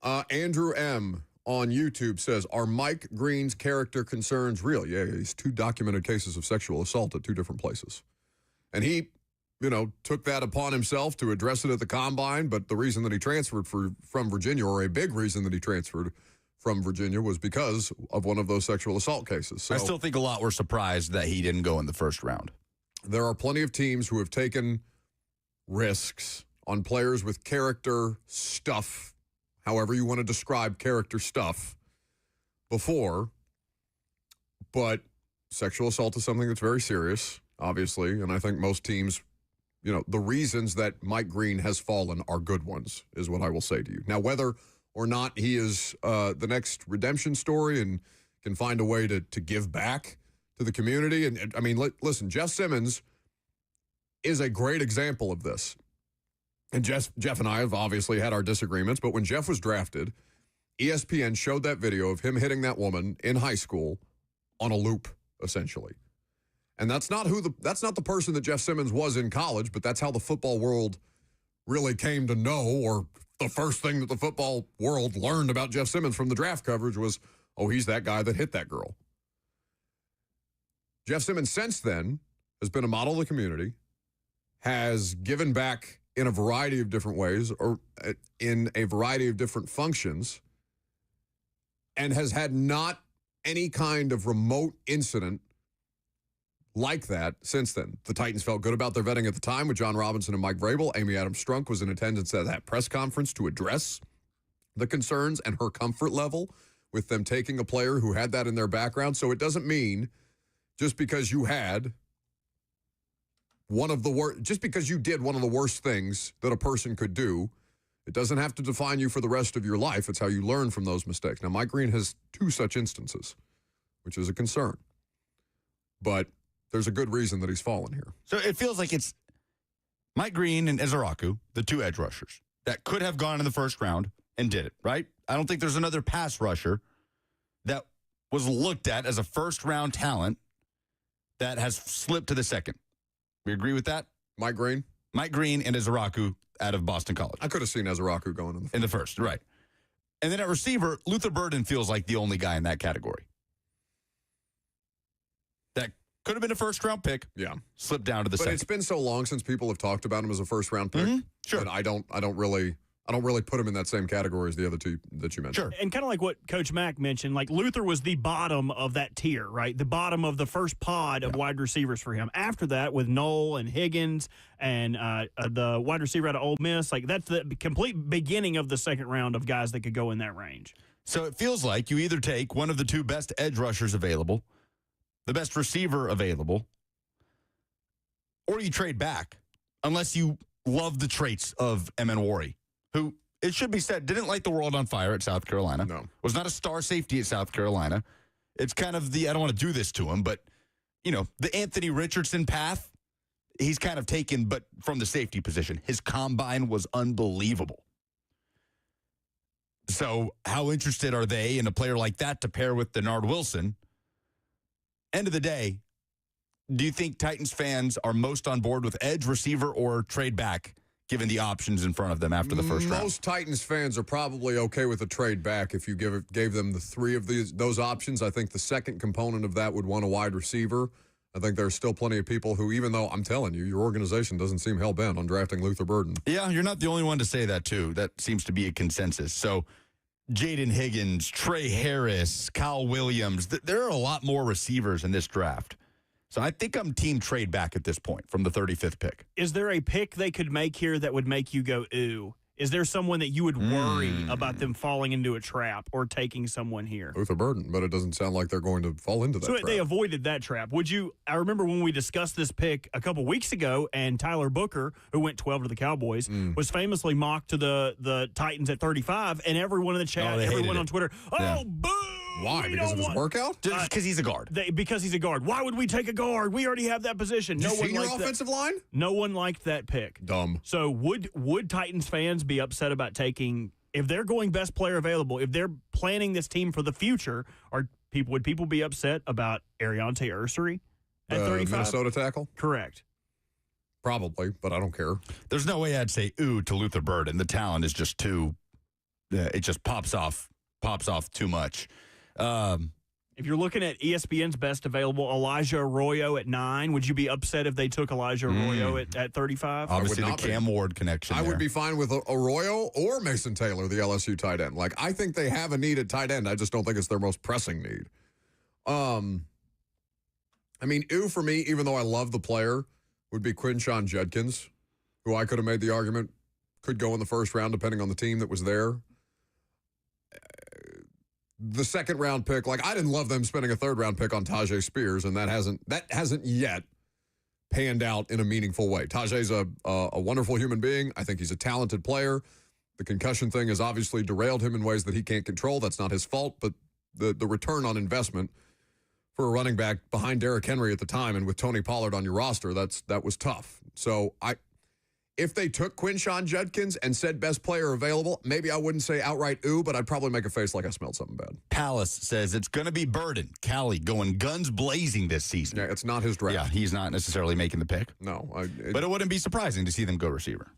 Andrew M. on YouTube says, are Mike Green's character concerns real? Yeah, he's 2 documented cases of sexual assault at 2 different places. And he, took that upon himself to address it at the Combine, but the reason that he transferred from Virginia, or a big reason that he transferred from Virginia, was because of one of those sexual assault cases. So I still think a lot were surprised that he didn't go in the first round. There are plenty of teams who have taken risks on players with character stuff, however you want to describe character stuff, before. But sexual assault is something that's very serious, obviously, and I think most teams, the reasons that Mike Green has fallen are good ones, is what I will say to you. Now, whether or not he is the next redemption story and can find a way to give back to the community. And I mean, listen, Jeff Simmons is a great example of this. And Jeff and I have obviously had our disagreements, but when Jeff was drafted, ESPN showed that video of him hitting that woman in high school on a loop, essentially. And that's not the person that Jeff Simmons was in college, but that's how the football world really came to know, or the first thing that the football world learned about Jeff Simmons from the draft coverage was, oh, he's that guy that hit that girl. Jeff Simmons since then has been a model of the community, has given back in a variety of different ways or in a variety of different functions, and has had not any kind of remote incident like that since then. The Titans felt good about their vetting at the time with John Robinson and Mike Vrabel. Amy Adams-Strunk was in attendance at that press conference to address the concerns and her comfort level with them taking a player who had that in their background. So it doesn't mean just because you had just because you did one of the worst things that a person could do, it doesn't have to define you for the rest of your life. It's how you learn from those mistakes. Now, Mike Green has 2 such instances, which is a concern. But there's a good reason that he's fallen here. So it feels like it's Mike Green and Ezeraku, the 2 edge rushers, that could have gone in the first round and did it, right? I don't think there's another pass rusher that was looked at as a first-round talent that has slipped to the second. We agree with that? Mike Green? Mike Green and Ezeraku out of Boston College. I could have seen Ezeraku going in the first, right. And then at receiver, Luther Burden feels like the only guy in that category. That could have been a first-round pick. Yeah. Slipped down to the second. But it's been so long since people have talked about him as a first-round pick. Sure. That I don't really put him in that same category as the other 2 that you mentioned. Sure. And kind of like what Coach Mack mentioned, like Luther was the bottom of that tier, right? The bottom of the first pod of wide receivers for him. After that, with Noel and Higgins and the wide receiver out of Ole Miss, like that's the complete beginning of the second round of guys that could go in that range. So it feels like you either take one of the 2 best edge rushers available, the best receiver available, or you trade back, unless you love the traits of Emenwari, who, it should be said, didn't light the world on fire at South Carolina. No. Was not a star safety at South Carolina. It's kind of I don't want to do this to him, but, the Anthony Richardson path, he's kind of taken, but from the safety position. His combine was unbelievable. So how interested are they in a player like that to pair with Denard Wilson? End of the day, do you think Titans fans are most on board with edge, receiver, or trade back, given the options in front of them after the first round? Most Titans fans are probably okay with a trade back if you gave them the 3 of those options. I think the second component of that would want a wide receiver. I think there's still plenty of people who, even though I'm telling you, your organization doesn't seem hell-bent on drafting Luther Burden. Yeah, you're not the only one to say that, too. That seems to be a consensus. So Jaden Higgins, Trey Harris, Kyle Williams, there are a lot more receivers in this draft. So I think I'm team trade back at this point from the 35th pick. Is there a pick they could make here that would make you go, ooh? Is there someone that you would worry about them falling into a trap or taking someone here? Luther Burden, but it doesn't sound like they're going to fall into that trap. So they avoided that trap. I remember when we discussed this pick a couple weeks ago, and Tyler Booker, who went 12 to the Cowboys, was famously mocked to the Titans at 35, and everyone in the chat, everyone on Twitter, boo! Why? Because of his workout? Just because he's a guard. Because he's a guard. Why would we take a guard? We already have that position. Did you see your offensive line? No one liked that pick. Dumb. So would Titans fans be upset about taking, if they're going best player available, if they're planning this team for the future, would people be upset about Ariante Ursery at 35? Minnesota tackle? Correct. Probably, but I don't care. There's no way I'd say ooh to Luther Burden. The talent is just too, it just pops off too much. If you're looking at ESPN's best available, Elijah Arroyo at 9, would you be upset if they took Elijah Arroyo at 35? Obviously, the Cam Ward connection. I would be fine with Arroyo or Mason Taylor, the LSU tight end. Like, I think they have a need at tight end. I just don't think it's their most pressing need. I mean, ooh for me, even though I love the player, would be Quinshawn Judkins, who I could have made the argument could go in the first round depending on the team that was there. The second round pick, like, I didn't love them spending a third round pick on Tajay Spears, and that hasn't yet panned out in a meaningful way. Tajay's a wonderful human being. I think he's a talented player. The concussion thing has obviously derailed him in ways that he can't control. That's not his fault, but the return on investment for a running back behind Derrick Henry at the time and with Tony Pollard on your roster, that was tough. So if they took Quinshawn Judkins and said best player available, maybe I wouldn't say outright ooh, but I'd probably make a face like I smelled something bad. Palace says it's going to be Burden. Callie going guns blazing this season. Yeah, it's not his draft. Yeah, he's not necessarily making the pick. No. But it wouldn't be surprising to see them go receiver.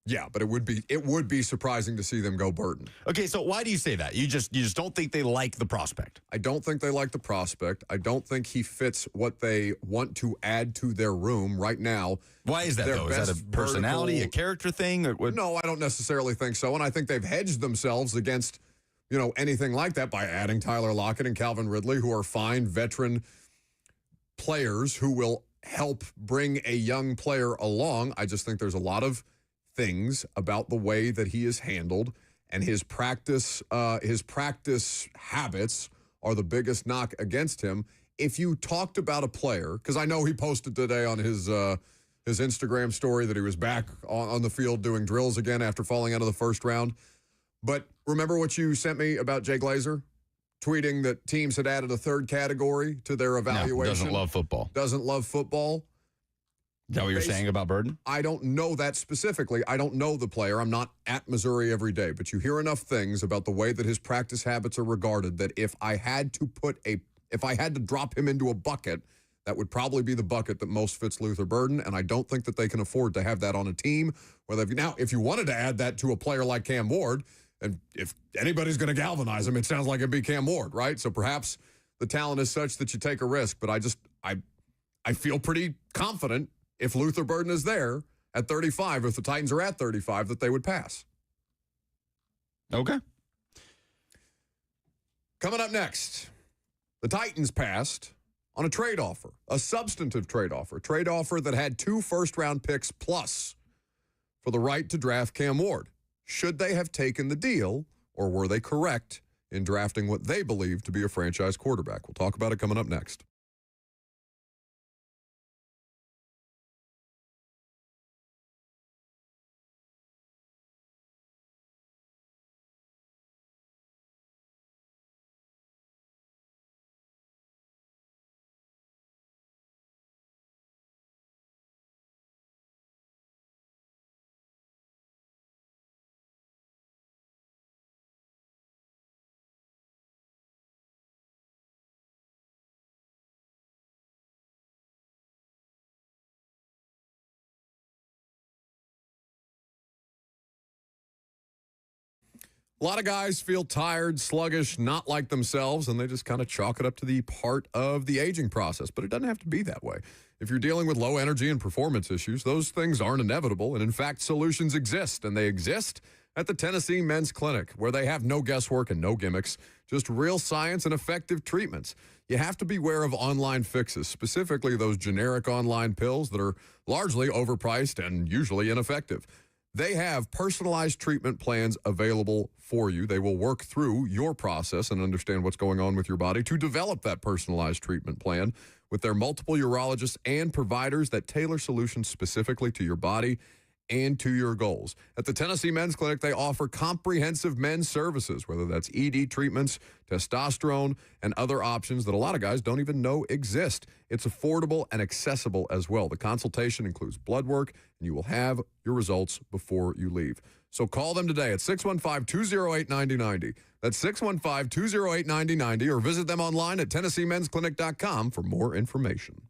Yeah, but it would be surprising to see them go Burden. Okay, so why do you say that? You just don't think they like the prospect? I don't think they like the prospect. I don't think he fits what they want to add to their room right now. Why is that, though? Is that a personality, a character thing? Or no, I don't necessarily think so. And I think they've hedged themselves against, anything like that by adding Tyler Lockett and Calvin Ridley, who are fine veteran players who will help bring a young player along. I just think there's a lot of things about the way that he is handled, and his practice habits are the biggest knock against him. If you talked about a player, because I know he posted today on his Instagram story that he was back on the field doing drills again after falling out of the first round. But remember what you sent me about Jay Glazer? Tweeting that teams had added a third category to their evaluation. No, doesn't love football. Doesn't love football. Is that what you're saying about Burden? I don't know that specifically. I don't know the player. I'm not at Missouri every day. But you hear enough things about the way that his practice habits are regarded that if I had to drop him into a bucket, that would probably be the bucket that most fits Luther Burden. And I don't think that they can afford to have that on a team. Now, if you wanted to add that to a player like Cam Ward, and if anybody's going to galvanize him, it sounds like it'd be Cam Ward, right? So perhaps the talent is such that you take a risk. But I feel pretty confident if Luther Burden is there at 35, if the Titans are at 35, that they would pass. Okay. Coming up next, the Titans passed on a trade offer, a substantive trade offer that had 2 first-round picks plus for the right to draft Cam Ward. Should they have taken the deal, or were they correct in drafting what they believe to be a franchise quarterback? We'll talk about it coming up next. A lot of guys feel tired, sluggish, not like themselves, and they just kind of chalk it up to the part of the aging process. But it doesn't have to be that way. If you're dealing with low energy and performance issues, those things aren't inevitable. And in fact, solutions exist, and they exist at the Tennessee Men's Clinic, where they have no guesswork and no gimmicks, just real science and effective treatments. You have to beware of online fixes, specifically those generic online pills that are largely overpriced and usually ineffective. They have personalized treatment plans available for you. They will work through your process and understand what's going on with your body to develop that personalized treatment plan with their multiple urologists and providers that tailor solutions specifically to your body and to your goals. At the Tennessee Men's Clinic, they offer comprehensive men's services, whether that's ED treatments, testosterone, and other options that a lot of guys don't even know exist. It's affordable and accessible as well. The consultation includes blood work, and you will have your results before you leave. So call them today at 615-208-9090. That's 615-208-9090, or visit them online at TennesseeMen'sClinic.com for more information.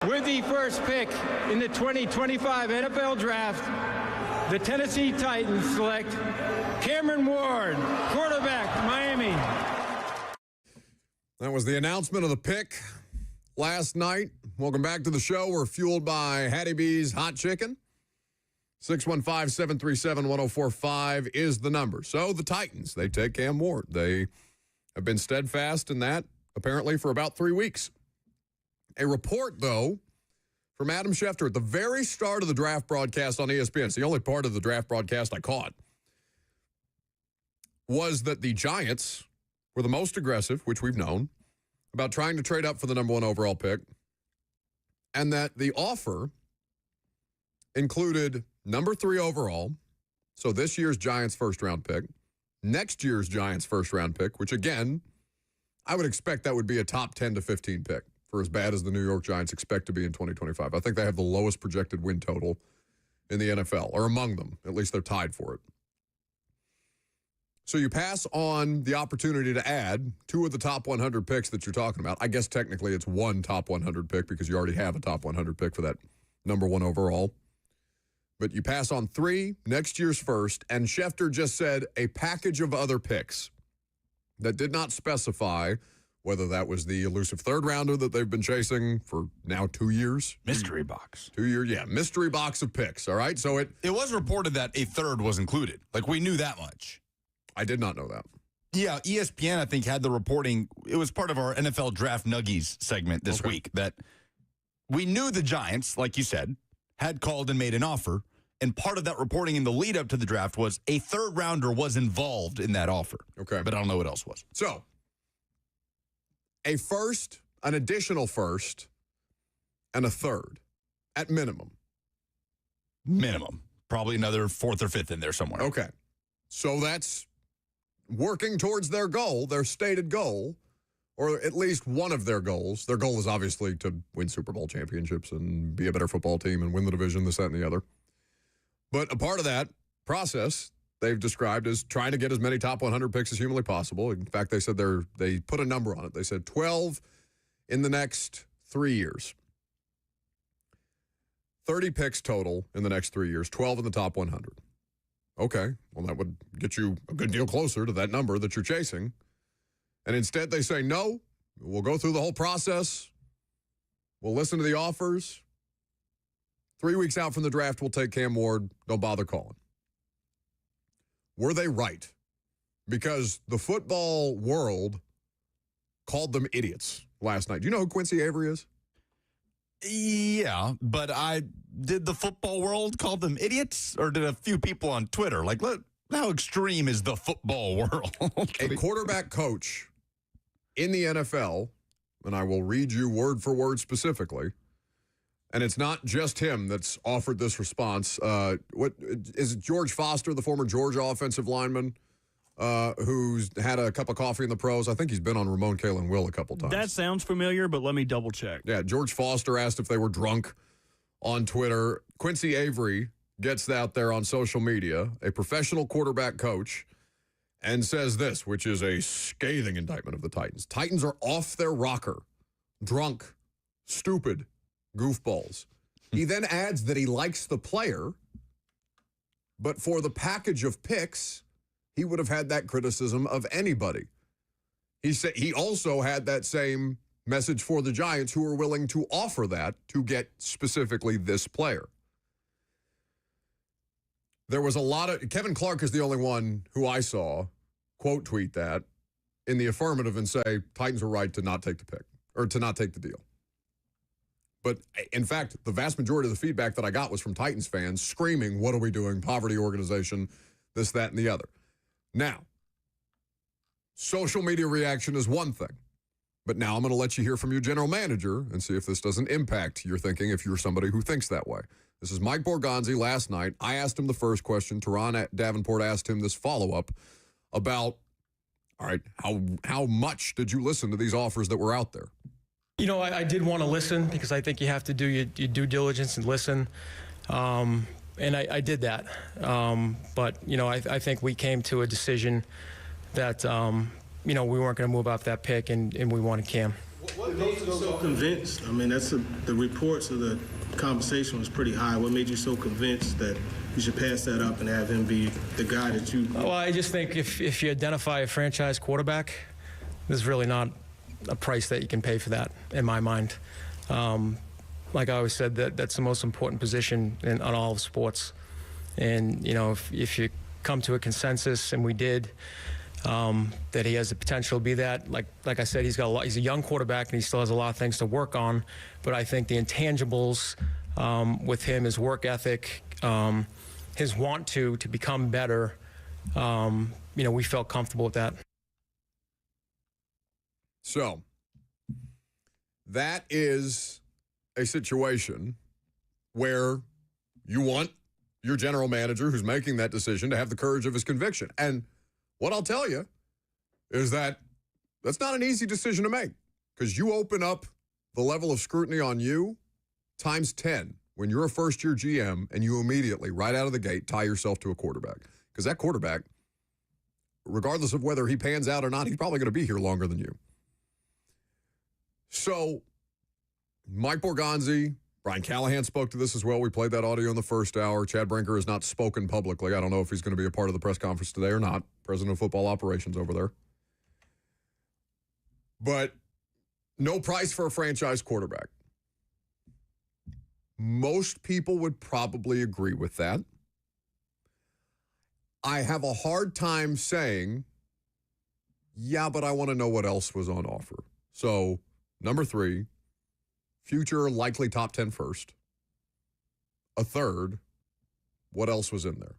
With the first pick in the 2025 NFL Draft, the Tennessee Titans select Cameron Ward, quarterback, Miami. That was the announcement of the pick last night. Welcome back to the show. We're fueled by Hattie B's Hot Chicken. 615-737-1045 is the number. So the Titans, they take Cam Ward. They have been steadfast in that, apparently, for about 3 weeks. A report, though, from Adam Schefter at the very start of the draft broadcast on ESPN, it's the only part of the draft broadcast I caught, was that the Giants were the most aggressive, which we've known, about trying to trade up for the number 1 overall pick, and that the offer included number 3 overall, so this year's Giants first-round pick, next year's Giants first-round pick, which, again, I would expect that would be a top 10 to 15 pick for as bad as the New York Giants expect to be in 2025. I think they have the lowest projected win total in the NFL, or among them. At least they're tied for it. So you pass on the opportunity to add 2 of the top 100 picks that you're talking about. I guess technically it's 1 top 100 pick because you already have a top 100 pick for that number 1 overall. But you pass on 3, next year's first, and Schefter just said a package of other picks that did not specify whether that was the elusive third-rounder that they've been chasing for now 2 years. Mystery box. 2 years, yeah, mystery box of picks, all right? So it was reported that a third was included. Like, we knew that much. I did not know that. Yeah, ESPN, I think, had the reporting. It was part of our NFL Draft Nuggies segment this week that we knew the Giants, like you said, had called and made an offer. And part of that reporting in the lead up to the draft was a third rounder was involved in that offer. Okay. But I don't know what else was. So, a first, an additional first, and a third at minimum. Minimum. Probably another 4th or 5th in there somewhere. Okay. So that's working towards their goal, their stated goal, or at least one of their goals. Their goal is obviously to win Super Bowl championships and be a better football team and win the division, this, that, and the other. But a part of that process they've described as trying to get as many top 100 picks as humanly possible. In fact, they said they put a number on it. They said 12 in the next 3 years. 30 picks total in the next 3 years, 12 in the top 100. Okay, well, that would get you a good deal closer to that number that you're chasing. And instead they say, no, we'll go through the whole process. We'll listen to the offers. 3 weeks out from the draft, we'll take Cam Ward. Don't bother calling. Were they right? Because the football world called them idiots last night. Do you know who Quincy Avery is? Yeah, but did the football world call them idiots? Or did a few people on Twitter? Like, how extreme is the football world? A quarterback coach in the NFL, and I will read you word for word specifically, and it's not just him that's offered this response. What is it, George Foster, the former Georgia offensive lineman, who's had a cup of coffee in the pros? I think he's been on Ramon Kalen Will a couple times. That sounds familiar, but let me double check. Yeah, George Foster asked if they were drunk on Twitter. Quincy Avery gets out there on social media, a professional quarterback coach, and says this, which is a scathing indictment of the Titans. Titans are off their rocker, drunk, stupid, goofballs. He then adds that he likes the player, but for the package of picks, he would have had that criticism of anybody. He said he also had that same message for the Giants, who are willing to offer that to get specifically this player. There was a lot of Kevin Clark is the only one who I saw quote tweet that in the affirmative and say Titans were right to not take the pick or to not take the deal. But in fact, the vast majority of the feedback that I got was from Titans fans screaming, "What are we doing? Poverty organization, this, that, and the other." Now, social media reaction is one thing. But now I'm going to let you hear from your general manager and see if this doesn't impact your thinking if you're somebody who thinks that way. This is Mike Borgonzi last night. I asked him the first question. Teron Davenport asked him this follow-up about, all right, how much did you listen to these offers that were out there? You know, I did want to listen because I think you have to do your due diligence and listen. And I did that. But, you know, I think we came to a decision that, you know, we weren't going to move off that pick and we wanted Cam. What made you so convinced? I mean, the reports of the conversation was pretty high. What made you so convinced that you should pass that up and have him be the guy that you... Well, I just think if you identify a franchise quarterback, there's really not a price that you can pay for that, in my mind. Like I always said, that's the most important position on all of sports. And, if you come to a consensus, and we did, that he has the potential to be that. Like I said, he's a young quarterback, and he still has a lot of things to work on. But I think the intangibles with him, his work ethic, his want to become better, we felt comfortable with that. So that is a situation where you want your general manager who's making that decision to have the courage of his conviction. And what I'll tell you is that that's not an easy decision to make, because you open up the level of scrutiny on you times 10 when you're a first-year GM and you immediately, right out of the gate, tie yourself to a quarterback. Because that quarterback, regardless of whether he pans out or not, he's probably going to be here longer than you. So Mike Borgonzi, Brian Callahan spoke to this as well. We played that audio in the first hour. Chad Brinker has not spoken publicly. I don't know if he's going to be a part of the press conference today or not. President of football operations over there. But no price for a franchise quarterback. Most people would probably agree with that. I have a hard time saying, yeah, but I want to know what else was on offer. So, number 3, future likely top 10 first. A third, what else was in there?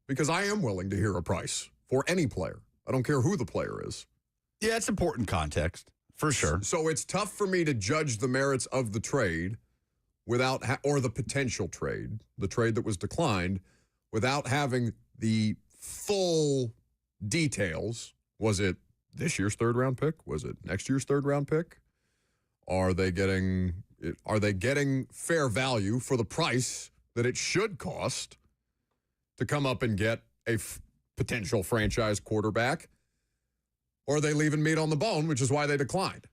Because I am willing to hear a price for any player. I don't care who the player is. Yeah, it's important context, for sure. So it's tough for me to judge the merits of the trade without, or the potential trade, the trade that was declined, without having the full details. Was it this year's third-round pick? Was it next year's third-round pick? Are they getting fair value for the price that it should cost to come up and get a potential franchise quarterback? Or are they leaving meat on the bone, which is why they declined?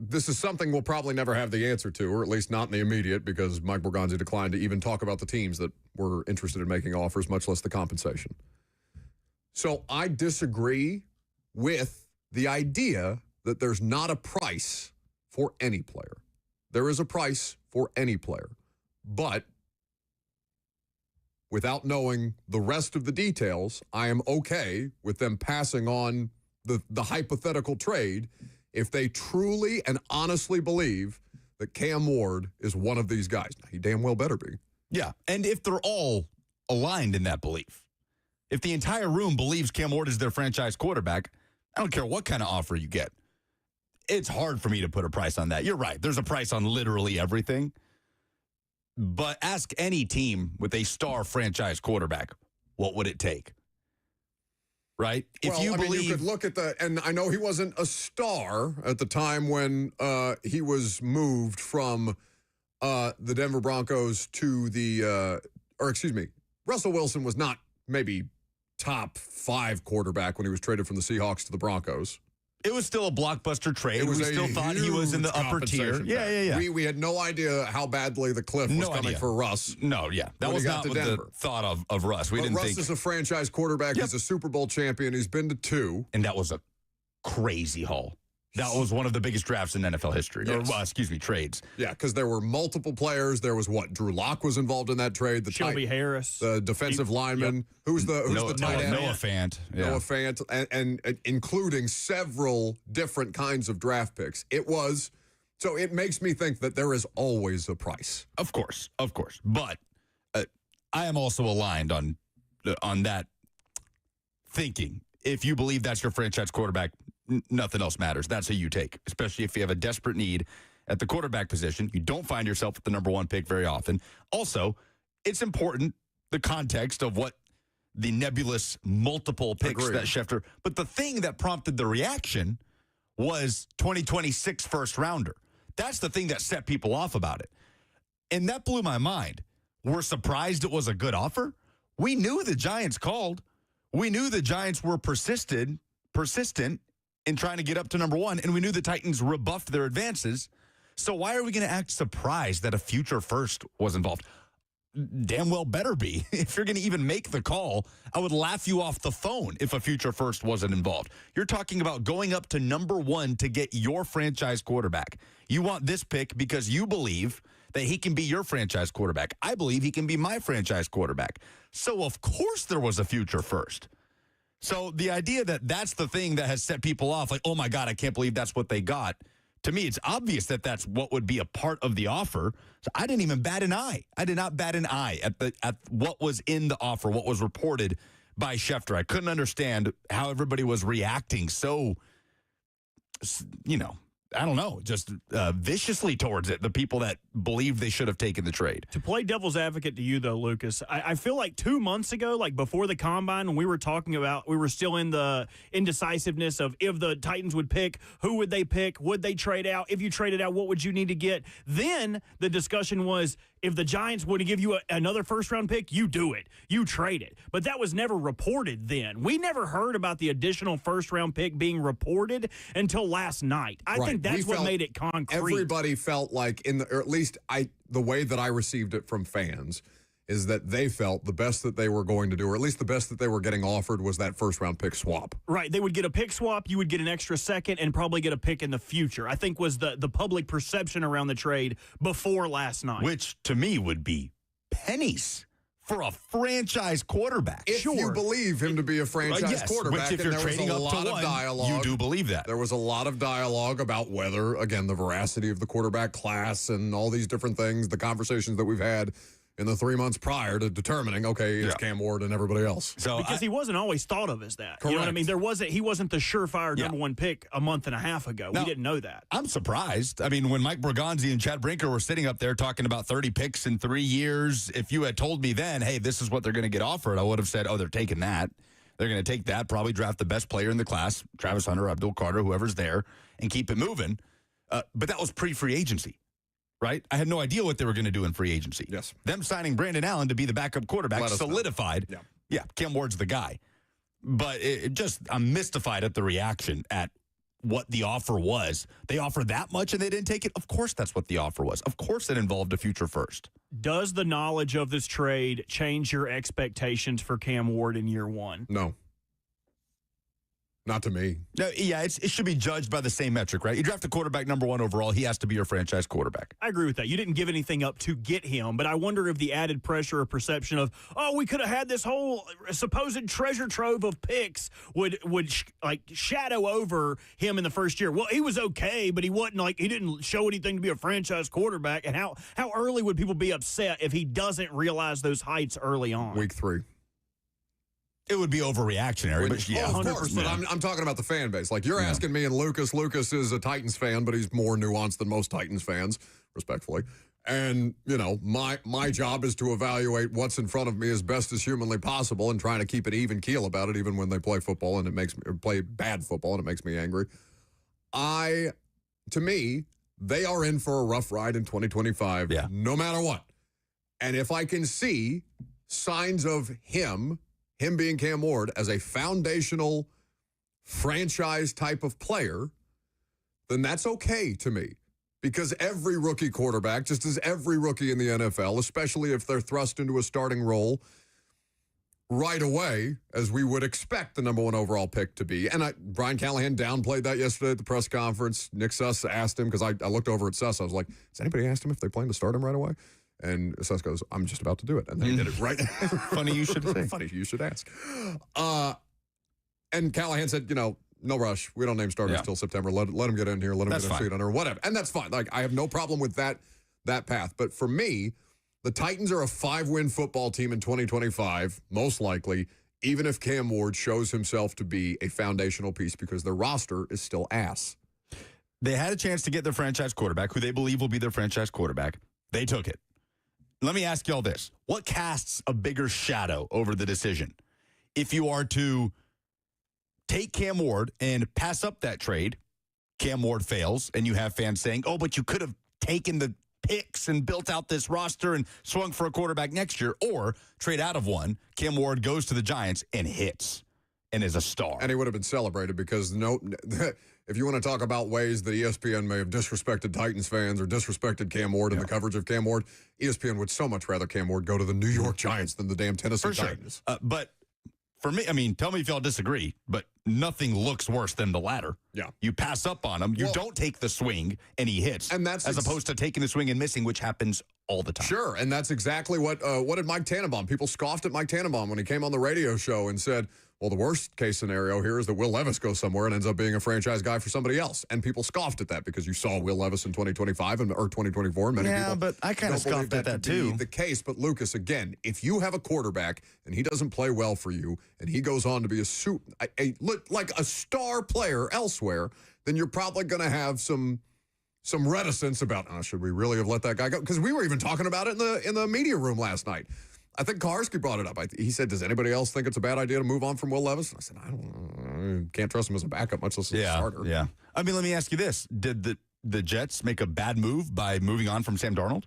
This is something we'll probably never have the answer to, or at least not in the immediate, because Mike Borgonzi declined to even talk about the teams that were interested in making offers, much less the compensation. So I disagree with the idea that there's not a price for any player. There is a price for any player. But without knowing the rest of the details, I am okay with them passing on the hypothetical trade if they truly and honestly believe that Cam Ward is one of these guys. Now, he damn well better be. Yeah, and if they're all aligned in that belief, if the entire room believes Cam Ward is their franchise quarterback, I don't care what kind of offer you get. It's hard for me to put a price on that. You're right. There's a price on literally everything. But ask any team with a star franchise quarterback, what would it take? Right? If you believe, you could look at and I know he wasn't a star at the time when he was moved from the Denver Broncos to Russell Wilson was not maybe top 5 quarterback when he was traded from the Seahawks to the Broncos. It was still a blockbuster trade. We still thought he was in the upper tier. Yeah. We had no idea how badly the cliff was coming for Russ. No, yeah. That was not the thought of Russ. We didn't Russ think. Is a franchise quarterback. Yep. He's a Super Bowl champion. He's been to 2. And that was a crazy haul. That was one of the biggest drafts in NFL history. Yes. Or, trades. Yeah, because there were multiple players. There was Drew Lock was involved in that trade. The Shelby Harris. The defensive lineman. Yep. Who's the tight end? Noah Fant. Yeah. Noah Fant. And including several different kinds of draft picks. So it makes me think that there is always a price. Of course. But I am also aligned on that thinking. If you believe that's your franchise quarterback, nothing else matters. That's who you take, especially if you have a desperate need at the quarterback position. You don't find yourself at the number 1 pick very often. Also, it's important, the context of what the nebulous multiple picks that Schefter. But the thing that prompted the reaction was 2026 first rounder. That's the thing that set people off about it. And that blew my mind. We're surprised it was a good offer. We knew the Giants called. We knew the Giants were persistent in trying to get up to number 1, and we knew the Titans rebuffed their advances. So why are we going to act surprised that a future first was involved? Damn well better be. If you're going to even make the call, I would laugh you off the phone if a future first wasn't involved. You're talking about going up to number 1 to get your franchise quarterback. You want this pick because you believe that he can be your franchise quarterback. I believe he can be my franchise quarterback. So, of course, there was a future first. So the idea that that's the thing that has set people off, like, oh, my God, I can't believe that's what they got. To me, it's obvious that that's what would be a part of the offer. So I didn't even bat an eye. I did not bat an eye at what was in the offer, what was reported by Schefter. I couldn't understand how everybody was reacting so, I don't know, just viciously towards it, the people that believed they should have taken the trade. To play devil's advocate to you, though, Lucas, I feel like 2 months ago, like before the Combine, when we were talking about, we were still in the indecisiveness of if the Titans would pick, who would they pick, would they trade out? If you traded out, what would you need to get? Then the discussion was, if the Giants would give you another first-round pick, you do it. You trade it. But that was never reported then. We never heard about the additional first-round pick being reported until last night. I think that's what made it concrete. Everybody felt like, or at least the way that I received it from fans, is that they felt the best that they were going to do, or at least the best that they were getting offered, was that first-round pick swap. Right. They would get a pick swap. You would get an extra second and probably get a pick in the future, I think was the public perception around the trade before last night. Which, to me, would be pennies for a franchise quarterback. If you believe him to be a franchise quarterback, which if you're trading up to one, you do believe that. There was a lot of dialogue about whether, again, the veracity of the quarterback class and all these different things, the conversations that we've had in the 3 months prior to determining, okay, it's Cam Ward and everybody else. So because he wasn't always thought of as that. Correct. You know what I mean? He wasn't the surefire number one pick a month and a half ago. We didn't know that. I'm surprised. I mean, when Mike Bergonzi and Chad Brinker were sitting up there talking about 30 picks in 3 years, if you had told me then, hey, this is what they're going to get offered, I would have said, oh, they're taking that. They're going to take that, probably draft the best player in the class, Travis Hunter, Abdul Carter, whoever's there, and keep it moving. But that was pre-free agency. Right? I had no idea what they were going to do in free agency. Yes. Them signing Brandon Allen to be the backup quarterback solidified. Yeah, Cam Ward's the guy. But I'm mystified at the reaction at what the offer was. They offered that much and they didn't take it? Of course that's what the offer was. Of course it involved a future first. Does the knowledge of this trade change your expectations for Cam Ward in year one? No. Not to me. No, yeah, it should be judged by the same metric, right? You draft a quarterback number one overall, he has to be your franchise quarterback. I agree with that. You didn't give anything up to get him, but I wonder if the added pressure or perception of, oh, we could have had this whole supposed treasure trove of picks would shadow over him in the first year. Well, he was okay, but he didn't show anything to be a franchise quarterback. And how early would people be upset if he doesn't realize those heights early on? Week 3. It would be overreactionary, but yeah. Of course, but I'm talking about the fan base. Like, you're asking me and Lucas. Lucas is a Titans fan, but he's more nuanced than most Titans fans, respectfully. And, my job is to evaluate what's in front of me as best as humanly possible and trying to keep an even keel about it, even when they play football and play bad football and it makes me angry. To me, they are in for a rough ride in 2025, no matter what. And if I can see signs of him being Cam Ward as a foundational franchise type of player, then that's okay to me. Because every rookie quarterback, just as every rookie in the NFL, especially if they're thrust into a starting role right away, as we would expect the number one overall pick to be. And Brian Callahan downplayed that yesterday at the press conference. Nick Suss asked him, because I looked over at Suss, I was like, has anybody asked him if they plan to start him right away? And Suss goes, I'm just about to do it. And they did it right. Funny you should say. Funny you should ask. And Callahan said, no rush. We don't name starters till September. Let him get in here. Let him get a seat on her, whatever. And that's fine. Like, I have no problem with that path. But for me, the Titans are a 5-win football team in 2025, most likely, even if Cam Ward shows himself to be a foundational piece, because their roster is still ass. They had a chance to get their franchise quarterback, who they believe will be their franchise quarterback. They took it. Let me ask y'all this. What casts a bigger shadow over the decision? If you are to take Cam Ward and pass up that trade, Cam Ward fails, and you have fans saying, oh, but you could have taken the picks and built out this roster and swung for a quarterback next year, or trade out of one, Cam Ward goes to the Giants and hits and is a star. And he would have been celebrated because if you want to talk about ways that ESPN may have disrespected Titans fans or disrespected Cam Ward in the coverage of Cam Ward, ESPN would so much rather Cam Ward go to the New York Giants than the damn Tennessee Titans. But For me, I mean, tell me if y'all disagree, but nothing looks worse than the latter. Yeah. You pass up on him. You don't take the swing, and he hits. And that's as opposed to taking the swing and missing, which happens all the time. Sure, and that's exactly what did Mike Tannenbaum. People scoffed at Mike Tannenbaum when he came on the radio show and said, well, the worst case scenario here is that Will Levis goes somewhere and ends up being a franchise guy for somebody else. And people scoffed at that because you saw Will Levis in 2025 or 2024. And many people but I kind of scoffed at that too. The case, but Lucas, again, if you have a quarterback and he doesn't play well for you, and he goes on to be like a star player elsewhere, then you're probably going to have some reticence about, should we really have let that guy go? Because we were even talking about it in the media room last night. I think Karski brought it up. He said, does anybody else think it's a bad idea to move on from Will Levis? I said, I can't trust him as a backup, much less as a starter. Yeah. I mean, let me ask you this. Did the Jets make a bad move by moving on from Sam Darnold?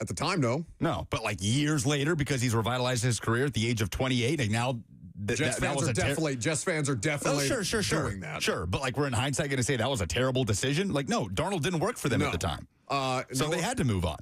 At the time, no. No, but like years later, because he's revitalized his career at the age of 28, and now Jets fans are definitely doing that. Sure, but like we're in hindsight going to say that was a terrible decision? Like, no, Darnold didn't work for them at the time. So they had to move on.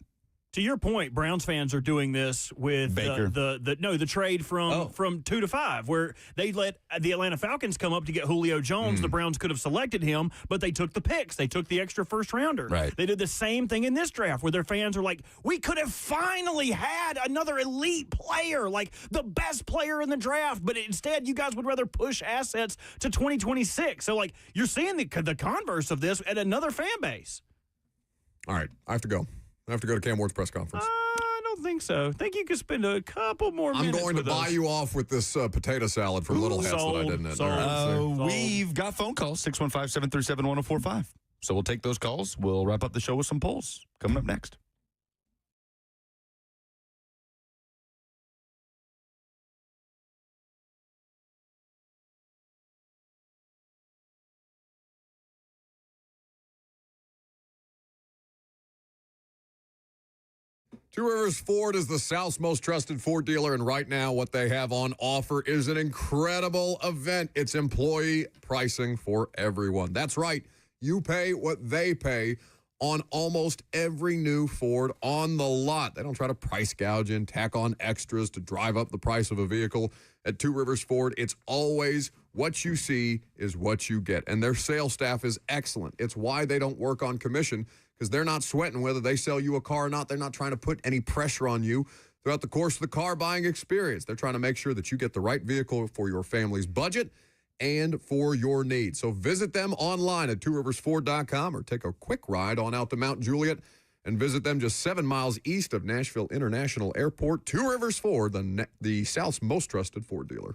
To your point, Browns fans are doing this with Baker. the trade from 2 to 5, where they let the Atlanta Falcons come up to get Julio Jones. The Browns could have selected him, but they took the picks. They took the extra first rounder. Right. They did the same thing in this draft, where their fans are like, we could have finally had another elite player, like the best player in the draft, but instead you guys would rather push assets to 2026. So like you're seeing the converse of this at another fan base. All right, I have to go. I have to go to Cam Ward's press conference. I don't think so. I think you could spend a couple more minutes. I'm going to buy you off with this potato salad from Little Hats that I didn't. We've got phone calls, 615-737-1045. So we'll take those calls. We'll wrap up the show with some polls coming up next. Two Rivers Ford is the South's most trusted Ford dealer, and right now what they have on offer is an incredible event. It's employee pricing for everyone. That's right. You pay what they pay on almost every new Ford on the lot. They don't try to price gouge and tack on extras to drive up the price of a vehicle. At Two Rivers Ford, it's always what you see is what you get, and their sales staff is excellent. It's why they don't work on commission, because they're not sweating whether they sell you a car or not. They're not trying to put any pressure on you throughout the course of the car buying experience. They're trying to make sure that you get the right vehicle for your family's budget and for your needs. So visit them online at tworiversford.com or take a quick ride on out to Mount Juliet and visit them just 7 miles east of Nashville International Airport. Two Rivers Ford, the South's most trusted Ford dealer.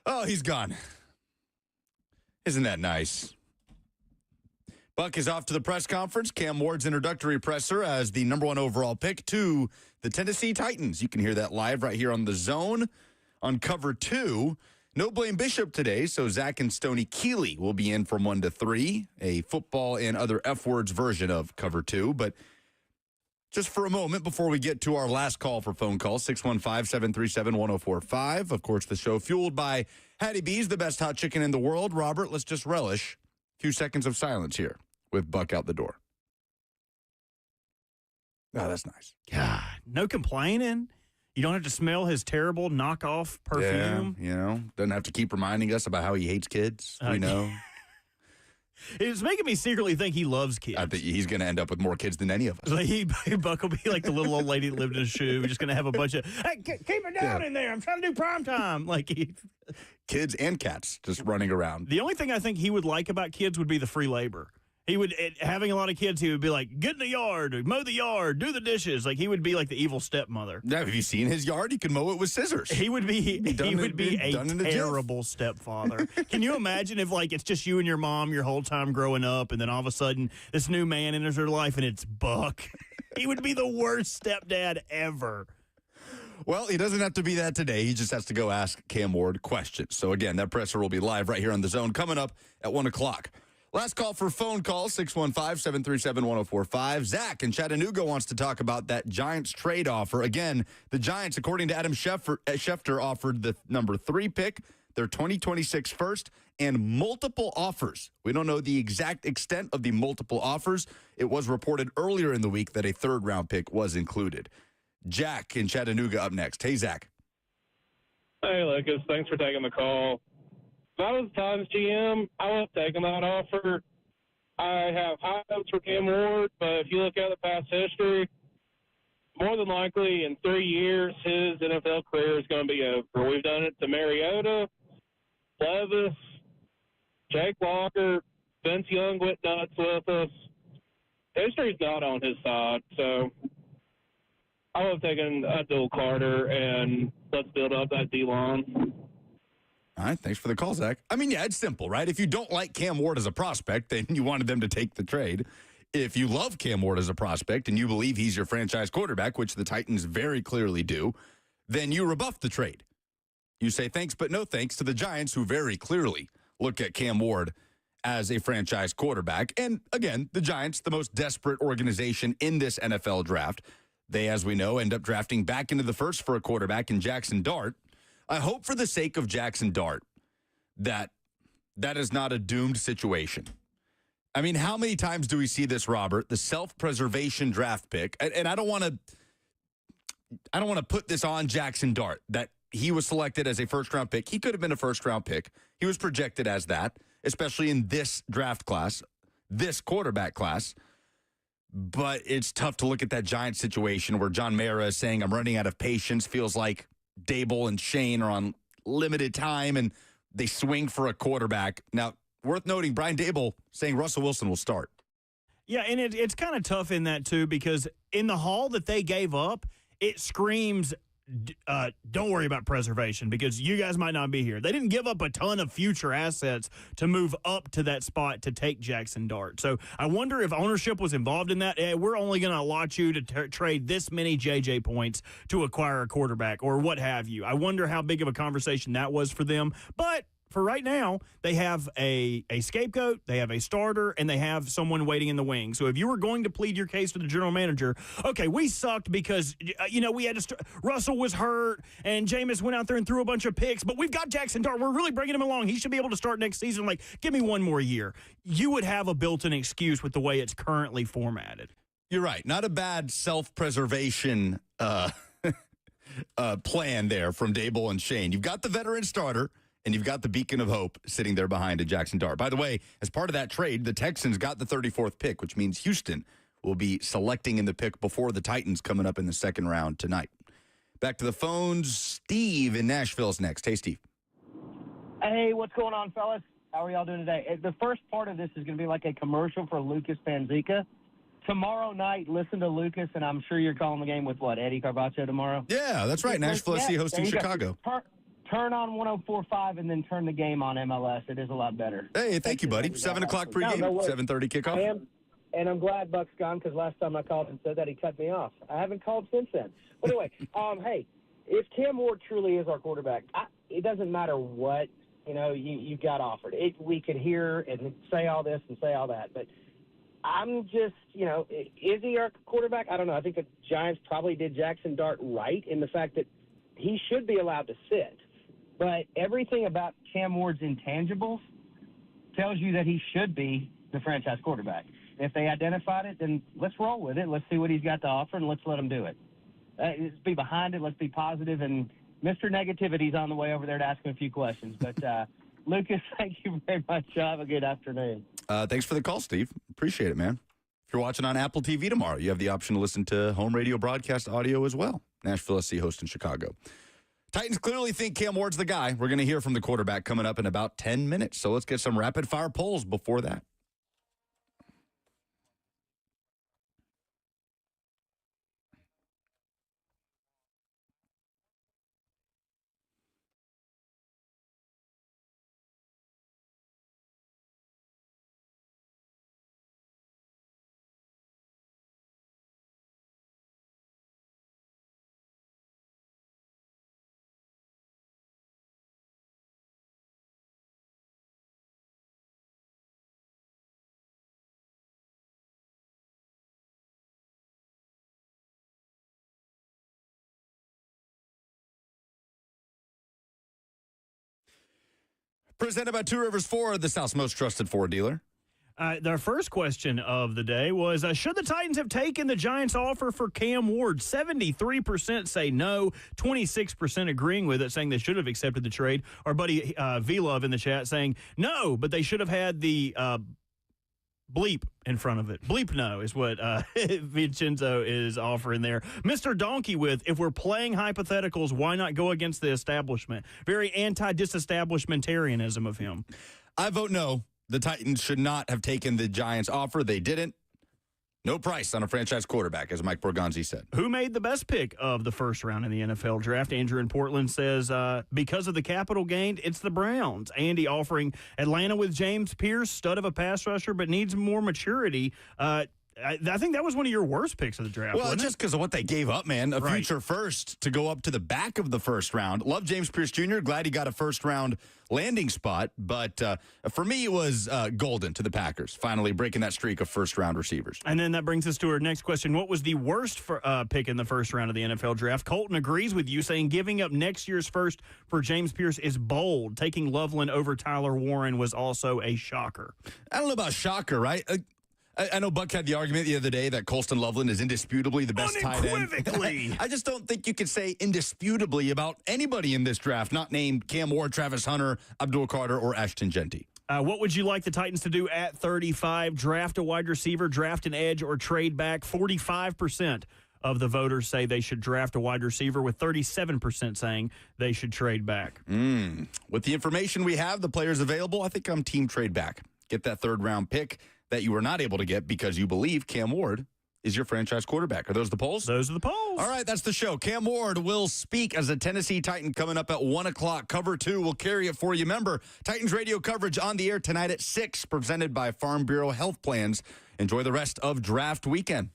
Oh, he's gone. Isn't that nice? Buck is off to the press conference. Cam Ward's introductory presser as the number 1 overall pick to the Tennessee Titans. You can hear that live right here on The Zone on Cover 2. No Blaine Bishop today, so Zach and Stoney Keeley will be in from 1 to 3, a football and other F words version of Cover 2. But just for a moment before we get to our last call for phone calls, 615-737-1045. Of course, the show fueled by Hattie B's, the best hot chicken in the world. Robert, let's just relish a few seconds of silence here with Buck out the door. Oh, that's nice. God, no complaining. You don't have to smell his terrible knockoff perfume. Yeah, doesn't have to keep reminding us about how he hates kids. We know. It's making me secretly think he loves kids. I think he's going to end up with more kids than any of us. Like Buck will be like the little old lady that lived in a shoe. He's just going to have a bunch of, hey, keep it down in there. I'm trying to do prime time. Kids and cats just running around. The only thing I think he would like about kids would be the free labor. He would, having a lot of kids, he would be like, get in the yard, mow the yard, do the dishes. Like, he would be like the evil stepmother. Yeah, have you seen his yard? He could mow it with scissors. He would be a terrible stepfather. Can you imagine if, like, it's just you and your mom your whole time growing up, and then all of a sudden this new man enters her life, and it's Buck? He would be the worst stepdad ever. Well, he doesn't have to be that today. He just has to go ask Cam Ward questions. So, again, that presser will be live right here on The Zone coming up at 1 o'clock. Last call for phone call, 615-737-1045. Zach in Chattanooga wants to talk about that Giants trade offer. Again, the Giants, according to Adam Schefter, offered the number 3 pick, their 2026 first, and multiple offers. We don't know the exact extent of the multiple offers. It was reported earlier in the week that a 3rd-round pick was included. Jack in Chattanooga up next. Hey, Zach. Hey, Lucas. Thanks for taking the call. If I was the Titans GM, I would have taken that offer. I have high hopes for Cam Ward, but if you look at the past history, more than likely in 3 years, his NFL career is going to be over. We've done it to Mariota, Levis, Jake Walker, Vince Young went nuts with us. History's not on his side, so I would have taken Abdul Carter and let's build up that D-line. All right, thanks for the call, Zach. I mean, yeah, it's simple, right? If you don't like Cam Ward as a prospect, then you wanted them to take the trade. If you love Cam Ward as a prospect and you believe he's your franchise quarterback, which the Titans very clearly do, then you rebuff the trade. You say thanks but no thanks to the Giants, who very clearly look at Cam Ward as a franchise quarterback. And again, the Giants, the most desperate organization in this NFL draft. They, as we know, end up drafting back into the first for a quarterback in Jackson Dart. I hope for the sake of Jackson Dart that is not a doomed situation. I mean, how many times do we see this, Robert? The self-preservation draft pick, and I don't want to put this on Jackson Dart that he was selected as a first-round pick. He could have been a first-round pick. He was projected as that, especially in this draft class, this quarterback class. But it's tough to look at that Giants situation where John Mara is saying, I'm running out of patience, feels like Dable and Shane are on limited time, and they swing for a quarterback. Now, worth noting, Brian Dable saying Russell Wilson will start. Yeah, and it's kind of tough in that, too, because in the haul that they gave up, it screams, don't worry about preservation because you guys might not be here. They didn't give up a ton of future assets to move up to that spot to take Jackson Dart. So I wonder if ownership was involved in that. Hey, we're only going to allot you to trade this many JJ points to acquire a quarterback or what have you. I wonder how big of a conversation that was for them. But for right now, they have a scapegoat, they have a starter, and they have someone waiting in the wing. So if you were going to plead your case to the general manager, okay, we sucked because, we had to Russell was hurt, and Jameis went out there and threw a bunch of picks, but we've got Jackson Dart. We're really bringing him along. He should be able to start next season. Like, give me one more year. You would have a built-in excuse with the way it's currently formatted. You're right. Not a bad self-preservation plan there from Dable and Shane. You've got the veteran starter, and you've got the beacon of hope sitting there behind a Jackson Dart. By the way, as part of that trade, the Texans got the 34th pick, which means Houston will be selecting in the pick before the Titans coming up in the second round tonight. Back to the phones. Steve in Nashville's next. Hey, Steve. Hey, what's going on, fellas? How are y'all doing today? The first part of this is going to be like a commercial for Lucas Panzica. Tomorrow night, listen to Lucas, and I'm sure you're calling the game with what, Eddie Carvacho tomorrow? Yeah, that's right. Nashville SC hosting Chicago. turn on 104.5 and then turn the game on MLS. It is a lot better. Hey, thank you, buddy. 7 o'clock pregame, No worries. 7:30 kickoff. I am, and I'm glad Buck's gone because last time I called and said that, he cut me off. I haven't called since then. But anyway, hey, if Cam Ward truly is our quarterback, it doesn't matter what, you got offered. We could hear and say all this and say all that, but I'm just, is he our quarterback? I don't know. I think the Giants probably did Jackson Dart right in the fact that he should be allowed to sit. But everything about Cam Ward's intangibles tells you that he should be the franchise quarterback. If they identified it, then let's roll with it. Let's see what he's got to offer, and let's let him do it. Let's be behind it. Let's be positive. And Mr. Negativity's on the way over there to ask him a few questions. But, Lucas, thank you very much. Have a good afternoon. Thanks for the call, Steve. Appreciate it, man. If you're watching on Apple TV tomorrow, you have the option to listen to home radio broadcast audio as well. Nashville SC host in Chicago. Titans clearly think Cam Ward's the guy. We're going to hear from the quarterback coming up in about 10 minutes. So let's get some rapid-fire polls before that. Presented by Two Rivers Ford, the South's most trusted Ford dealer. Their first question of the day was, should the Titans have taken the Giants' offer for Cam Ward? 73% say no, 26% agreeing with it, saying they should have accepted the trade. Our buddy V-Love in the chat saying, no, but they should have had the bleep in front of it. Bleep no is what Vincenzo is offering there. Mr. Donkey with, if we're playing hypotheticals, why not go against the establishment? Very anti-disestablishmentarianism of him. I vote no. The Titans should not have taken the Giants' offer. They didn't. No price on a franchise quarterback, as Mike Borgonzi said. Who made the best pick of the first round in the NFL draft? Andrew in Portland says, because of the capital gained, it's the Browns. Andy offering Atlanta with James Pierce, stud of a pass rusher, but needs more maturity. I think that was one of your worst picks of the draft. Well, just because of what they gave up, man. A future first to go up to the back of the first round. Love James Pierce Jr. Glad he got a first-round landing spot. But for me, it was golden to the Packers, finally breaking that streak of first-round receivers. And then that brings us to our next question. What was the worst pick in the first round of the NFL draft? Colton agrees with you, saying giving up next year's first for James Pierce is bold. Taking Loveland over Tyler Warren was also a shocker. I don't know about shocker, right? I know Buck had the argument the other day that Colston Loveland is indisputably the best tight end. I just don't think you could say indisputably about anybody in this draft, not named Cam Ward, Travis Hunter, Abdul Carter, or Ashton Genty. What would you like the Titans to do at 35? Draft a wide receiver, draft an edge, or trade back? 45% of the voters say they should draft a wide receiver, with 37% saying they should trade back. With the information we have, the players available, I think I'm team trade back. Get that third-round pick that you were not able to get because you believe Cam Ward is your franchise quarterback. Are those the polls? Those are the polls. All right, that's the show. Cam Ward will speak as a Tennessee Titan coming up at 1 o'clock. Cover 2 will carry it for you. Remember, Titans radio coverage on the air tonight at 6, presented by Farm Bureau Health Plans. Enjoy the rest of draft weekend.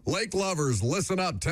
Lake lovers, listen up. Tennessee